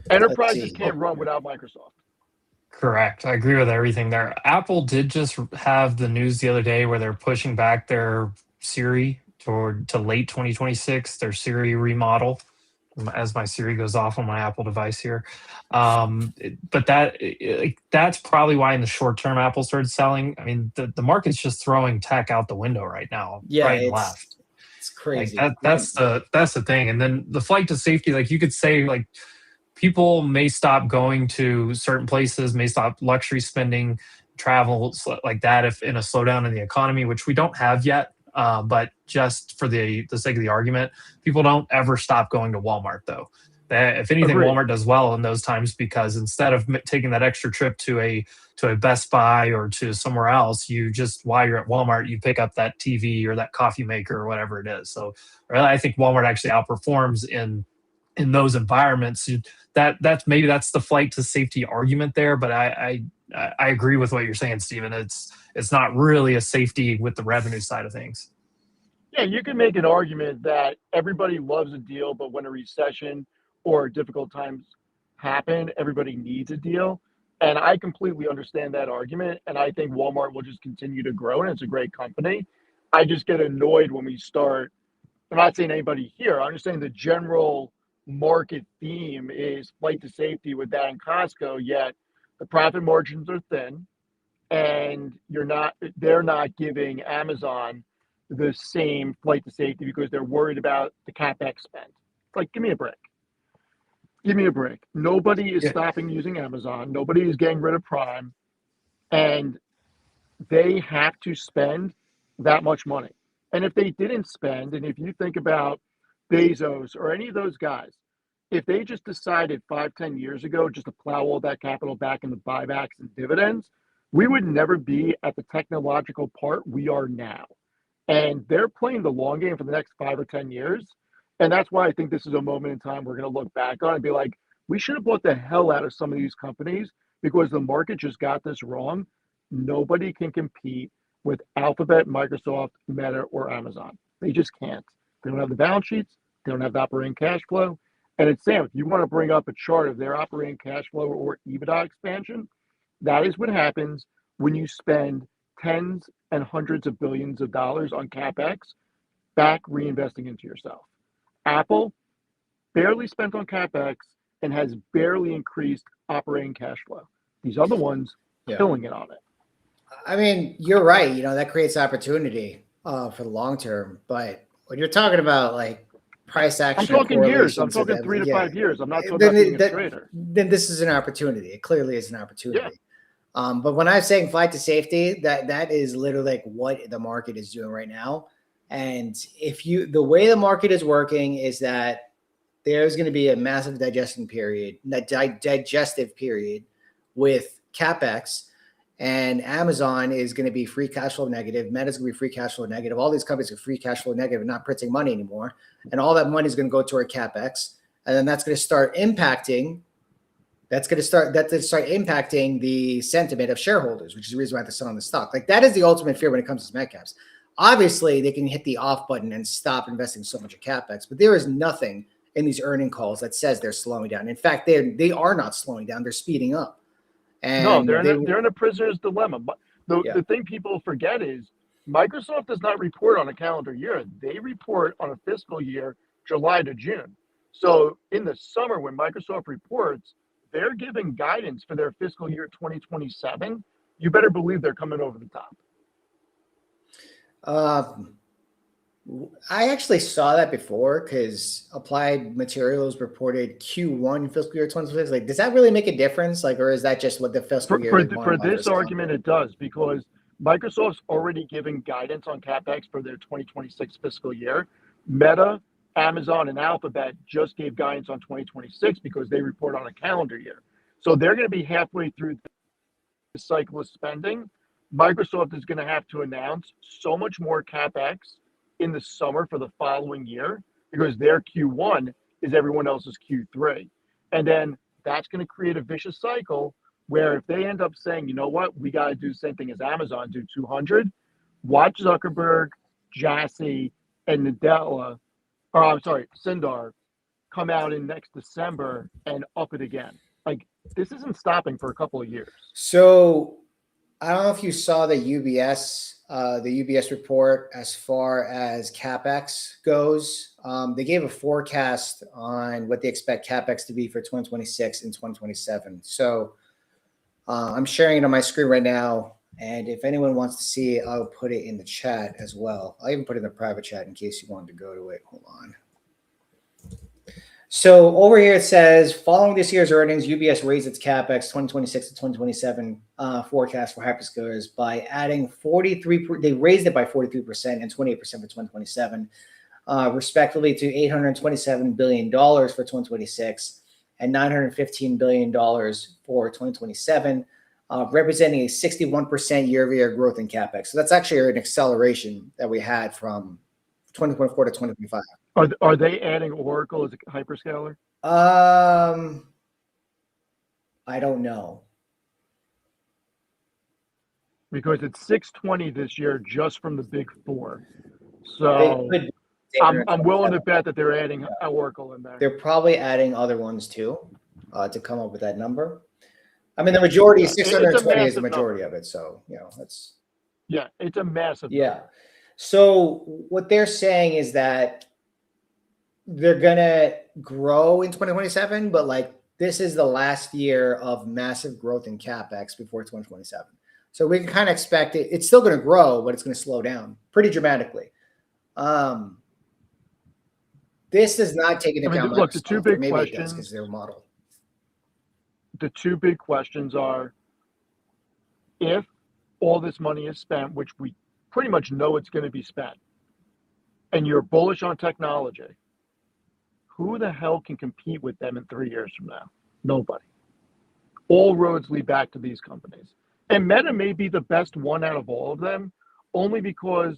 Enterprises can't run without Microsoft. Correct. I agree with everything there. Apple did just have the news the other day where they're pushing back their Siri to late 2026, their Siri remodel, as my Siri goes off on my Apple device here. But that's probably why in the short term Apple started selling. I mean, the market's just throwing tech out the window right now, right and left. It's crazy. Like that's the thing. And then the flight to safety, like you could say, like people may stop going to certain places, may stop luxury spending, travel like that if in a slowdown in the economy, which we don't have yet. But just for the sake of the argument, people don't ever stop going to Walmart, though. If anything, Agreed. Walmart does well in those times because instead of taking that extra trip to a Best Buy or to somewhere else, you just, while you're at Walmart, you pick up that TV or that coffee maker or whatever it is. So I think Walmart actually outperforms in those environments. That's the flight to safety argument there, but I agree with what you're saying, Stephen. It's not really a safety with the revenue side of things. Yeah, you can make an argument that everybody loves a deal, but when a recession or difficult times happen, everybody needs a deal. And I completely understand that argument. And I think Walmart will just continue to grow, and it's a great company. I just get annoyed when we start. I'm not saying anybody here. I'm just saying the general market theme is flight to safety with that and Costco, yet the profit margins are thin, and they're not giving Amazon the same flight to safety because they're worried about the CapEx spend. Like, give me a break. Give me a break. Nobody is stopping using Amazon. Nobody is getting rid of Prime. And they have to spend that much money. And if they didn't spend, and if you think about Bezos or any of those guys, if they just decided 5-10 years ago just to plow all that capital back into buybacks and dividends, we would never be at the technological part we are now. And they're playing the long game for the next 5 or 10 years. And that's why I think this is a moment in time we're going to look back on and be like, we should have bought the hell out of some of these companies because the market just got this wrong. Nobody can compete with Alphabet, Microsoft, Meta, or Amazon. They just can't. They don't have the balance sheets. They don't have the operating cash flow. And it's Sam, if you want to bring up a chart of their operating cash flow or EBITDA expansion, that is what happens when you spend tens and hundreds of billions of dollars on CapEx back reinvesting into yourself. Apple barely spent on CapEx and has barely increased operating cash flow. These other ones killing it on it. I mean, you're right. You know, that creates opportunity for the long term. But when you're talking about like price action, I'm talking years. I'm correlations of talking 3 to 5 years. I'm not talking then about being a trader. Then this is an opportunity. It clearly is an opportunity. Yeah. But when I'm saying flight to safety, that is literally like what the market is doing right now. And the way the market is working is that there's going to be a massive digestive period with CapEx, and Amazon is going to be free cash flow negative. Meta's going to be free cash flow negative. All these companies are free cash flow negative and not printing money anymore. And all that money is going to go toward CapEx. And then that's going to start impacting the sentiment of shareholders, which is the reason why they're selling the stock. Like that is the ultimate fear when it comes to med caps. Obviously, they can hit the off button and stop investing so much of CapEx, but there is nothing in these earning calls that says they're slowing down. In fact, they are not slowing down; they're speeding up. And no, they're in a prisoner's dilemma. But the thing people forget is Microsoft does not report on a calendar year; they report on a fiscal year, July to June. So in the summer, when Microsoft reports, they're giving guidance for their fiscal year 2027. You better believe they're coming over the top. I actually saw that before because Applied Materials reported Q1 fiscal year 2026. Like, does that really make a difference? Like, or is that just what the fiscal year? For this argument, it does, because Microsoft's already giving guidance on CapEx for their 2026 fiscal year. Meta, Amazon, and Alphabet just gave guidance on 2026 because they report on a calendar year. So they're going to be halfway through the cycle of spending. Microsoft is going to have to announce so much more CapEx in the summer for the following year because their Q1 is everyone else's Q3. And then that's going to create a vicious cycle where if they end up saying, you know what, we got to do the same thing as Amazon, do 200, watch Zuckerberg, Jassy, and Sundar come out in next December and up it again. Like, this isn't stopping for a couple of years. So I don't know if you saw the UBS report as far as CapEx goes. They gave a forecast on what they expect CapEx to be for 2026 and 2027. So I'm sharing it on my screen right now. And if anyone wants to see it, I'll put it in the chat as well. I'll even put it in the private chat in case you wanted to go to it. Hold on. So over here it says, following this year's earnings, UBS raised its CapEx 2026 to 2027 forecast for hyperscalers by adding 43. They raised it by 43% and 28% for 2027, respectively to $827 billion for 2026 and $915 billion for 2027, representing a 61% year-over-year growth in CapEx. So that's actually an acceleration that we had from 2024 to 2025. Are they adding Oracle as a hyperscaler? I don't know. Because it's 620 this year just from the big four. So I'm willing to bet that they're adding Oracle in there. They're probably adding other ones too to come up with that number. I mean, the majority, 620 is the majority of it. So, you know, that's. Yeah, it's a massive Yeah. number. So what they're saying is that they're going to grow in 2027, but like this is the last year of massive growth in CapEx before 2027. So we can kind of expect it. It's still going to grow, but it's going to slow down pretty dramatically. This does not take into account. Look, the two big questions, because their model. The two big questions are, if all this money is spent, which we pretty much know it's going to be spent, and you're bullish on technology, who the hell can compete with them in 3 years from now? Nobody. All roads lead back to these companies. And Meta may be the best one out of all of them, only because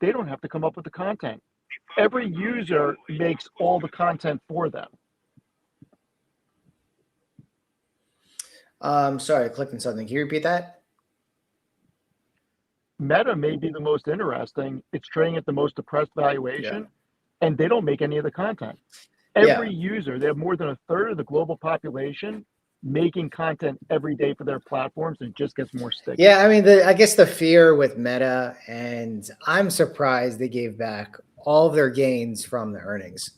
they don't have to come up with the content. Every user makes all the content for them. Sorry, I clicked on something. Can you repeat that? Meta may be the most interesting. It's trading at the most depressed valuation, and they don't make any of the content. Every user, they have more than a third of the global population making content every day for their platforms, and it just gets more sticky. Yeah, I mean, I guess the fear with Meta, and I'm surprised they gave back all of their gains from the earnings.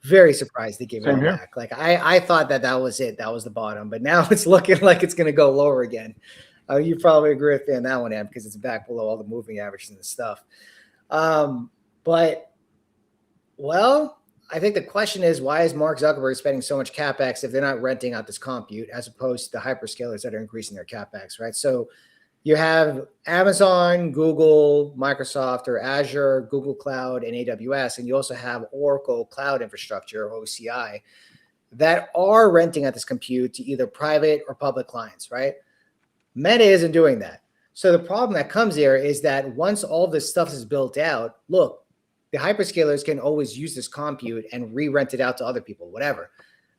Very surprised they gave it Same all here. back. Like I thought that was it. That was the bottom, but now it's looking like it's going to go lower again. You probably agree with me on that one, Em, because it's back below all the moving averages and stuff. But well, I think the question is, why is Mark Zuckerberg spending so much CapEx if they're not renting out this compute as opposed to the hyperscalers that are increasing their CapEx, right? So you have Amazon, Google, Microsoft, or Azure, Google Cloud, and AWS, and you also have Oracle Cloud Infrastructure, or OCI, that are renting out this compute to either private or public clients, right? Meta isn't doing that. So the problem that comes here is that once all this stuff is built out, look, the hyperscalers can always use this compute and re-rent it out to other people, whatever.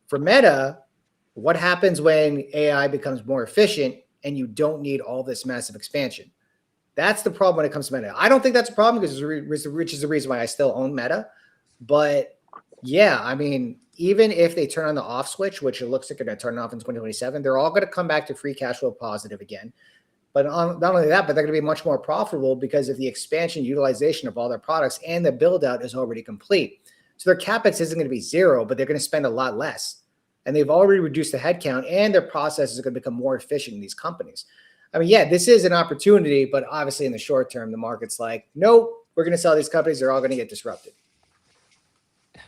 For Meta, what happens when AI becomes more efficient and you don't need all this massive expansion? That's the problem when it comes to Meta. I don't think that's a problem because which is the reason why I still own Meta. But yeah, I mean, even if they turn on the off switch, which it looks like they're going to turn off in 2027, they're all going to come back to free cash flow positive again. But not only that, but they're going to be much more profitable because of the expansion utilization of all their products, and the build out is already complete. So their CapEx isn't going to be zero, but they're going to spend a lot less. And they've already reduced the headcount, and their processes are going to become more efficient in these companies. I mean, yeah, this is an opportunity, but obviously in the short term, the market's like, nope, we're going to sell these companies. They're all going to get disrupted.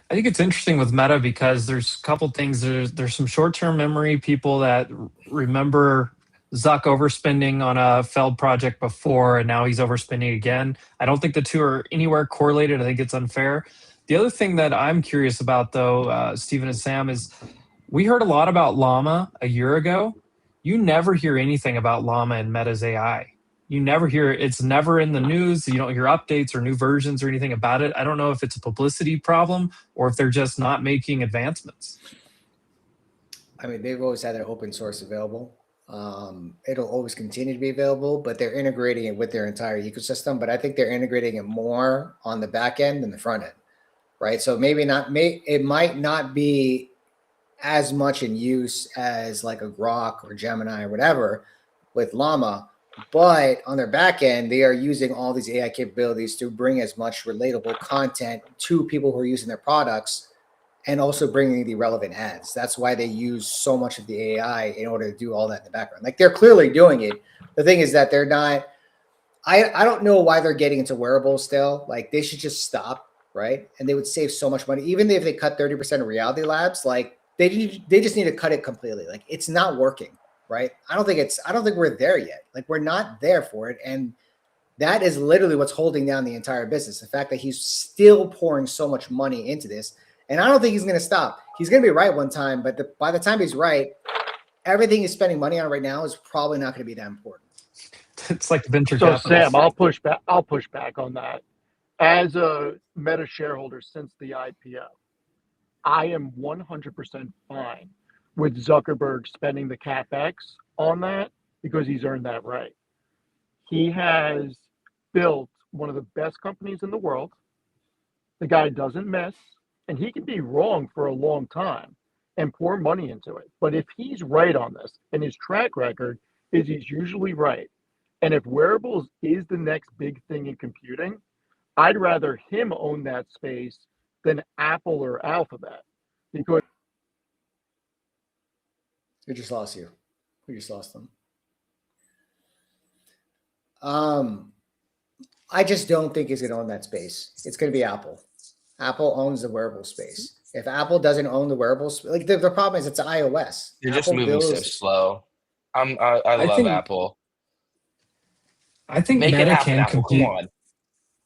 I think it's interesting with Meta because there's a couple things. There's some short-term memory people that remember Zuck overspending on a failed project before, and now he's overspending again. I don't think the two are anywhere correlated. I think it's unfair. The other thing that I'm curious about, though, Stephen and Sam, is we heard a lot about Llama a year ago. You never hear anything about Llama and Meta's AI. You never hear it. It's never in the news. You don't hear updates or new versions or anything about it. I don't know if it's a publicity problem or if they're just not making advancements. I mean, they've always had their open source available. It'll always continue to be available, but they're integrating it with their entire ecosystem. But I think they're integrating it more on the back end than the front end, right? So it might not be as much in use as like a Grok or Gemini or whatever with Llama, but on their back end, they are using all these AI capabilities to bring as much relatable content to people who are using their products, and also bringing the relevant ads. That's why they use so much of the AI in order to do all that in the background. Like, they're clearly doing it. The thing is that they're not, I don't know why they're getting into wearables still. Like, they should just stop, right? And they would save so much money. Even if they cut 30% of Reality Labs, like they just need to cut it completely. Like, it's not working, right? I don't think we're there yet. Like, we're not there for it. And that is literally what's holding down the entire business. The fact that he's still pouring so much money into this. And I don't think he's going to stop. He's going to be right one time, but by the time he's right, everything he's spending money on right now is probably not going to be that important. It's like venture So capital. Sam, I'll push back on that. As a Meta shareholder since the IPO, I am 100% fine with Zuckerberg spending the CapEx on that because he's earned that right. He has built one of the best companies in the world. The guy doesn't miss. And he can be wrong for a long time and pour money into it. But if he's right on this, and his track record is he's usually right, and if wearables is the next big thing in computing, I'd rather him own that space than Apple or Alphabet. Because We just lost you. We just lost them. I just don't think he's going to own that space. It's going to be Apple. Apple owns the wearable space. If Apple doesn't own the wearables, like the problem is it's iOS. You're just Apple moving so builds- slow. I love think- Apple. I think Make it Meta happen, can Apple. compete. Come on.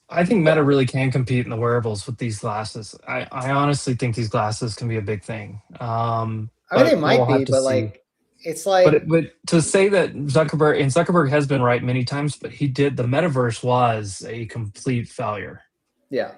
I think Meta really can compete in the wearables with these glasses. I honestly think these glasses can be a big thing. I mean, but they might we'll have be, to but see. like, it's like, But to say that Zuckerberg has been right many times, but the metaverse was a complete failure. yeah.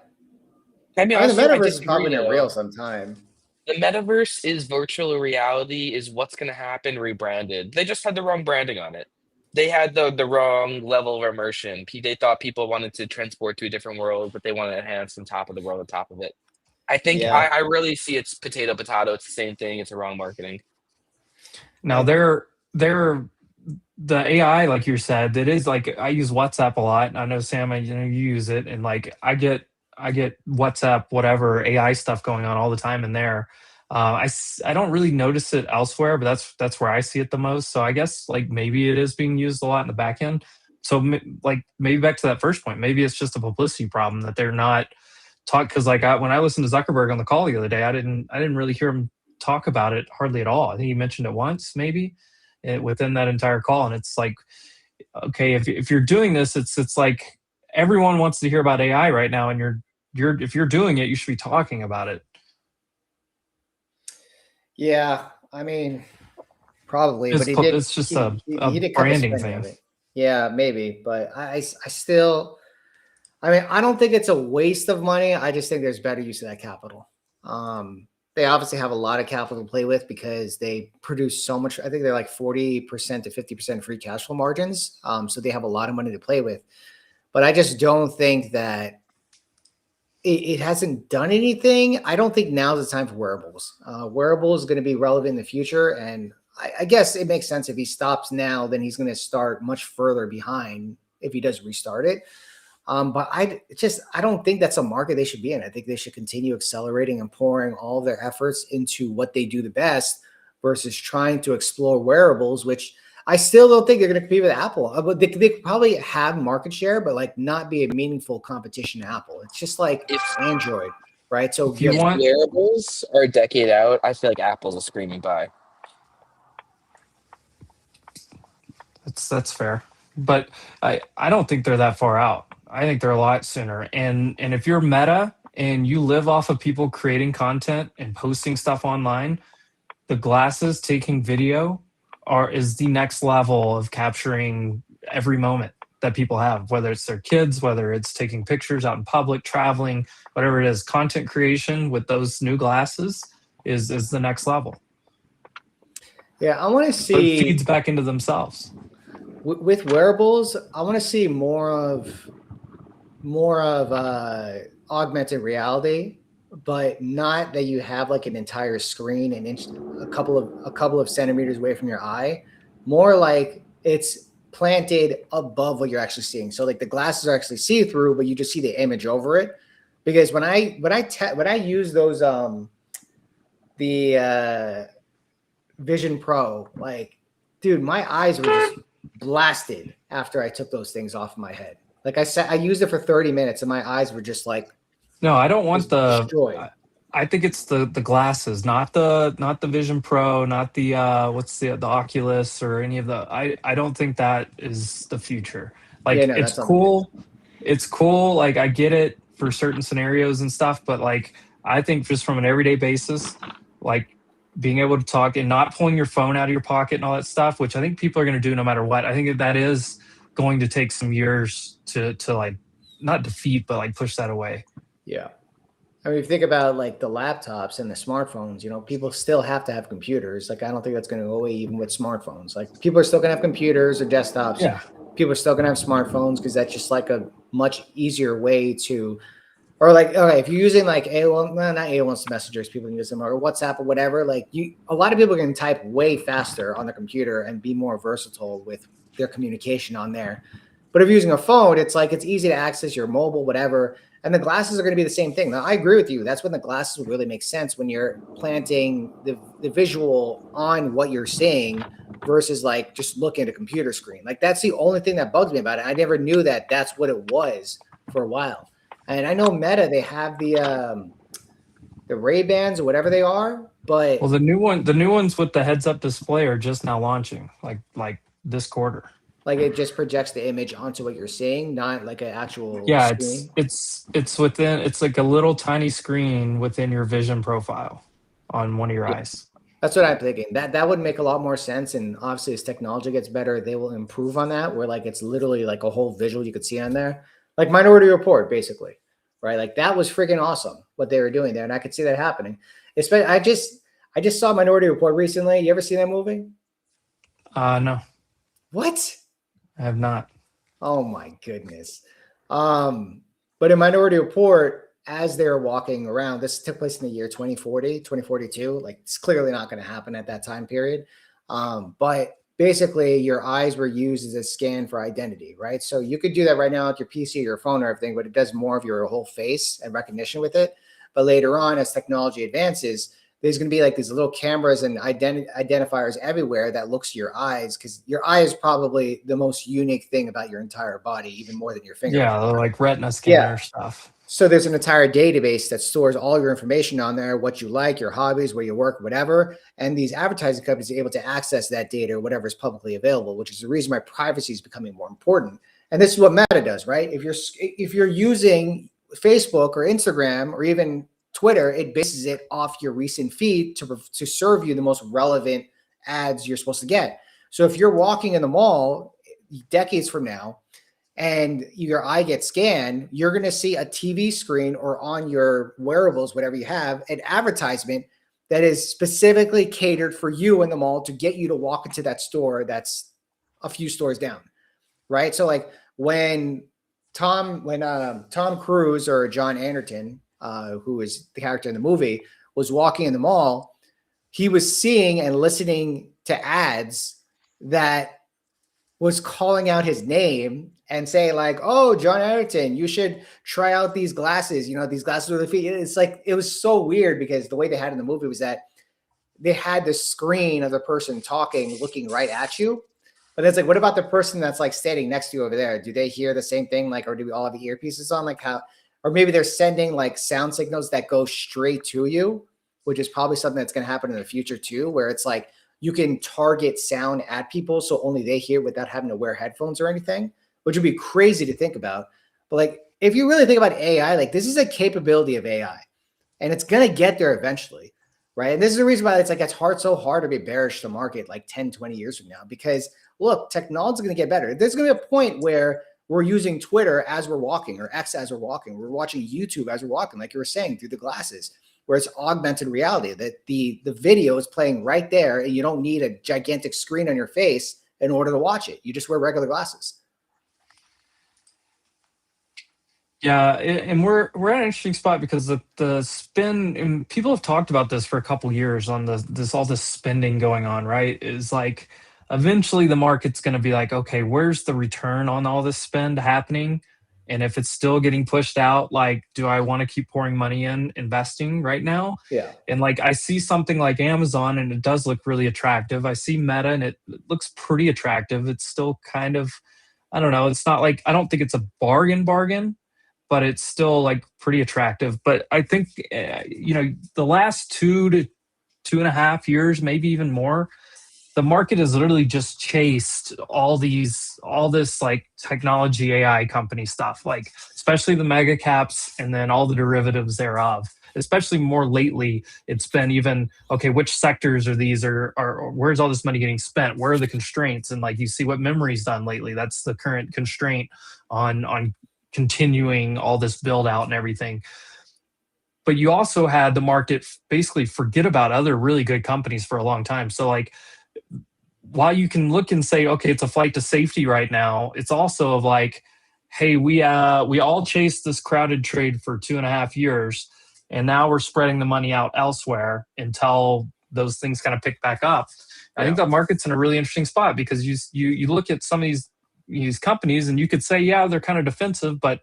Can I be I mean, honest the with you? I metaverse is disagree, probably going to though. real sometime. The metaverse is virtual reality, is what's going to happen rebranded. They just had the wrong branding on it. They had the wrong level of immersion. They thought people wanted to transport to a different world, but they wanted to enhance on top of the world on top of it. I think Yeah. I really see it's potato. It's the same thing. It's the wrong marketing. Now they're the AI, like you said, that is like I use WhatsApp a lot. And I know Sam, you use it, and like I WhatsApp, whatever AI stuff going on all the time in there. I don't really notice it elsewhere, but that's where I see it the most. So I guess like maybe it is being used a lot in the back end. So like maybe back to that first point, maybe it's just a publicity problem that they're not talk, because like when I listened to Zuckerberg on the call the other day, I didn't really hear him talk about it hardly at all. I think he mentioned it once maybe within that entire call, and it's like, okay, if you're doing this, it's like everyone wants to hear about AI right now, and if you're doing it, you should be talking about it. Yeah, I mean, probably, but It's just a branding thing. Yeah, maybe, but I still, I mean, I don't think it's a waste of money. I just think there's better use of that capital. They obviously have a lot of capital to play with because they produce so much. I think they're like 40% to 50% free cash flow margins. So they have a lot of money to play with. But I just don't think that it hasn't done anything. I don't think now's the time for wearables. Wearables is going to be relevant in the future. And I guess it makes sense if he stops now, then he's going to start much further behind if he does restart it. But I don't think that's a market they should be in. I think they should continue accelerating and pouring all of their efforts into what they do the best versus trying to explore wearables, which I still don't think they're going to compete with Apple. But they could probably have market share, but like not be a meaningful competition to Apple. It's just like Android, right? So If wearables are a decade out, I feel like Apple's a screaming buy. That's fair, but I don't think they're that far out. I think they're a lot sooner. And if you're Meta and you live off of people creating content and posting stuff online, the glasses taking video is the next level of capturing every moment that people have, whether it's their kids, whether it's taking pictures out in public, traveling, whatever it is. Content creation with those new glasses is the next level. Yeah, I want to see. But it feeds back into themselves. With wearables, I want to see more of augmented reality, but not that you have like an entire screen a couple of centimeters away from your eye. More like it's planted above what you're actually seeing. So like the glasses are actually see through, but you just see the image over it. Because when I use those the Vision Pro, like, dude, my eyes were just blasted after I took those things off my head. Like I said, I used it for 30 minutes and my eyes were just like, no, I don't want destroyed. I think it's the glasses, not the Vision Pro, not the what's the Oculus or any of the. I don't think that is the future. Like yeah, no, it's cool. It's cool. Like I get it for certain scenarios and stuff, but like I think just from an everyday basis, like being able to talk and not pulling your phone out of your pocket and all that stuff, which I think people are going to do no matter what. I think that is going to take some years to like not defeat, but like push that away. Yeah. I mean, if you think about like the laptops and the smartphones, you know, people still have to have computers. Like, I don't think that's going to go away even with smartphones. Like people are still going to have computers or desktops. Yeah. People are still going to have smartphones because that's just like a much easier way to, or like, okay, if you're using like AOL, well, not AOL messengers, people can use them, or WhatsApp or whatever. Like a lot of people can type way faster on the computer and be more versatile with their communication on there. But if you're using a phone, it's like it's easy to access your mobile, whatever. And the glasses are going to be the same thing. Now, I agree with you. That's when the glasses would really make sense, when you're planting the visual on what you're seeing versus like just looking at a computer screen. Like that's the only thing that bugs me about it. I never knew that that's what it was for a while. And I know Meta, they have the Ray-Bans or whatever they are, but well, the new ones with the heads-up display are just now launching, like this quarter. Like it just projects the image onto what you're seeing, not like an actual screen. It's within, it's like a little tiny screen within your vision profile on one of your eyes. That's what I'm thinking. That would make a lot more sense. And obviously as technology gets better, they will improve on that, where like it's literally like a whole visual you could see on there. Like Minority Report, basically. Right? Like that was freaking awesome what they were doing there. And I could see that happening. Especially I just saw Minority Report recently. You ever seen that movie? No. What? I have not. Oh my goodness. But in Minority Report, as they're walking around, this took place in the year 2040, 2042. Like it's clearly not going to happen at that time period. But basically your eyes were used as a scan for identity, right? So you could do that right now with your PC or your phone or everything, but it does more of your whole face and recognition with it. But later on, as technology advances, there's going to be like these little cameras and identifiers everywhere that looks to your eyes, because your eye is probably the most unique thing about your entire body, even more than your finger. Yeah, like retina scanner stuff. So there's an entire database that stores all your information on there, what you like, your hobbies, where you work, whatever. And these advertising companies are able to access that data or whatever is publicly available, which is the reason why privacy is becoming more important. And this is what Meta does, right? If you're using Facebook or Instagram or even Twitter, it bases it off your recent feed to serve you the most relevant ads you're supposed to get. So if you're walking in the mall decades from now and your eye gets scanned, you're going to see a TV screen or on your wearables, whatever you have, an advertisement that is specifically catered for you in the mall to get you to walk into that store that's a few stores down, right? So like when Tom Cruise or John Anderton, who is the character in the movie, was walking in the mall, he was seeing and listening to ads that was calling out his name and saying like, "Oh, John Anderton, you should try out these glasses. You know, these glasses are the feet." It's like, it was so weird because the way they had it in the movie was that they had the screen of the person talking, looking right at you. But it's like, what about the person that's like standing next to you over there? Do they hear the same thing? Like, or do we all have earpieces on? Like how, or maybe they're sending like sound signals that go straight to you, which is probably something that's going to happen in the future too, where it's like you can target sound at people so only they hear without having to wear headphones or anything, which would be crazy to think about. But like, if you really think about AI, like this is a capability of AI and it's going to get there eventually, right? And this is the reason why it's like, it's so hard to be bearish to market like 10, 20 years from now, because look, technology is going to get better. There's going to be a point where we're using Twitter as we're walking, or X as we're walking. We're watching YouTube as we're walking, like you were saying, through the glasses, where it's augmented reality, that the video is playing right there and you don't need a gigantic screen on your face in order to watch it. You just wear regular glasses. Yeah, and we're at an interesting spot because the spin, and people have talked about this for a couple years on all this spending going on, right? Is like eventually the market's going to be like, okay, where's the return on all this spend happening? And if it's still getting pushed out, like, do I want to keep pouring money in investing right now? Yeah. And like, I see something like Amazon and it does look really attractive. I see Meta and it looks pretty attractive. It's still kind of, I don't know. It's not like, I don't think it's a bargain, but it's still like pretty attractive. But I think, the last 2 to 2.5 years, maybe even more, the market has literally just chased all this like technology AI company stuff, like especially the mega caps and then all the derivatives thereof. Especially more lately, it's been even, okay, which sectors are these, or where's all this money getting spent? Where are the constraints? And like, you see what memory's done lately. That's the current constraint on continuing all this build out and everything. But you also had the market basically forget about other really good companies for a long time. So like, while you can look and say, okay, it's a flight to safety right now, it's also of like, hey, we all chased this crowded trade for 2.5 years, and now we're spreading the money out elsewhere until those things kind of pick back up. I think the market's in a really interesting spot because you look at some of these companies and you could say, yeah, they're kind of defensive, but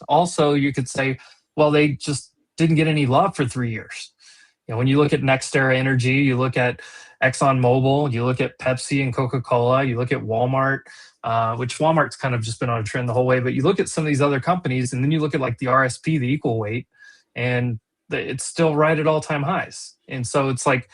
also you could say, well, they just didn't get any love for 3 years. When you look at NextEra Energy, you look at ExxonMobil, you look at Pepsi and Coca-Cola, you look at Walmart, which Walmart's kind of just been on a trend the whole way, but you look at some of these other companies and then you look at like the RSP, the equal weight, and it's still right at all-time highs. And so it's like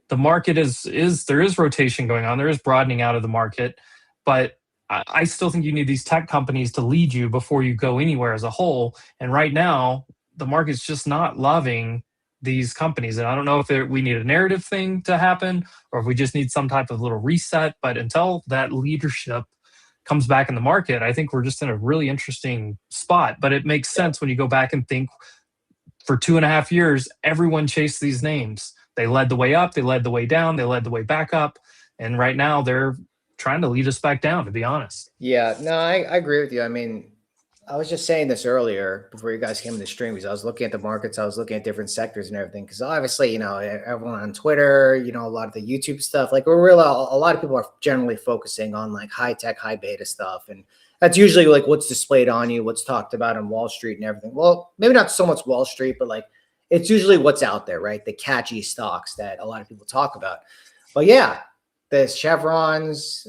the market there is rotation going on, there is broadening out of the market, but I still think you need these tech companies to lead you before you go anywhere as a whole. And right now, the market's just not loving these companies. And I don't know if we need a narrative thing to happen or if we just need some type of little reset. But until that leadership comes back in the market, I think we're just in a really interesting spot. But it makes sense when you go back and think for 2.5 years, everyone chased these names. They led the way up, they led the way down, they led the way back up. And right now they're trying to lead us back down, to be honest. Yeah, no, I agree with you. I mean, I was just saying this earlier before you guys came in the stream, because I was looking at the markets, I was looking at different sectors and everything. Because obviously, everyone on Twitter, a lot of the YouTube stuff, like a lot of people are generally focusing on like high tech, high beta stuff, and that's usually like what's displayed on you, what's talked about on Wall Street and everything. Well, maybe not so much Wall Street, but like it's usually what's out there, right? The catchy stocks that a lot of people talk about. But yeah, the Chevrons,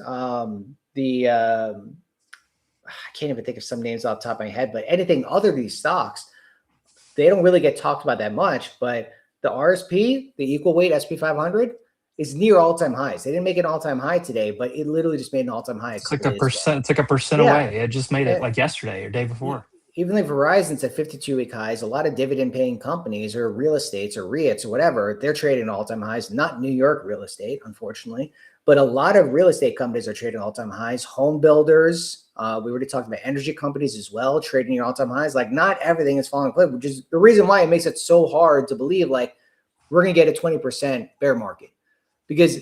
I can't even think of some names off the top of my head, but anything other than these stocks, they don't really get talked about that much. But the RSP, the equal weight SP 500, is near all-time highs. They didn't make an all-time high today, but it literally just made an all-time high. It's like a percent. It's like a percent away. It just made it like yesterday or day before. Even like Verizon's at 52-week highs. A lot of dividend-paying companies or real estates or REITs or whatever, they're trading all-time highs. Not New York real estate, unfortunately, but a lot of real estate companies are trading all-time highs. Home builders, we already talked about energy companies as well, trading at all-time highs. Like not everything is falling cliff, which is the reason why it makes it so hard to believe like we're going to get a 20% bear market, because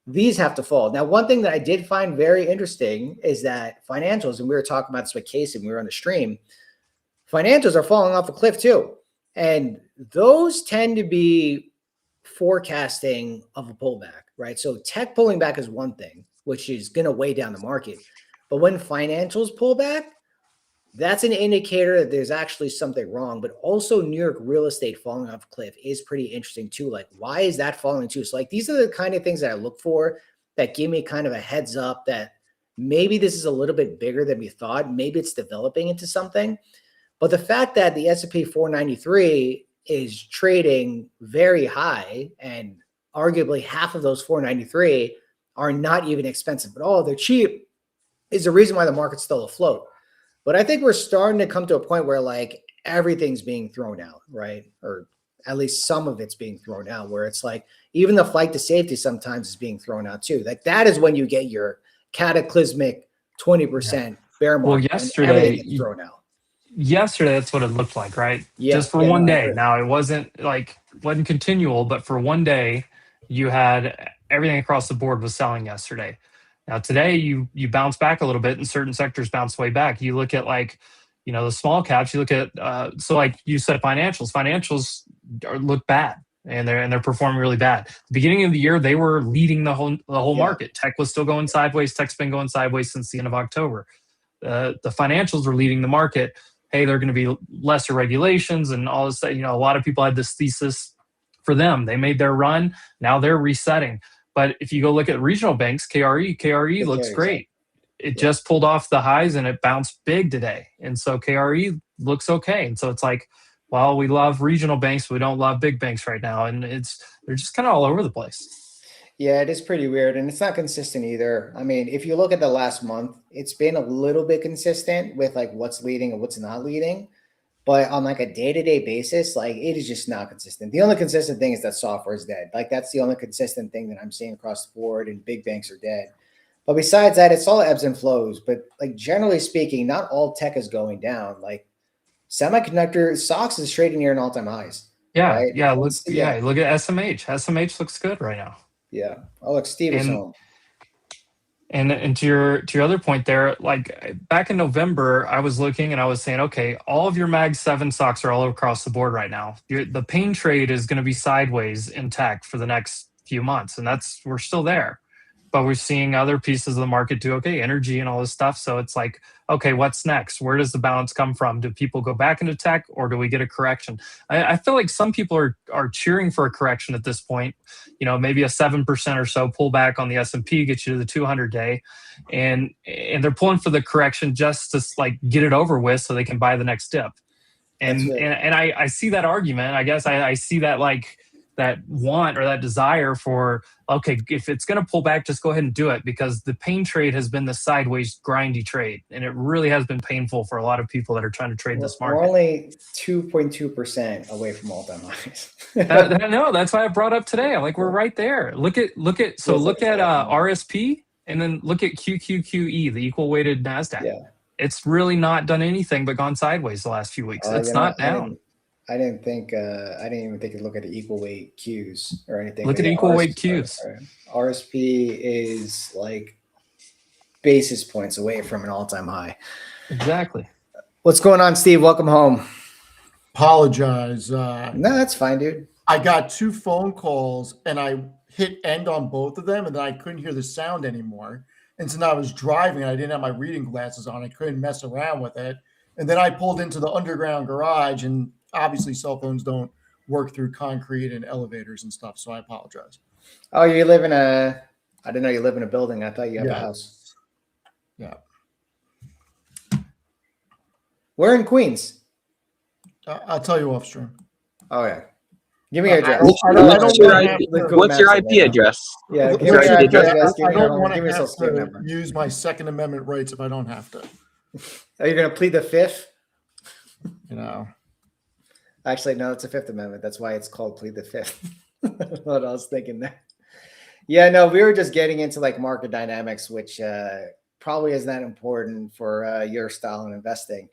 these have to fall. Now, one thing that I did find very interesting is that financials, and we were talking about this with Casey when we were on the stream, financials are falling off a cliff too. And those tend to be forecasting of a pullback, right? So tech pulling back is one thing, which is going to weigh down the market. But when financials pull back, that's an indicator that there's actually something wrong. But also New York real estate falling off a cliff is pretty interesting too. Like, why is that falling too? So like, these are the kind of things that I look for that give me kind of a heads up that maybe this is a little bit bigger than we thought. Maybe it's developing into something. But the fact that the S&P 493 is trading very high, and arguably half of those 493 are not even expensive at all, they're cheap, is the reason why the market's still afloat. But I think we're starting to come to a point where like everything's being thrown out, right? Or at least some of it's being thrown out, where it's like even the flight to safety sometimes is being thrown out too. Like that is when you get your cataclysmic 20% bear market. Well, yesterday, everything gets thrown out. Yesterday, that's what it looked like, right? Yeah, just for one day. Now, it wasn't continual, but for one day, you had everything across the board was selling yesterday. Now, today, you bounce back a little bit, and certain sectors bounce way back. You look at the small caps. You look at so like you said, financials look bad, and they're performing really bad. The beginning of the year, they were leading the whole market. Tech was still going sideways. Tech's been going sideways since the end of October. The financials were leading the market. Hey, there are going to be lesser regulations and all this. A lot of people had this thesis for them. They made their run. Now they're resetting. But if you go look at regional banks, KRE looks great. It just pulled off the highs and it bounced big today. And so KRE looks okay. And so it's like, well, we love regional banks, but we don't love big banks right now. And they're just kind of all over the place. Yeah, it is pretty weird, and it's not consistent either. I mean, if you look at the last month, it's been a little bit consistent with like what's leading and what's not leading. But on like a day-to-day basis, like it is just not consistent. The only consistent thing is that software is dead. Like that's the only consistent thing that I'm seeing across the board, and big banks are dead. But besides that, it's all ebbs and flows. But like generally speaking, not all tech is going down. Like semiconductor stocks is trading near an all-time highs. Yeah, right? yeah. Look at SMH. SMH looks good right now. Yeah. Oh, look, Steve is home. And to your other point there, like back in November, I was looking and I was saying, okay, all of your Mag 7 stocks are all across the board right now. The pain trade is going to be sideways in tech for the next few months, and we're still there. But we're seeing other pieces of the market do okay, energy and all this stuff. So it's like, okay, what's next? Where does the balance come from? Do people go back into tech, or do we get a correction? I feel like some people are cheering for a correction at this point. Maybe a 7% or so pullback on the S&P gets you to the 200-day, and they're pulling for the correction just to like get it over with so they can buy the next dip. And I see that argument. I guess I see that like that want or that desire for, okay, if it's going to pull back, just go ahead and do it, because the pain trade has been the sideways grindy trade, and it really has been painful for a lot of people that are trying to trade this market. We're only 2.2% away from all-time highs. No, that's why I brought up today. I'm like, we're right there. Look at RSP, and then look at QQQE, the equal weighted NASDAQ. Yeah. It's really not done anything but gone sideways the last few weeks. It's not down. I didn't even think to look at the equal weight Qs or anything. Look at equal weight Qs. RSP is like basis points away from an all-time high. Exactly. What's going on, Steve? Welcome home. Apologize. No, that's fine, dude. I got 2 phone calls and I hit end on both of them, and then I couldn't hear the sound anymore. And so now I was driving and I didn't have my reading glasses on. I couldn't mess around with it. And then I pulled into the underground garage, and obviously cell phones don't work through concrete and elevators and stuff. So I apologize. Oh, you live in I didn't know you live in a building. I thought you have a house. Yeah. We're in Queens. I'll tell you off stream. Oh, yeah. Give me your address. What's your IP address? Yeah, give me What's your your address. I don't want Give me to your have social security to number. use my Second Amendment rights if I don't have to. Are you going to plead the Fifth? You know. Actually, no, it's a Fifth Amendment. That's why it's called plead the Fifth. What I was thinking there. Yeah, no, we were just getting into like market dynamics, which probably is not important for your style of investing.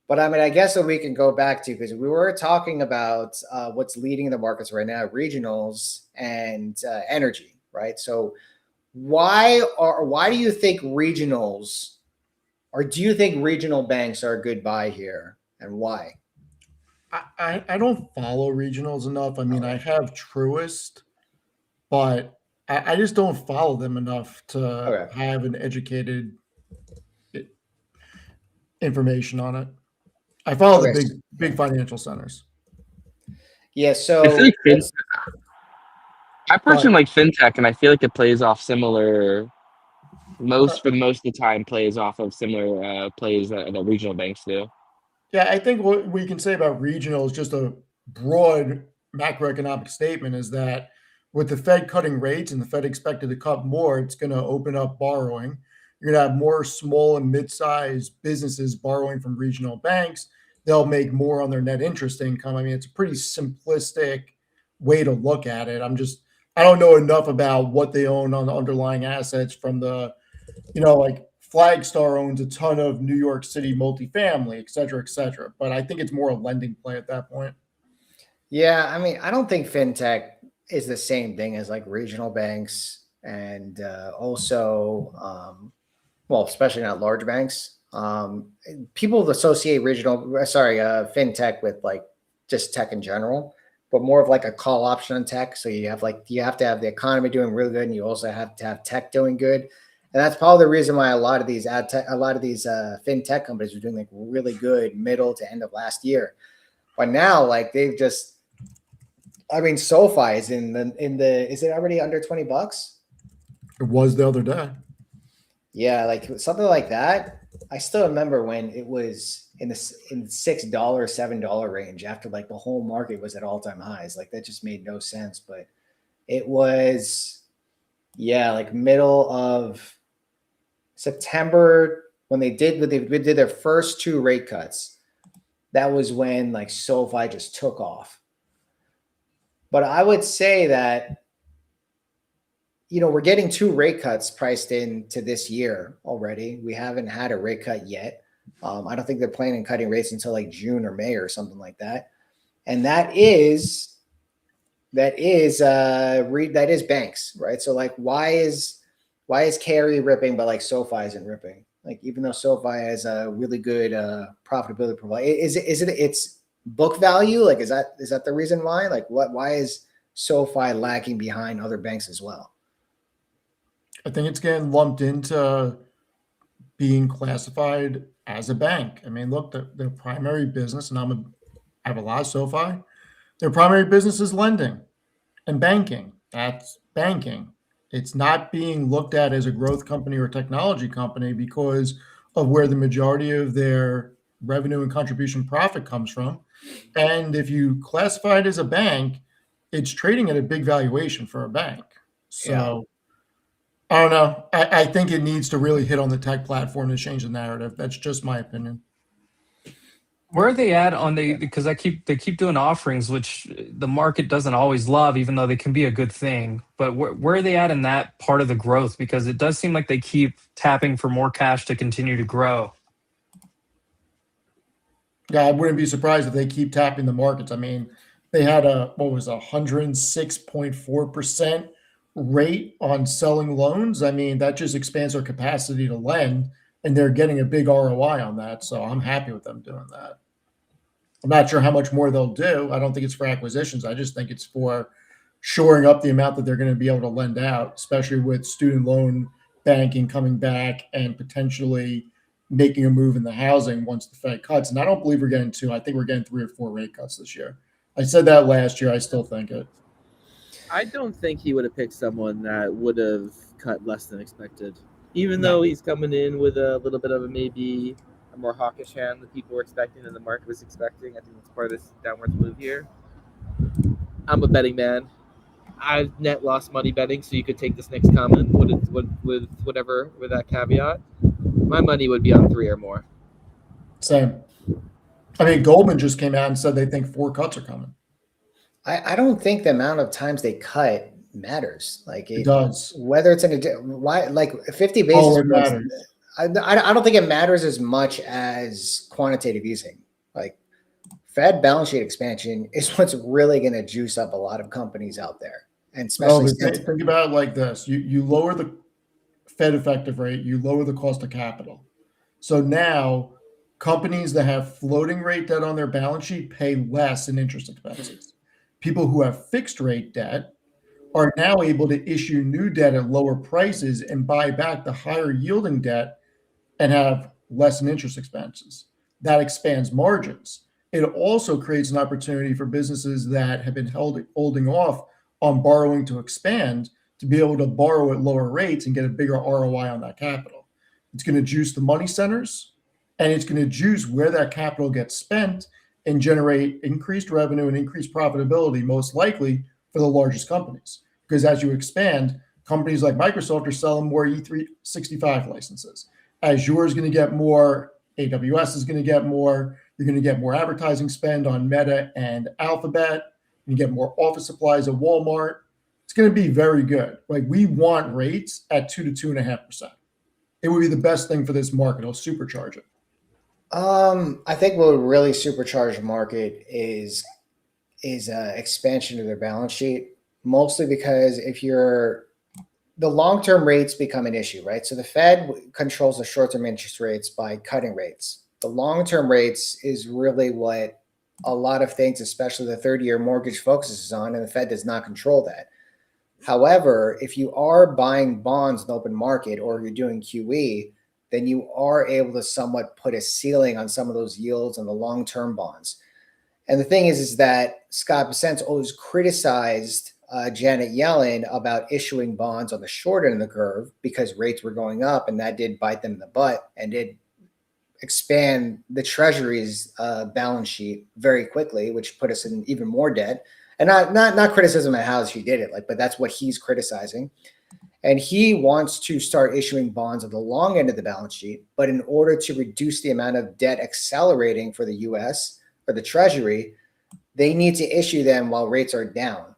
But I mean, I guess what we can go back to, because we were talking about what's leading the markets right now, regionals and energy, right? So why do you think regionals, or do you think regional banks are a good buy here, and why? I don't follow regionals enough. I mean, I have Truist, but I just don't follow them enough to have an educated information on it. I follow the big financial centers. Yeah, so I personally like fintech, and I feel like it plays off similar. For most of the time, plays off of similar plays that regional banks do. Yeah, I think what we can say about regional is just a broad macroeconomic statement is that with the Fed cutting rates and the Fed expected to cut more, it's going to open up borrowing. You're going to have more small and mid-sized businesses borrowing from regional banks. They'll make more on their net interest income. I mean, it's a pretty simplistic way to look at it. I don't know enough about what they own on the underlying assets from the, like Flagstar owns a ton of New York City multifamily, et cetera, et cetera. But I think it's more a lending play at that point. Yeah, I mean, I don't think fintech is the same thing as like regional banks, and also, well, especially not large banks. People associate fintech with like just tech in general, but more of like a call option on tech. So you have to have the economy doing really good, and you also have to have tech doing good. And that's probably the reason why a lot of these fintech companies are doing like really good middle to end of last year. But now, like SoFi is is it already under $20? It was the other day. Yeah, like something like that. I still remember when it was in $6, $7 range after like the whole market was at all-time highs. Like that just made no sense. But it was, like middle of September when they did their first 2 rate cuts. That was when like SoFi just took off. But I would say that, we're getting 2 rate cuts priced into this year already. We haven't had a rate cut yet. I don't think they're planning on cutting rates until like June or May or something like that. And that is banks, right? So like, why is Carry ripping, but like SoFi isn't ripping? Like, even though SoFi has a really good profitability profile, is it its book value? Like, is that the reason why? Like, why is SoFi lagging behind other banks as well? I think it's getting lumped into being classified as a bank. I mean, look, their primary business, and I have a lot of SoFi. Their primary business is lending and banking. That's banking. It's not being looked at as a growth company or technology company because of where the majority of their revenue and contribution profit comes from. And if you classify it as a bank, it's trading at a big valuation for a bank. So I don't know. I think it needs to really hit on the tech platform to change the narrative. That's just my opinion. Where are they at on because they keep doing offerings, which the market doesn't always love, even though they can be a good thing. But where are they at in that part of the growth? Because it does seem like they keep tapping for more cash to continue to grow. Yeah, I wouldn't be surprised if they keep tapping the markets. I mean, they had 106.4% rate on selling loans. I mean, that just expands their capacity to lend. and they're getting a big ROI on that. So I'm happy with them doing that. I'm not sure how much more they'll do. I don't think it's for acquisitions. I just think it's for shoring up the amount that they're going to be able to lend out, especially with student loan banking coming back and potentially making a move in the housing once the Fed cuts. And I don't believe we're getting 2. I think we're getting 3 or 4 rate cuts this year. I said that last year. I still think it. I don't think he would have picked someone that would have cut less than expected, even though he's coming in with a little bit of a more hawkish hand than people were expecting and the market was expecting. I think that's part of this downwards move here. I'm a betting man. I've net lost money betting, so you could take this next comment with whatever, with that caveat. My money would be on 3 or more. Same. I mean, Goldman just came out and said they think 4 cuts are coming. I don't think the amount of times they cut matters. Like it does. Whether it's why like 50 basis points. Matters. I don't think it matters as much as quantitative easing. Like Fed balance sheet expansion is what's really going to juice up a lot of companies out there, and especially think about it like this: you lower the Fed effective rate, you lower the cost of capital. So now companies that have floating rate debt on their balance sheet pay less in interest expenses. People who have fixed rate debt are now able to issue new debt at lower prices and buy back the higher yielding debt and have less in interest expenses. That expands margins. It also creates an opportunity for businesses that have been holding off on borrowing to expand to be able to borrow at lower rates and get a bigger ROI on that capital. It's going to juice the money centers, and it's going to juice where that capital gets spent and generate increased revenue and increased profitability, most likely for the largest companies. Because as you expand, companies like Microsoft are selling more E365 licenses. Azure is going to get more, AWS is going to get more, you're going to get more advertising spend on Meta and Alphabet, you get more office supplies at Walmart. It's going to be very good. Like, we want rates at 2 to 2.5%. It would be the best thing for this market. It'll supercharge it. I think what would really supercharge the market is expansion of their balance sheet, mostly because the long-term rates become an issue, right? So the Fed controls the short-term interest rates by cutting rates. The long-term rates is really what a lot of things, especially the 30-year mortgage, focuses on, and the Fed does not control that. However, if you are buying bonds in the open market or you're doing QE, then you are able to somewhat put a ceiling on some of those yields on the long-term bonds. And the thing is that Scott Bessent always criticized Janet Yellen about issuing bonds on the short end of the curve because rates were going up, and that did bite them in the butt and did expand the Treasury's balance sheet very quickly, which put us in even more debt. And not criticism of how she did it, but that's what he's criticizing. And he wants to start issuing bonds at the long end of the balance sheet. But in order to reduce the amount of debt accelerating for the US or the Treasury, they need to issue them while rates are down.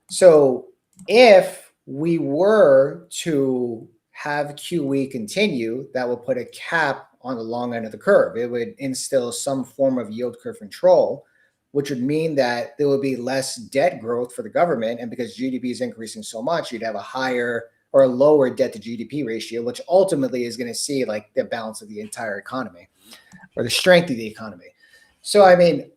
So if we were to have QE continue, that would put a cap on the long end of the curve. It would instill some form of yield curve control, which would mean that there would be less debt growth for the government. And because GDP is increasing so much, you'd have a higher or a lower debt to GDP ratio, which ultimately is going to see like the balance of the entire economy or the strength of the economy. So, I mean,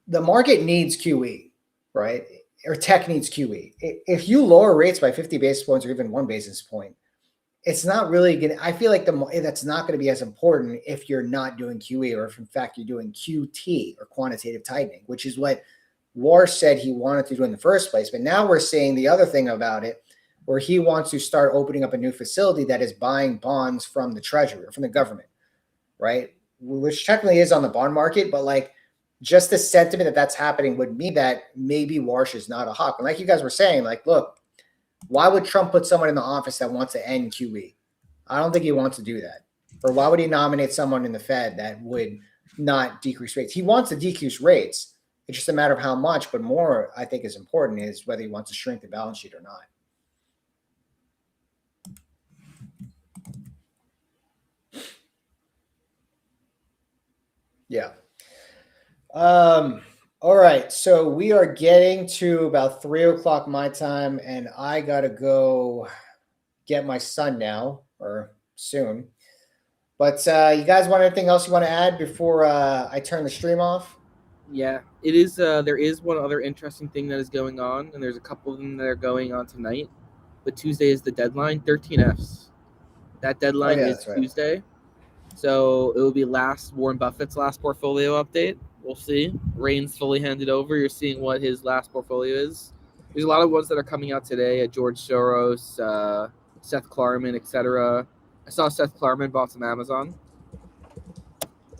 the market needs QE, right? Or tech needs QE. If you lower rates by 50 basis points or even 1 basis point, it's not really going to, I feel like that's not going to be as important if you're not doing QE, or if in fact you're doing QT or quantitative tightening, which is what Warsh said he wanted to do in the first place. But now we're saying the other thing about it, where he wants to start opening up a new facility that is buying bonds from the Treasury or from the government, right? Which technically is on the bond market, but like just the sentiment that that's happening would mean that maybe Warsh is not a hawk. And like you guys were saying, like, look, why would Trump put someone in the office that wants to end QE? I don't think he wants to do that. Or why would he nominate someone in the Fed that would not decrease rates? He wants to decrease rates. It's just a matter of how much, but more, I think, is important is whether he wants to shrink the balance sheet or not. Yeah. All right. So we are getting to about 3 o'clock my time, and I got to go get my son now or soon. But you guys want anything else you want to add before I turn the stream off? Yeah, it is. There is one other interesting thing that is going on, and there's a couple of them that are going on tonight. But Tuesday is the deadline. 13Fs. That deadline is that's right. Tuesday, so it will be Warren Buffett's last portfolio update. We'll see. Rain's fully handed over. You're seeing what his last portfolio is. There's a lot of ones that are coming out today. George Soros, Seth Klarman, etc. I saw Seth Klarman bought some Amazon.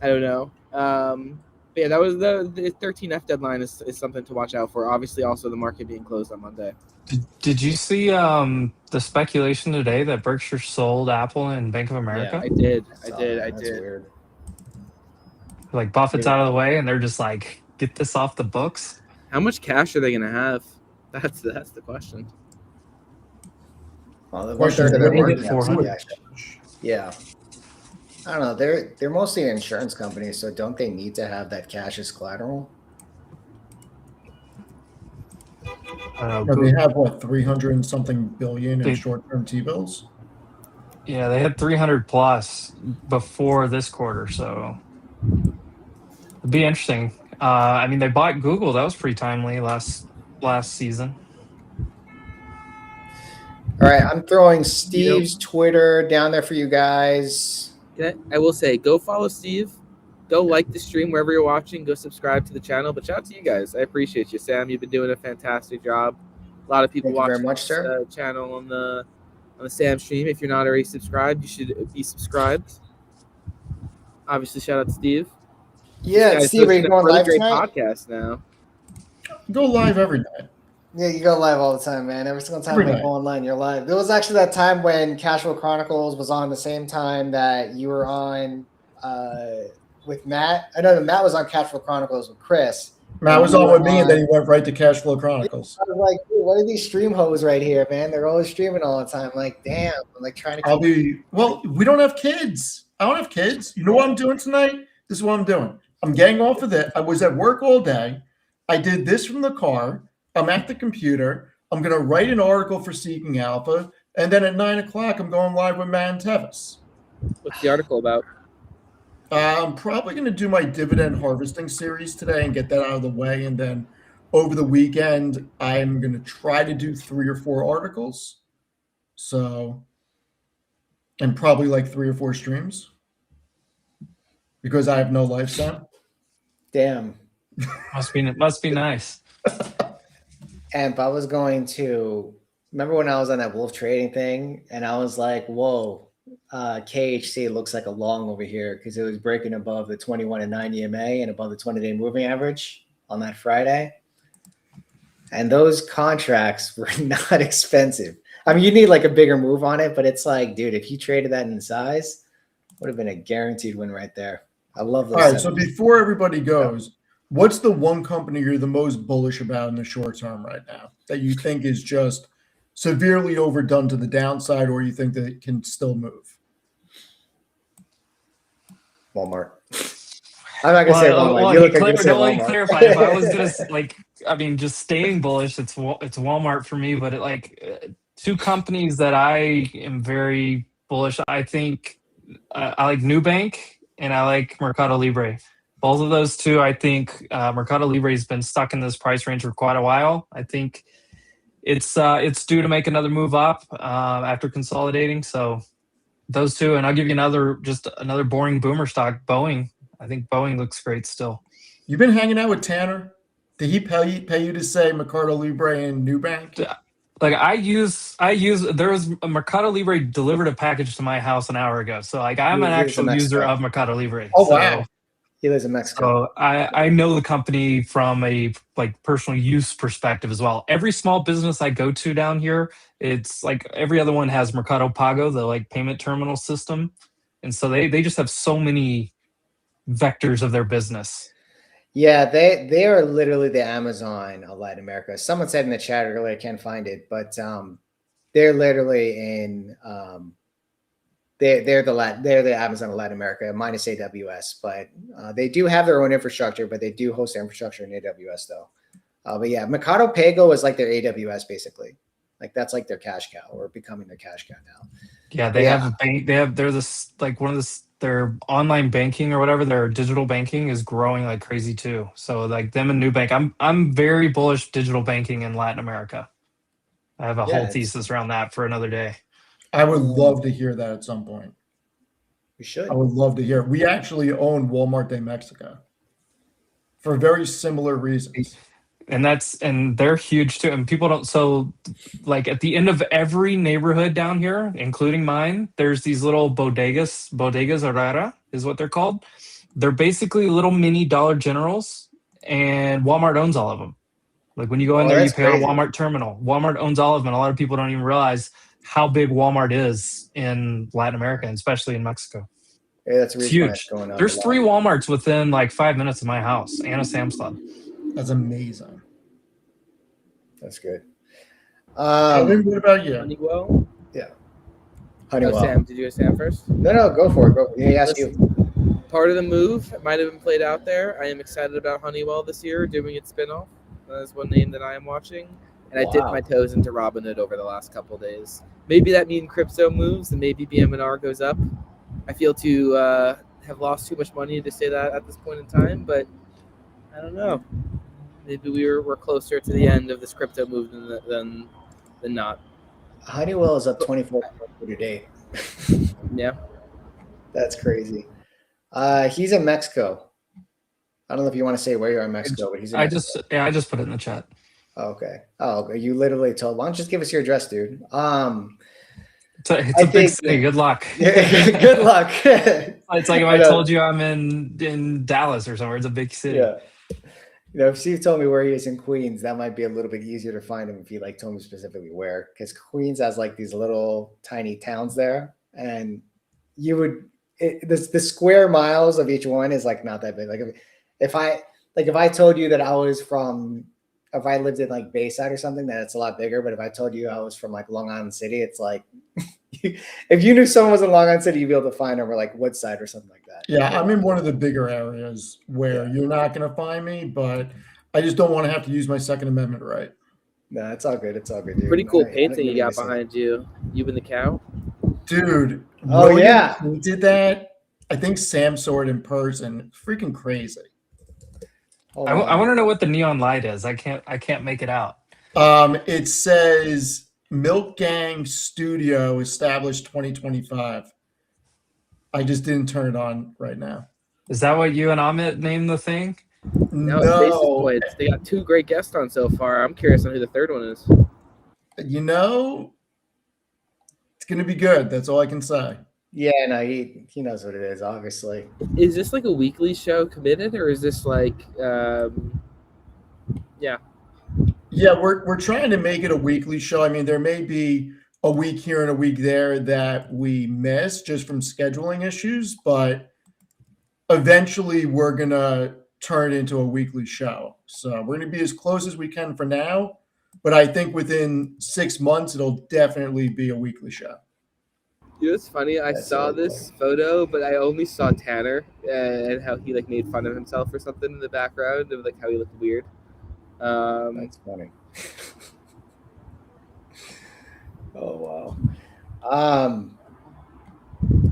I don't know. But yeah, that was the 13F deadline is something to watch out for. Obviously, also the market being closed on Monday. Did you see the speculation today that Berkshire sold Apple and Bank of America? I did. That's weird. Like Buffett's out of the way, and they're just like, get this off the books. How much cash are they going to have? That's the question. Well, Question is, they're what working do they on do with cash. cash? Yeah. I don't know. They're mostly an insurance company, so don't they need to have that cash as collateral? But they have what, 300 and something billion in short-term T-bills? Yeah, they had 300 plus before this quarter, so it'd be interesting. I mean, they bought Google. That was pretty timely last season. All right, I'm throwing Steve's Twitter down there for you guys. Yeah, I will say, go follow Steve. Go like the stream wherever you're watching. Go subscribe to the channel. But shout out to you guys. I appreciate you, Sam. You've been doing a fantastic job. A lot of people Thank you very watching much, sir. Channel on the Sam stream. If you're not already subscribed, you should be subscribed. Obviously, shout out to Steve. Yeah, Steve, are you going live great tonight? Podcast now. Go live every day. Yeah, you go live all the time, man. Every single time I go online, you're live. There was actually that time when Cashflow Chronicles was on the same time that you were on with Matt. I know that Matt was on Cashflow Chronicles with Chris. Matt was on with me, and then he went right to Cashflow Chronicles. I was like, dude, what are these stream hoes right here, man? They're always streaming all the time. I'm like, damn. I'm like trying to Well, we don't have kids. I don't have kids. You know what I'm doing tonight? This is what I'm doing. I'm getting off of it. I was at work all day. I did this from the car. I'm at the computer. I'm going to write an article for Seeking Alpha. And then at 9 o'clock, I'm going live with Matt and Tevis. What's the article about? I'm probably going to do my dividend harvesting series today and get that out of the way. And then over the weekend, I'm going to try to do 3 or 4 articles. So, and probably like 3 or 4 streams because I have no lifestyle. Damn. Must be nice. And I was going to remember when I was on that wolf trading thing, and I was like, whoa. KHC looks like a long over here because it was breaking above the 21 and 9 EMA and above the 20-day moving average on that Friday. And those contracts were not expensive. I mean, you need like a bigger move on it, but it's like, dude, if you traded that in size, would have been a guaranteed win right there. I love those. All right, so before everybody goes, what's the one company you're the most bullish about in the short term right now that you think is just severely overdone to the downside, or you think that it can still move? Walmart. I'm not gonna say Walmart. Let me clarify. If I was gonna just staying bullish, it's Walmart for me. But two companies that I am very bullish. I think I like Nubank and I like Mercado Libre. Both of those two, I think Mercado Libre has been stuck in this price range for quite a while. I think it's due to make another move up after consolidating. So those two, and I'll give you another boring boomer stock, Boeing. I think Boeing looks great still. You've been hanging out with Tanner. Did he pay you to say Mercado Libre and Nubank? There was a Mercado Libre delivered a package to my house an hour ago. So I'm an actual user of Mercado Libre. Oh, wow. He lives in Mexico. So I know the company from a personal use perspective as well. Every small business I go to down here, it's like every other one has Mercado Pago, the payment terminal system. And so they just have so many vectors of their business. Yeah, they are literally the Amazon of Latin America. Someone said in the chat earlier, I can't find it, but they're literally in they're the Amazon of Latin America minus AWS, but they do have their own infrastructure, but they do host their infrastructure in AWS though. But yeah, Mercado Pago is like their AWS basically. That's like their cash cow or becoming their cash cow now. Yeah, they have a bank. They're this one of the their online banking or whatever, their digital banking is growing like crazy too. So like them and Nubank, I'm very bullish digital banking in Latin America. I have a whole thesis around that for another day. I would love to hear that at some point. We should. I would love to hear. We actually own Walmart de Mexico for very similar reasons. And they're huge too. And people don't, so like at the end of every neighborhood down here, including mine, there's these little bodegas Herrera is what they're called. They're basically little mini Dollar Generals, and Walmart owns all of them. Like when you go in there, you pay on a Walmart terminal. Walmart owns all of them. And a lot of people don't even realize how big Walmart is in Latin America, and especially in Mexico. Yeah, that's huge. There's 3 Walmarts within like 5 minutes of my house and a Sam's Club. That's amazing. That's good. Kevin, what about you? Honeywell? Yeah. Honeywell. Oh, Sam, did you go Sam first? No, go for it. Go. Yeah, he asked you. Part of the move might have been played out there. I am excited about Honeywell this year doing its spinoff. That is one name that I am watching. And I dipped my toes into Robinhood over the last couple of days. Maybe that means crypto moves and maybe BMNR goes up. I feel to have lost too much money to say that at this point in time, but I don't know. Maybe we're closer to the end of this crypto move than not. Honeywell is up 24% today. Yeah. That's crazy. He's in Mexico. I don't know if you want to say where you are in Mexico, but he's in Mexico. I just put it in the chat. Okay. Oh, okay. You literally told. Why don't you just give us your address, dude? It's a big city. Good luck. Good luck. It's like if I told you I'm in Dallas or somewhere. It's a big city. Yeah. You know, if Steve told me where he is in Queens, that might be a little bit easier to find him if he like told me specifically where, because Queens has like these little tiny towns there, and you would the square miles of each one is like not that big. Like if I told you that I was from, if I lived in like Bayside or something, then it's a lot bigger. But if I told you I was from like Long Island City, it's like if you knew someone was in Long Island City, you'd be able to find them, or like Woodside or something like that. Yeah, I'm in one of the bigger areas where you're not going to find me, but I just don't want to have to use my Second Amendment right. No, it's all good. It's all good, dude. Pretty cool painting you got behind you. You and the cow. Dude. Oh, yeah. We did that. I think Sam saw it in person. Freaking crazy. I want to know what the neon light is. I can't make it out. It says Milk Gang Studio established 2025. I just didn't turn it on right now. Is that what you and Amit named the thing? No, it's Basic Points. They got 2 great guests on so far. I'm curious on who the third one is. You know, it's gonna be good. That's all I can say. Yeah, no, he knows what it is, obviously. Is this like a weekly show committed, or is this like Yeah, we're trying to make it a weekly show. I mean, there may be a week here and a week there that we miss just from scheduling issues, but eventually we're gonna turn it into a weekly show. So we're gonna be as close as we can for now, but I think within 6 months it'll definitely be a weekly show. You know, it's funny. I saw this photo, but I only saw Tanner and how he like made fun of himself or something in the background of like how he looked weird. That's funny. Oh wow.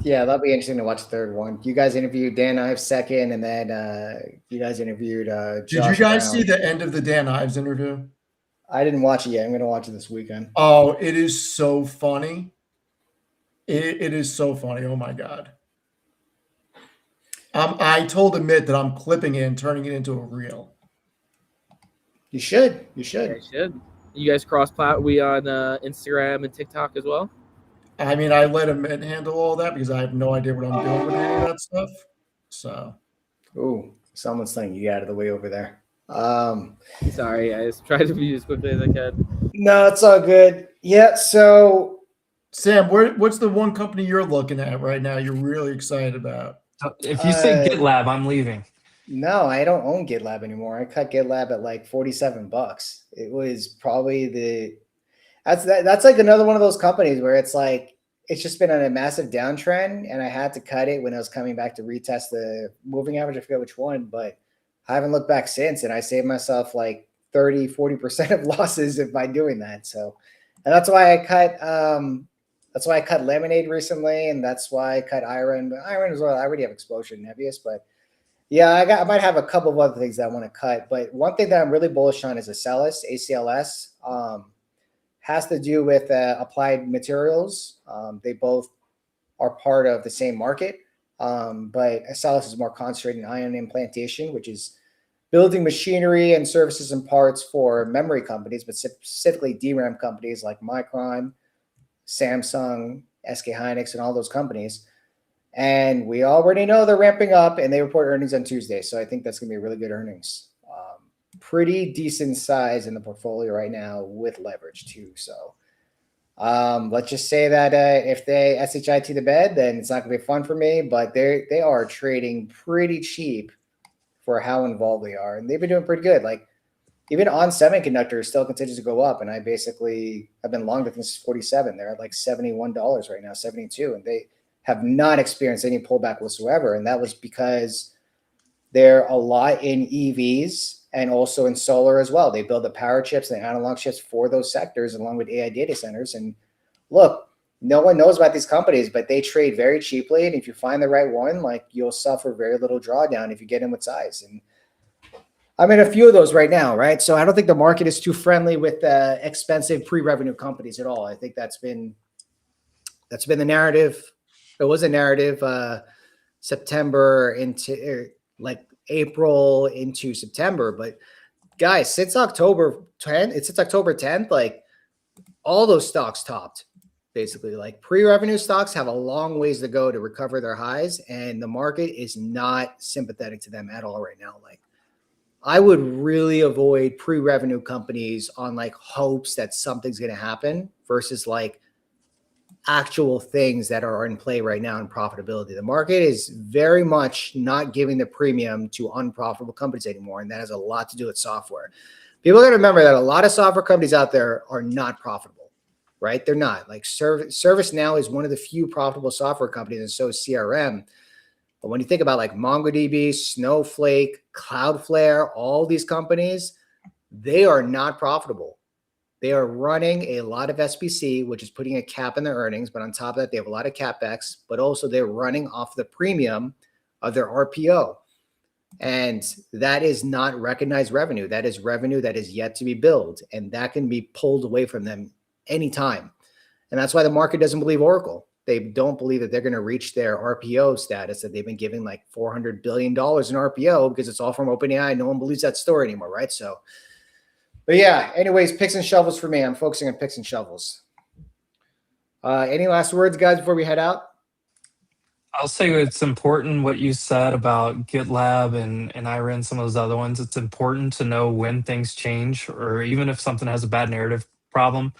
Yeah, that'll be interesting to watch the third one. You guys interviewed Dan Ives second, and then you guys interviewed Did you guys see the end of the Dan Ives interview? I didn't watch it yet. I'm gonna watch it this weekend. Oh, it is so funny. It is so funny. Oh my God. I told Amit that I'm clipping it and turning it into a reel. You should. You should. Yeah, you should. You guys cross-plat. We on Instagram and TikTok as well? I mean, I let Amit handle all that because I have no idea what I'm doing with any of that stuff. So. Ooh, someone's saying you out of the way over there. Sorry, I just tried to be as quickly as I could. No, it's all good. Yeah, so Sam, what's the one company you're looking at right now you're really excited about? If you say GitLab, I'm leaving. No, I don't own GitLab anymore. I cut GitLab at like $47. It was probably that's like another one of those companies where it's like it's just been on a massive downtrend, and I had to cut it when I was coming back to retest the moving average. I forget which one, but I haven't looked back since, and I saved myself like 30-40% of losses by doing that. So, and that's why I cut That's why I cut Lemonade recently, and that's why I cut IREN. But IREN is what I already have exposure to Nebius, but yeah, I might have a couple of other things that I want to cut. But one thing that I'm really bullish on is ACLS. Has to do with applied materials. They both are part of the same market, but ACLS is more concentrated in ion implantation, which is building machinery and services and parts for memory companies, but specifically DRAM companies like Micron, Samsung, SK Hynix, and all those companies. And we already know they're ramping up, and they report earnings on Tuesday. So I think that's going to be really good earnings. Pretty decent size in the portfolio right now with leverage too. So let's just say that if they SHIT the bed, then it's not going to be fun for me. But they are trading pretty cheap for how involved they are, and they've been doing pretty good. Like even on semiconductors still continues to go up, and I've been long since 47. They're at like $71 right now, 72, and they have not experienced any pullback whatsoever. And that was because they're a lot in EVs and also in solar as well. They build the power chips and analog chips for those sectors along with AI data centers. And look, no one knows about these companies, but they trade very cheaply. And if you find the right one, like you'll suffer very little drawdown if you get in with size. And I'm in a few of those right now, right? So I don't think the market is too friendly with expensive pre-revenue companies at all. I think that's been the narrative. It was a narrative September into like April into September. But guys, since October 10th, like all those stocks topped. Basically, like pre-revenue stocks have a long ways to go to recover their highs, and the market is not sympathetic to them at all right now. Like I would really avoid pre-revenue companies on like hopes that something's going to happen versus like actual things that are in play right now in profitability. The market is very much not giving the premium to unprofitable companies anymore, and that has a lot to do with software. People got to remember that a lot of software companies out there are not profitable. Right? They're not. Like ServiceNow is one of the few profitable software companies, and so is CRM. But when you think about like MongoDB, Snowflake, Cloudflare, all these companies, they are not profitable. They are running a lot of SBC, which is putting a cap in their earnings. But on top of that, they have a lot of CapEx, but also they're running off the premium of their RPO. And that is not recognized revenue. That is revenue that is yet to be billed, and that can be pulled away from them anytime. And that's why the market doesn't believe Oracle. They don't believe that they're going to reach their RPO status that they've been given like $400 billion in RPO because it's all from OpenAI. No one believes that story anymore, right? So, but yeah, anyways, picks and shovels for me. I'm focusing on picks and shovels. Any last words, guys, before we head out? I'll say it's important what you said about GitLab and IREN, some of those other ones. It's important to know when things change, or even if something has a bad narrative problem.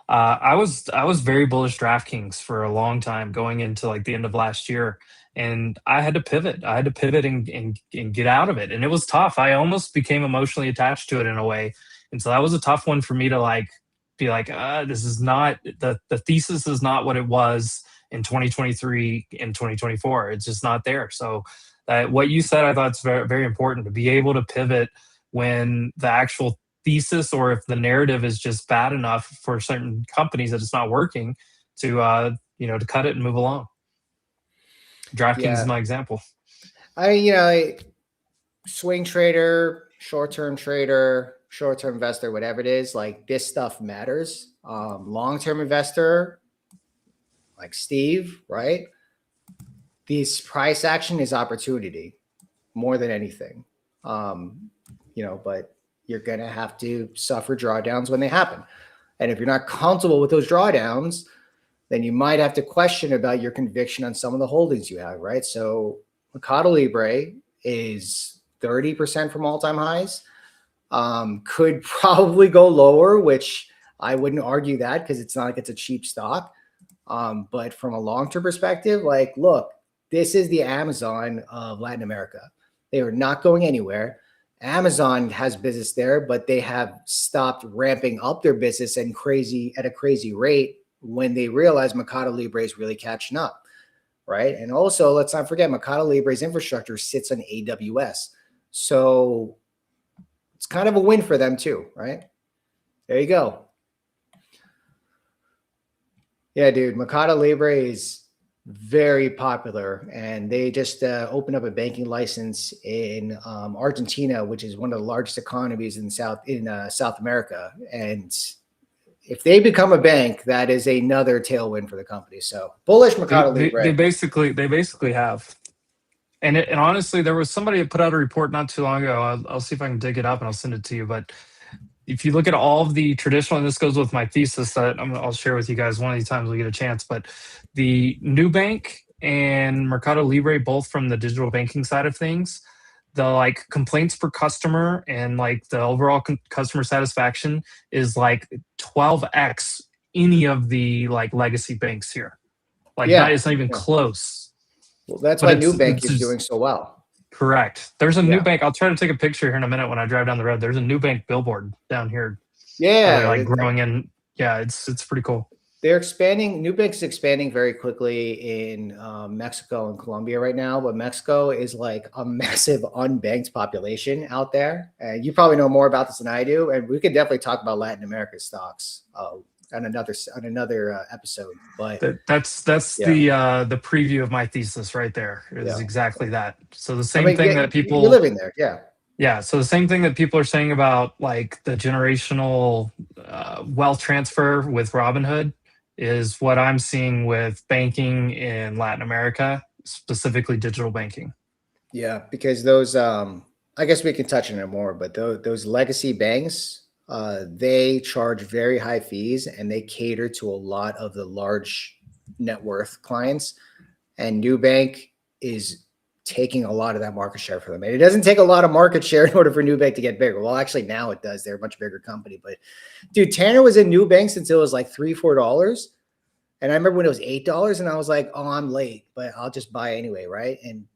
I was very bullish DraftKings for a long time going into like the end of last year, and I had to pivot. I had to pivot and get out of it, and it was tough. I almost became emotionally attached to it in a way, and so that was a tough one for me to like be like, this is not the thesis is not what it was in 2023 and 2024. It's just not there. So what you said, I thought it's very, very important to be able to pivot when the actual thesis or if the narrative is just bad enough for certain companies that it's not working to to cut it and move along. DraftKings is my example. Swing trader, short-term trader, short-term investor, whatever it is, like this stuff matters. Long-term investor, like Steve, right? This price action is opportunity more than anything. But you're going to have to suffer drawdowns when they happen. And if you're not comfortable with those drawdowns, then you might have to question about your conviction on some of the holdings you have, right? So Mercado Libre is 30% from all-time highs. Could probably go lower, which I wouldn't argue that because it's not like it's a cheap stock. But from a long-term perspective, like, look, this is the Amazon of Latin America. They are not going anywhere. Amazon has business there, but they have stopped ramping up their business at a crazy rate when they realize Mercado Libre is really catching up, right? And also, let's not forget, Mercado Libre's infrastructure sits on AWS. So it's kind of a win for them too, right? There you go. Yeah, dude, Mercado Libre is very popular, and they just opened up a banking license in Argentina, which is one of the largest economies in South America. And if they become a bank, that is another tailwind for the company. So bullish Mercado Libre. They basically have. And honestly, there was somebody that put out a report not too long ago. I'll see if I can dig it up and I'll send it to you. But if you look at all of the traditional, and this goes with my thesis that I'll share with you guys one of these times we get a chance, but the Nubank and Mercado Libre, both from the digital banking side of things, the like complaints per customer and like the overall customer satisfaction is like 12x any of the like legacy banks here. Like it's not even close. Well, that's why Nubank is doing so well. Correct. There's a Nubank. I'll try to take a picture here in a minute when I drive down the road. There's a Nubank billboard down here. Yeah, they're like growing in. Yeah, it's pretty cool. They're expanding. Nubank's expanding very quickly in Mexico and Colombia right now, but Mexico is like a massive unbanked population out there. And you probably know more about this than I do. And we could definitely talk about Latin America stocks on another episode. But that's the preview of my thesis right there. Is exactly that. So the same thing that people you're living there, yeah. So the same thing that people are saying about like the generational wealth transfer with Robinhood is what I'm seeing with banking in Latin America, specifically digital banking. Yeah, because those I guess we can touch on it more, but those legacy banks, they charge very high fees and they cater to a lot of the large net worth clients. And Nubank is taking a lot of that market share for them. And it doesn't take a lot of market share in order for Nubank to get bigger. Well, actually now it does. They're a much bigger company. But dude, Tanner was in Nubank since it was like $3-4. And I remember when it was $8 and I was like, oh, I'm late, but I'll just buy anyway, right? And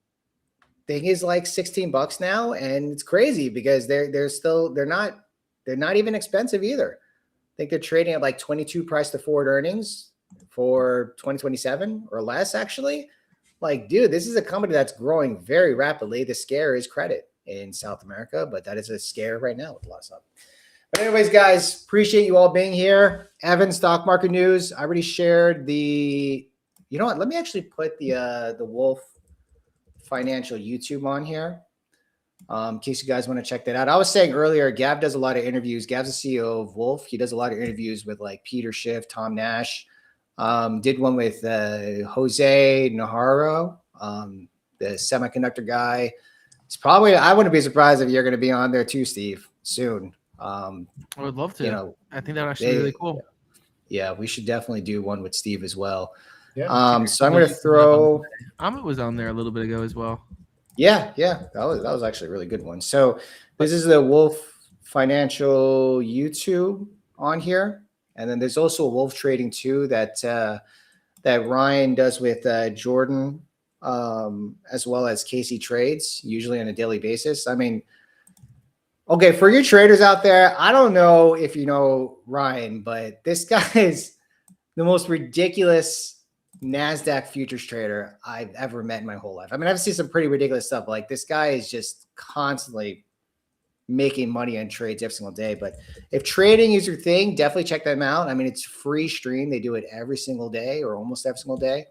thing is like $16 now, and it's crazy because they're not even expensive either. I think they're trading at like 22 price to forward earnings for 2027 or less, actually. Like, dude, this is a company that's growing very rapidly. The scare is credit in South America, but that is a scare right now with a lot of stuff. But anyways, guys, appreciate you all being here. Evan, stock market news. I already shared you know what? Let me actually put the Wolf Financial YouTube on here. In case you guys want to check that out. I was saying earlier, Gav does a lot of interviews. Gav's the CEO of Wolf. He does a lot of interviews with like Peter Schiff, Tom Nash. Did one with Jose Najarro, the semiconductor guy. It's probably, I wouldn't be surprised if you're going to be on there too, Steve, soon. I would love to. You know, I think that would actually be really cool. Yeah, we should definitely do one with Steve as well. Yeah. So I'm going to throw. Amit was on there a little bit ago as well. Yeah, that was actually a really good one. So this is the Wolf Financial YouTube on here, and then there's also a Wolf Trading too that Ryan does with Jordan, as well as Casey Trades, usually on a daily basis. I mean, okay, for your traders out there, I don't know if you know Ryan, but this guy is the most ridiculous NASDAQ futures trader I've ever met in my whole life. I mean, I've seen some pretty ridiculous stuff. Like this guy is just constantly making money on trades every single day. But if trading is your thing, definitely check them out. I mean, it's free stream. They do it every single day or almost every single day.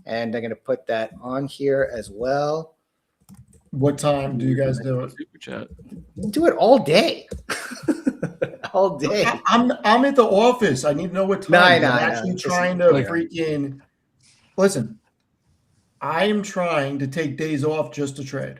And I'm going to put that on here as well. What time do you guys do it? Super chat. Do it all day. All day. I'm at the office. I need to know what time. I'm actually trying to freaking listen. I am trying to take days off just to trade.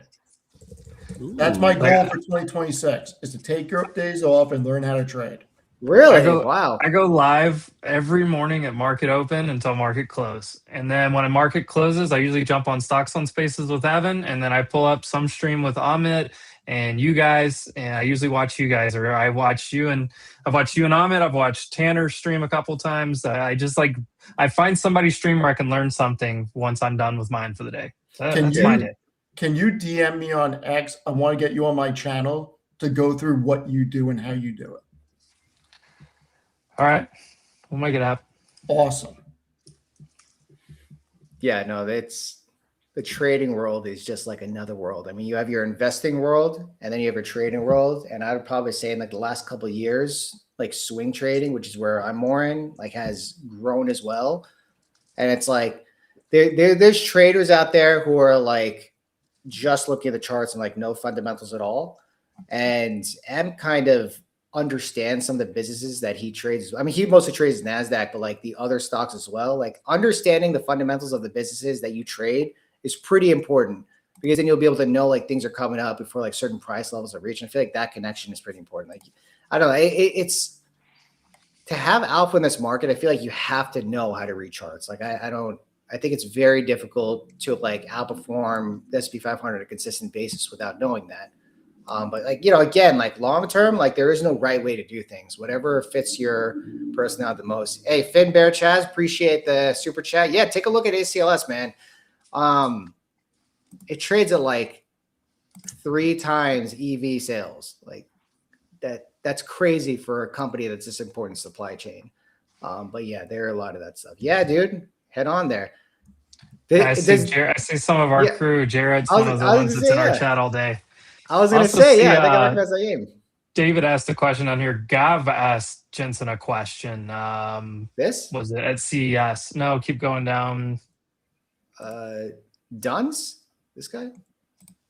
That's my goal for 2026 is to take your days off and learn how to trade. Really? Wow. I go live every morning at market open until market close. And then when a market closes, I usually jump on Stocks on Spaces with Evan. And then I pull up some stream with Amit and you guys. And I usually watch you guys, or I've watched you and Amit. I've watched Tanner stream a couple times. I find somebody stream where I can learn something once I'm done with mine for the day. That's my day. Can you DM me on X? I want to get you on my channel to go through what you do and how you do it. All right. We'll make it happen. Awesome. Yeah, no, it's the trading world is just like another world. I mean, you have your investing world and then you have your trading world. And I would probably say in like the last couple of years, like swing trading, which is where I'm more in, like has grown as well. And it's like there's traders out there who are like just looking at the charts and like no fundamentals at all. And M kind of understands some of the businesses that he trades. I mean, he mostly trades NASDAQ, but like the other stocks as well. Like understanding the fundamentals of the businesses that you trade is pretty important, because then you'll be able to know like things are coming up before like certain price levels are reached. I feel like that connection is pretty important. Like, I don't know, it's to have alpha in this market. I feel like you have to know how to read charts. Like I think it's very difficult to like outperform the S&P 500 on a consistent basis without knowing that. But like, again, like long term, like there is no right way to do things. Whatever fits your personality the most. Hey, Finn Bear Chaz, appreciate the super chat. Yeah, take a look at ACLS, man. It trades at like 3 times EV sales. Like that's crazy for a company that's this important supply chain. But yeah, there are a lot of that stuff. Yeah, dude, head on there. I see some of our crew. Jared's one of the ones that's in our chat all day. I was going to say, I think I recognize that name. David asked a question on here. Gav asked Jensen a question. This? Was it at CES? No, keep going down. Duns? This guy?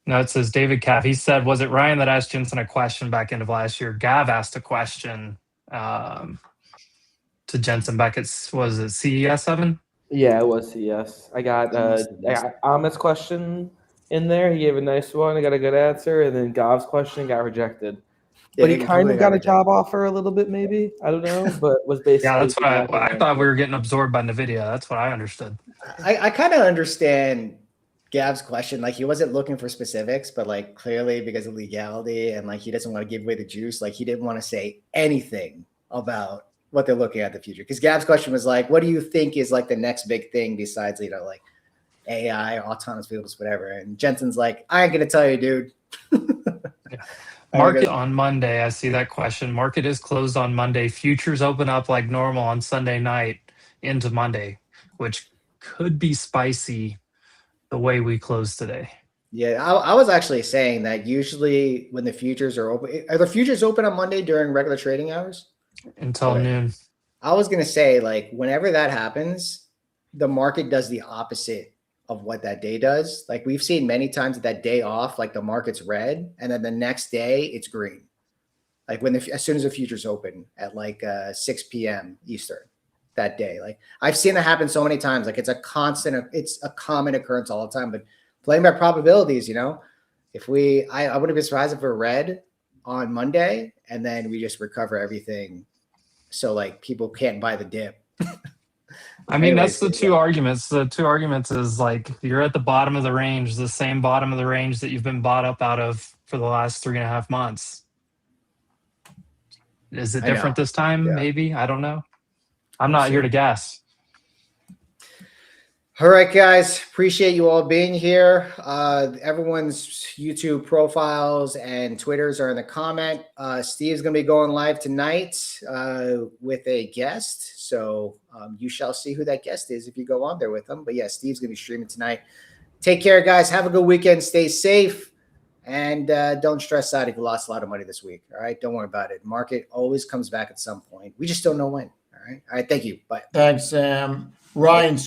No, it says David Cav. He said, was it Ryan that asked Jensen a question back end of last year? Gav asked a question to Jensen back at, was it CES 7? Yeah, it was CES. I got Amit's question in there. He gave a nice one. I got a good answer. And then Gav's question got rejected. But he kind of got a job offer a little bit, maybe. I don't know. But was basically. Yeah, that's what I thought we were getting absorbed by NVIDIA. That's what I understood. I kind of understand Gav's question. Like he wasn't looking for specifics, but like clearly because of legality and like he doesn't want to give away the juice, like he didn't want to say anything about what they're looking at in the future. Because Gav's question was like, what do you think is like the next big thing besides, like AI, autonomous vehicles, whatever. And Jensen's like, I ain't going to tell you, dude. Market on Monday. I see that question. Market is closed on Monday. Futures open up like normal on Sunday night into Monday, which could be spicy the way we close today. Yeah, I was actually saying that usually when the futures are open, are the futures open on Monday during regular trading hours? Until noon. I was going to say, like, whenever that happens, the market does the opposite of what that day does. Like we've seen many times that day off, like the market's red, and then the next day it's green. Like as soon as the futures open at like 6 p.m. Eastern that day. Like I've seen that happen so many times. Like it's a common occurrence all the time. But playing by probabilities, if I wouldn't be surprised if we're red on Monday and then we just recover everything. So like people can't buy the dip. I mean, that's the two arguments. The two arguments is like you're at the bottom of the range, the same bottom of the range that you've been bought up out of for the last 3.5 months. Is it different this time? Yeah. Maybe. I don't know. I'm not here to guess. All right, guys. Appreciate you all being here. Everyone's YouTube profiles and Twitters are in the comment. Steve's going to be going live tonight with a guest. So you shall see who that guest is if you go on there with them. But yeah, Steve's going to be streaming tonight. Take care, guys. Have a good weekend. Stay safe. And don't stress out if you lost a lot of money this week. All right. Don't worry about it. Market always comes back at some point. We just don't know when. All right. All right. Thank you. Bye. Thanks, Sam. Ryan.